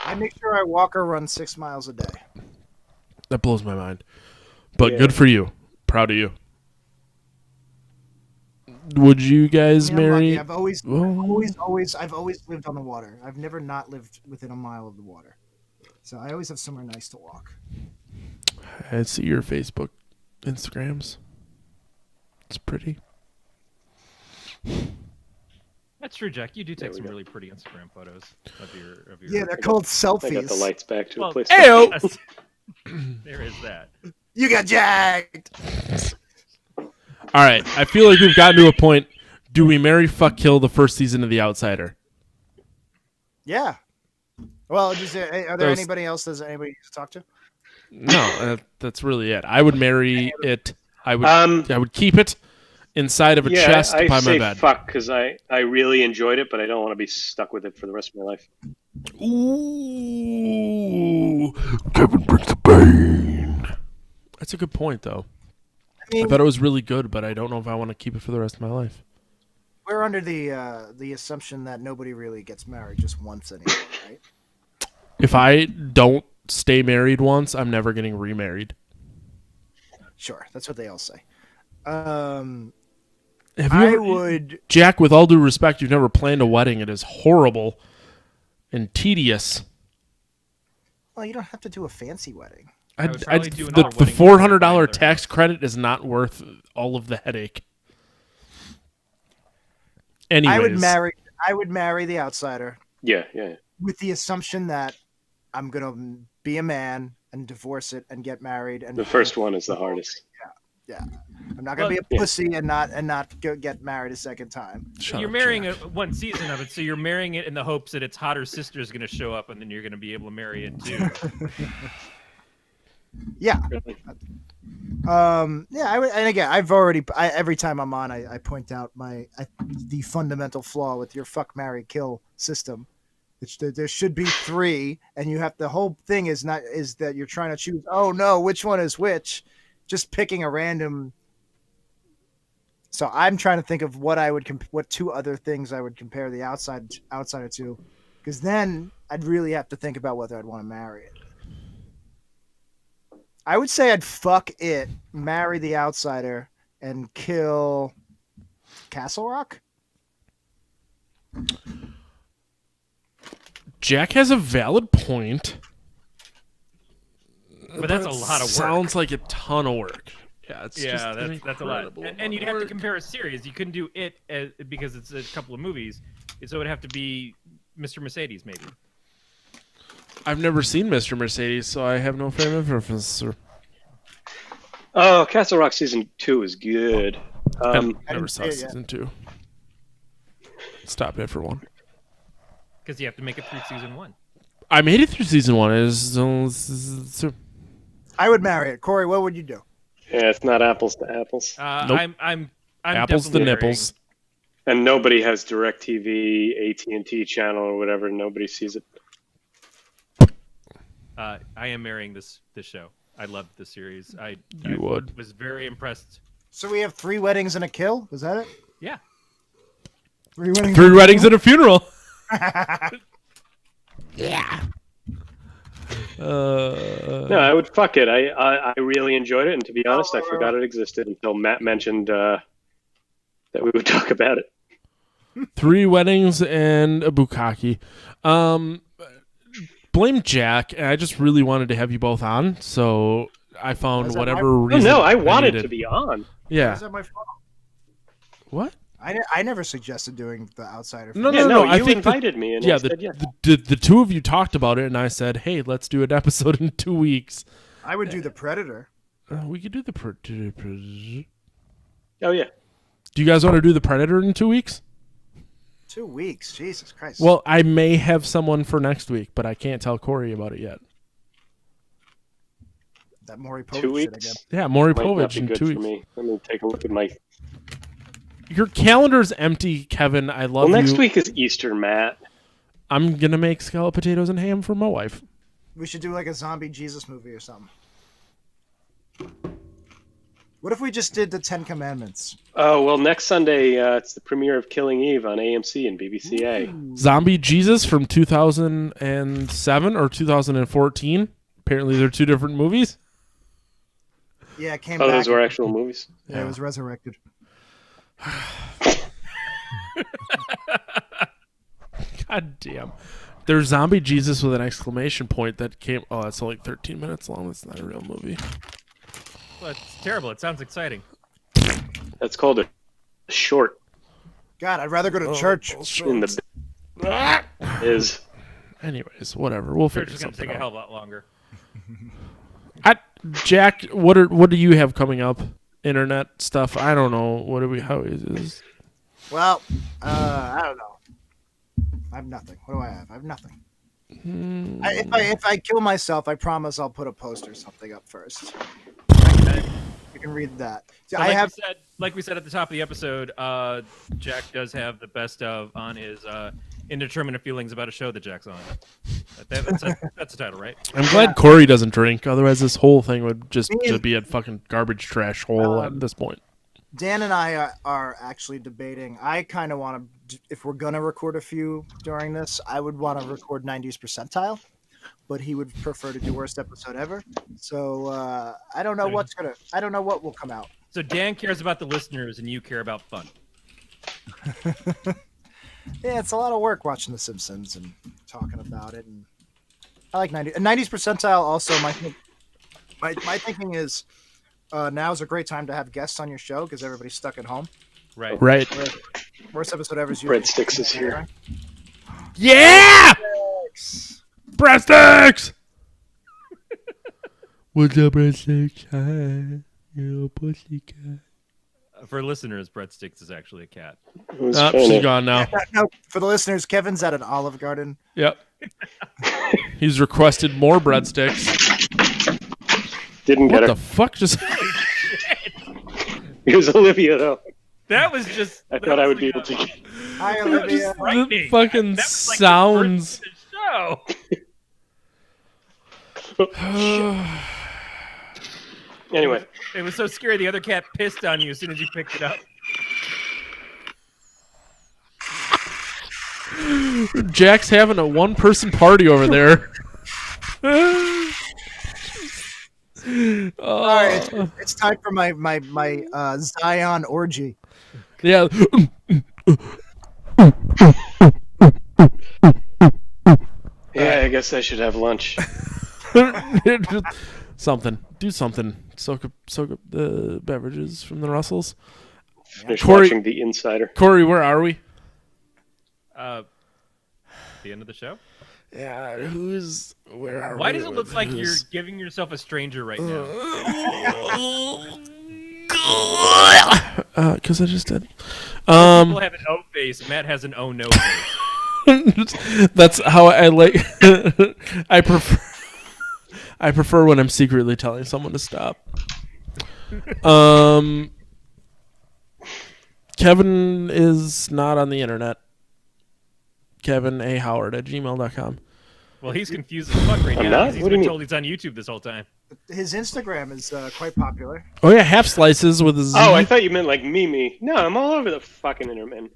I make sure I walk or run 6 miles a day. That blows my mind. But Yeah. good for you. Proud of you. Would you guys I mean, I'm marry? lucky. I've always lived on the water. I've never not lived within a mile of the water. So I always have somewhere nice to walk. I see your Facebook, Instagrams. It's pretty. That's true, Jack. You do There take we some go. really pretty Instagram photos of your. Yeah, they're called I got the selfies. lights back to a Well, place. Ayo! There is that. You got jacked. All right, I feel like we've gotten to a point. Do we marry, fuck, kill the first season of The Outsider? Yeah. Well, are there Those- anybody else? Does anybody to talk to? No, that's really it. I would marry it. I would keep it inside of a Yeah, chest I by say my bed. fuck because I really enjoyed it, but I don't want to be stuck with it for the rest of my life. Ooh, Kevin brings the pain. That's a good point, though. I thought it was really good, but I don't know if I want to keep it for the rest of my life. We're under the assumption that nobody really gets married just once anymore, right? If I don't stay married once, I'm never getting remarried. Sure, that's what they all say. Um, Have you I ever, would. Jack, with all due respect, you've never planned a wedding. It is horrible and tedious. Well, you don't have to do a fancy wedding. I would probably do another The wedding before I buy $400 another tax house. credit is not worth all of the headache. Anyways, I would marry the outsider Yeah. with the assumption that I'm gonna be a man and divorce it and get married. And The first one is the hardest. Yeah, I'm not gonna be a pussy and not get married a second time. You're marrying one season of it, so you're marrying it in the hopes that its hotter sister is going to show up, and then you're going to be able to marry it too. Yeah. Really? Yeah. And again, every time I'm on, I point out the fundamental flaw with your fuck, marry, kill system. There should be 3, and you have the whole thing is that you're trying to choose. Oh no, which one is which? Just picking a random. So I'm trying to think of what 2 other things I would compare the outsider to, because then I'd really have to think about whether I'd want to marry it. I would say I'd fuck it, marry the outsider, and kill Castle Rock. Jack has a valid point. But that's a lot of work. Sounds like a ton of work. Yeah, that's a lot. And you'd have to compare a series. You couldn't do it because it's a couple of movies, so it would have to be Mr. Mercedes, maybe. I've never seen Mr. Mercedes, so I have no frame of reference. Sir. Oh, Castle Rock season 2 is good. I never saw season 2. Stopped after 1. Because you have to make it through season 1. I made it through season 1. I would marry it. Corey, what would you do? Yeah, it's not apples to apples. Nope. I'm apples to definitely nipples. And nobody has DirecTV, AT&T channel, or whatever. Nobody sees it. I am marrying this show. I loved the series. I was very impressed. So we have 3 weddings and a kill? Was that it? Yeah. 3 weddings. 3 weddings and a funeral. Yeah. No, I would fuck it. I really enjoyed it, and to be honest, I forgot it existed until Matt mentioned that we would talk about it. 3 weddings and a bukkake. Blame Jack. I just really wanted to have you both on, so I found whatever reason. No, I wanted to be on. Yeah. Is that my fault? What? I never suggested doing the outsider. No, I you think invited me, and I said yes. The 2 of you talked about it, and I said, "Hey, let's do an episode in 2 weeks." I would do the Predator. We could do the Predator. Oh yeah. Do you guys want to do the Predator in 2 weeks? 2 weeks, Jesus Christ. Well, I may have someone for next week, but I can't tell Corey about it yet. That Maury 2 Povich weeks. shit again. Yeah, Maury Might not Povich be in good 2 for weeks. me. Let me take a look at my. Your calendar's empty, Kevin. I love you. Well, next week is Easter, Matt. I'm gonna make scalloped potatoes and ham for my wife. We should do like a zombie Jesus movie or something. What if we just did the 10 Commandments? Oh well, next Sunday it's the premiere of Killing Eve on AMC and BBCA. Zombie Jesus from 2007 or 2014. Apparently, they're 2 different movies. Yeah, it came Oh, back. those were actual movies. Yeah, it was resurrected. God damn. There's Zombie Jesus with an exclamation point that came. Oh, that's only 13 minutes long. That's not a real movie. Well, it's terrible. It sounds exciting. That's called a short. God, I'd rather go to church. In the is. Anyways, whatever. We'll Church figure is going to something take a hell out. of a lot longer. Jack, what do you have coming up? Internet stuff? I don't know. How is this? Well, I don't know. I have nothing. What do I have? I have nothing. If I kill myself, I promise I'll put a post or something up first. You can read that. So like we said at the top of the episode, Jack does have the best of on his indeterminate feelings about a show that Jack's on. That's the title, right? I'm glad Corey doesn't drink. Otherwise, this whole thing would just be a fucking garbage trash hole at this point. Dan and I are actually debating. I kind of want to, if we're going to record a few during this, I would want to record 90s percentile, but he would prefer to do worst episode ever. So I don't know what will come out. So Dan cares about the listeners, and you care about fun. Yeah, it's a lot of work watching The Simpsons and talking about it. And I like 90s percentile. Also, my thinking is now is a great time to have guests on your show because everybody's stuck at home. Right. Worst episode ever is usually Breadsticks is here. Yeah! Breadsticks! What's up, breadsticks? Hi, you pussycat. For listeners, Breadsticks is actually a cat. She's gone now. No, for the listeners, Kevin's at an Olive Garden. Yep. He's requested more breadsticks. Didn't What get the her. fuck just... It was Olivia, though. That was just. I thought I would be able to. Hi, Olivia. The fucking That was like sounds. The first of the show. Anyway, It was so scary. The other cat pissed on you as soon as you picked it up. Jack's having a one-person party over there. All right, it's time for my Zion orgy. Yeah. yeah, I guess I should have lunch. Something. Do something. Soak up the beverages from the Russells. Finish Corey- watching The Insider. Corey, where are we? The end of the show. Yeah, where are we? Why does it look like you're giving yourself a stranger right now? Because I just did. People have an O face. Matt has an O no face. That's how I like. I prefer when I'm secretly telling someone to stop. Kevin is not on the internet. Kevin A. Howard at gmail.com. Well, he's confused as fuck right I'm now. not? Because he's What do you been mean? told he's on YouTube this whole time. His Instagram is quite popular. Oh yeah, half slices with a Z. Oh, I thought you meant like Mimi. No, I'm all over the fucking internet.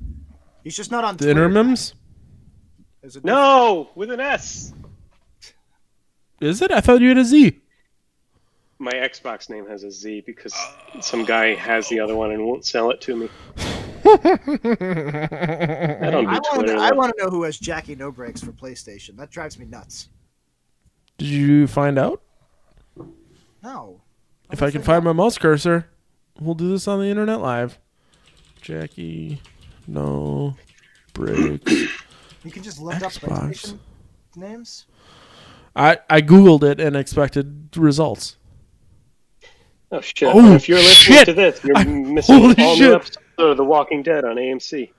He's just not on the Twitter. intermims. There's a No, with an S. Is it? I thought you had a Z. My Xbox name has a Z because some guy has the other one and won't sell it to me. I don't do Twitter. I want to know who has Jackie No Breaks for PlayStation. That drives me nuts. Did you find out? No. If I can find my mouse cursor, we'll do this on the internet live. Jackie, no breaks. You can just look up Xbox. PlayStation names. I googled it and expected results. Oh shit! Oh, if you're listening shit! to this, you're missing Holy all shit! new episodes of The Walking Dead on AMC.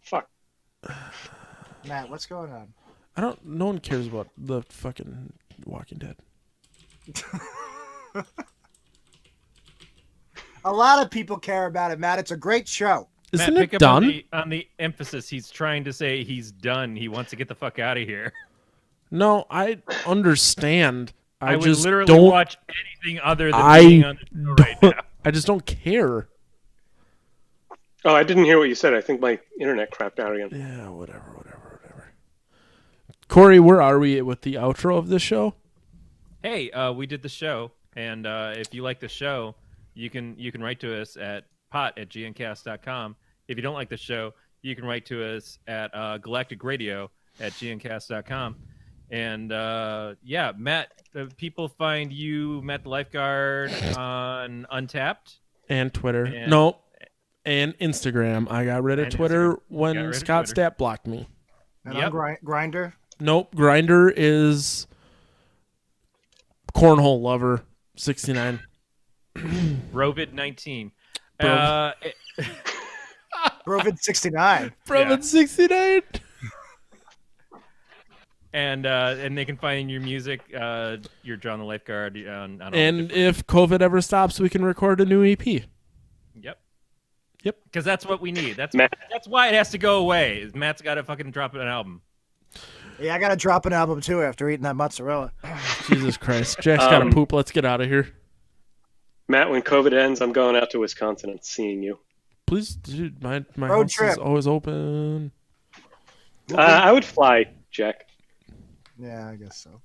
Fuck. Matt, what's going on? No one cares about the fucking Walking Dead. A lot of people care about it, Matt. It's a great show. Isn't Matt, it pick up done? on the emphasis. He's trying to say he's done. He wants to get the fuck out of here. No, I understand. I would just literally don't. watch anything other than being on the show right now. I just don't care. Oh, I didn't hear what you said. I think my internet crapped out again. Yeah, whatever. Corey, where are we with the outro of this show? Hey, we did the show, and if you like the show, you can write to us at PoT@gncast.com. If you don't like the show, you can write to us at galacticradio@gncast.com. And yeah, Matt, people find you, Matt the Lifeguard, on Untapped And Twitter. And- No. And Instagram. I got rid of And Twitter Instagram. when Got rid of Scott Twitter. Stapp blocked me. And Yep. on Grinder. Nope. Grinder is Cornhole Lover 69. Rovid19. Bro. Brovid 69. From 69. And they can find your music. You're John the Lifeguard. On all And different- if COVID ever stops, we can record a new E EP. Yep. Yep. Because that's what we need. That's Matt. why it has to go away. Is Matt's got to fucking drop an album. Yeah, I got to drop an album too after eating that mozzarella. Jesus Christ. Jack's got to poop. Let's get out of here. Matt, when COVID ends, I'm going out to Wisconsin and seeing you. Please, dude, my Road house trip. is always open. I would fly, Jack. Yeah, I guess so.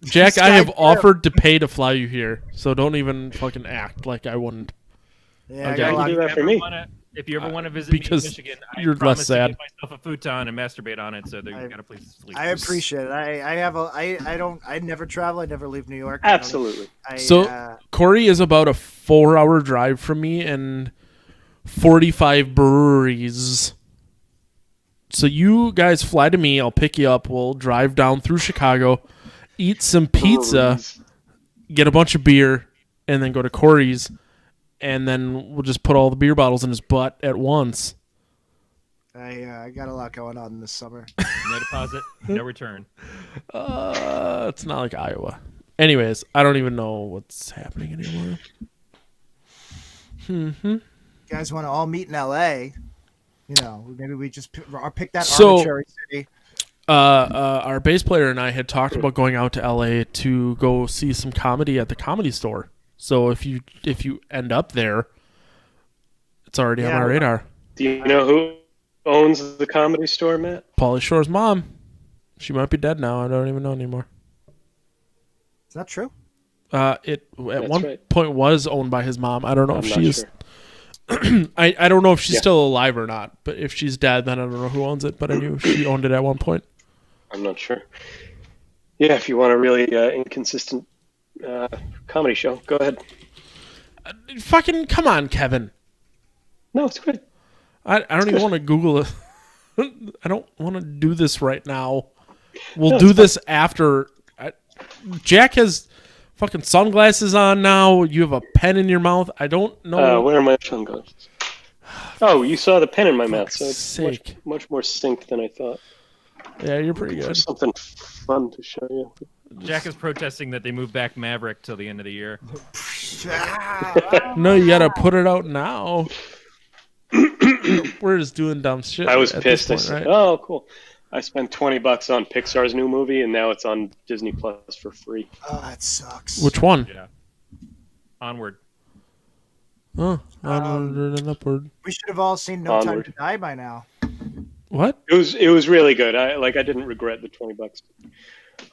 Jack, I have offered to pay to fly you here, so don't even fucking act like I wouldn't. Yeah, Okay. I got a You lot do of- that for me. If you ever want to visit me in because Michigan, I you're less promise sad. to get myself a futon and masturbate on it. So there you got a place to sleep. I appreciate it. I never travel. I never leave New York. Absolutely. So Corey is about a 4-hour drive from me and 45 breweries. So you guys fly to me. I'll pick you up. We'll drive down through Chicago, eat some pizza, get a bunch of beer, and then go to Corey's. And then we'll just put all the beer bottles in his butt at once. I got a lot going on this summer. No deposit, no return. It's not like Iowa. Anyways, I don't even know what's happening anymore. You guys want to all meet in L.A.? You know, maybe we just pick that So- arbitrary city. Our bass player and I had talked about going out to LA to go see some comedy at the Comedy Store. So if you end up there, it's already on Yeah. my radar. Do you know who owns the Comedy Store, Matt? Pauly Shore's mom. She might be dead now. I don't even know anymore. Is that true? It at one right. point was owned by his mom. I don't know I'm if not she's. sure. I don't know if she's Yeah. still alive or not. But if she's dead, then I don't know who owns it. But I knew she owned it at one point. I'm not sure. Yeah, if you want a really inconsistent comedy show, go ahead. Fucking come on, Kevin. No, it's good. I don't even want to Google it. I don't want to do this right now. We'll No, do it's this after. Jack has fucking sunglasses on now. You have a pen in your mouth. I don't know. Where are my sunglasses? Oh, you saw the pen in my mouth, so fuck's it's much, sake. much more synced than I thought. Yeah, you're pretty good. There's something fun to show you. Jack is protesting that they move back Maverick till the end of the year. No, you gotta put it out now. We're just doing dumb shit. I was at pissed. I this point, said, right? "Oh, cool! I spent $20 on Pixar's new movie, and now it's on Disney Plus for free." Oh, that sucks. Which one? Yeah. Onward. Oh, onward and upward. We should have all seen No Time Onward. to Die by now. What? It was really good. I didn't regret the $20.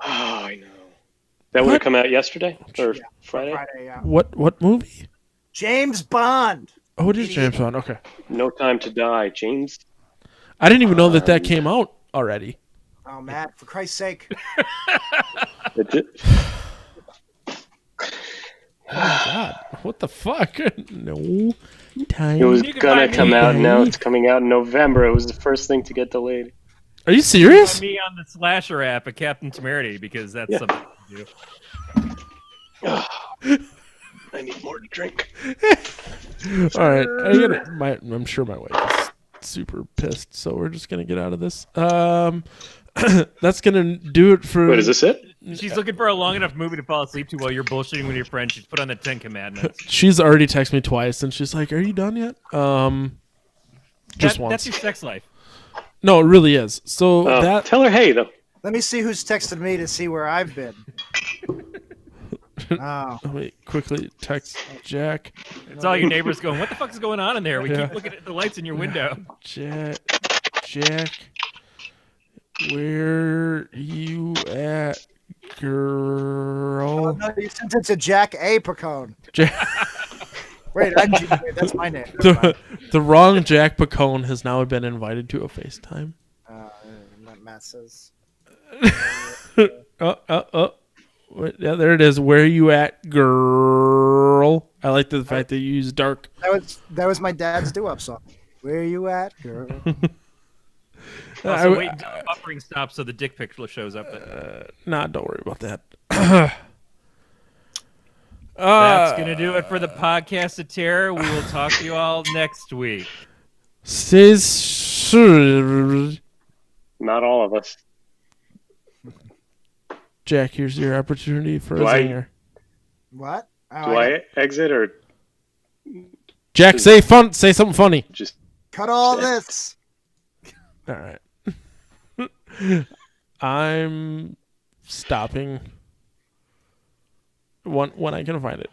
Oh, I know. That would What? have come out yesterday or Yeah, Friday. Friday, yeah. What movie? James Bond. Oh, it is James Bond. Okay. No Time to Die, James. I didn't even know that came out already. Oh, Matt, for Christ's sake. It did. Oh my god. What the fuck? No time. It was You can gonna find come me. out. Now it's coming out in November. It was the first thing to get delayed. Are you serious? Find me on the Slasher app at Captain Temerity because that's Yeah. something to do. I need more to drink. All right. I'm sure my wife is super pissed, so we're just gonna get out of this. That's gonna do it for. Wait, is this it? She's looking for a long enough movie to fall asleep to while you're bullshitting with your friends. She's put on the 10 Commandments. She's already texted me twice, and she's like, "Are you done yet?" Just once. That's your sex life. No, it really is. So that Tell her hey though. Let me see who's texted me to see where I've been. Oh. Let me quickly text Jack. It's all your neighbors going, what the fuck is going on in there? We Yeah. keep looking at the lights in your window. Jack, where you at, Oh, girl? no, you sent it to Jack A. Picone. Jack, Wait, that's my name. the wrong Jack Picone has now been invited to a FaceTime. Matt says. Wait, yeah, there it is. Where you at, girl? I like the fact that you use dark. That was my dad's doo-wop song. Where you at, girl? Also, wait until the buffering stops so the dick picture shows up. Nah, don't worry about that. That's going to do it for the podcast of terror. We will talk to you all next week. Not all of us. Jack, here's your opportunity for Do a I- zinger. What? Oh, Do I exit or Jack, say something funny. just? cut all this? All right. I'm stopping when I can find it.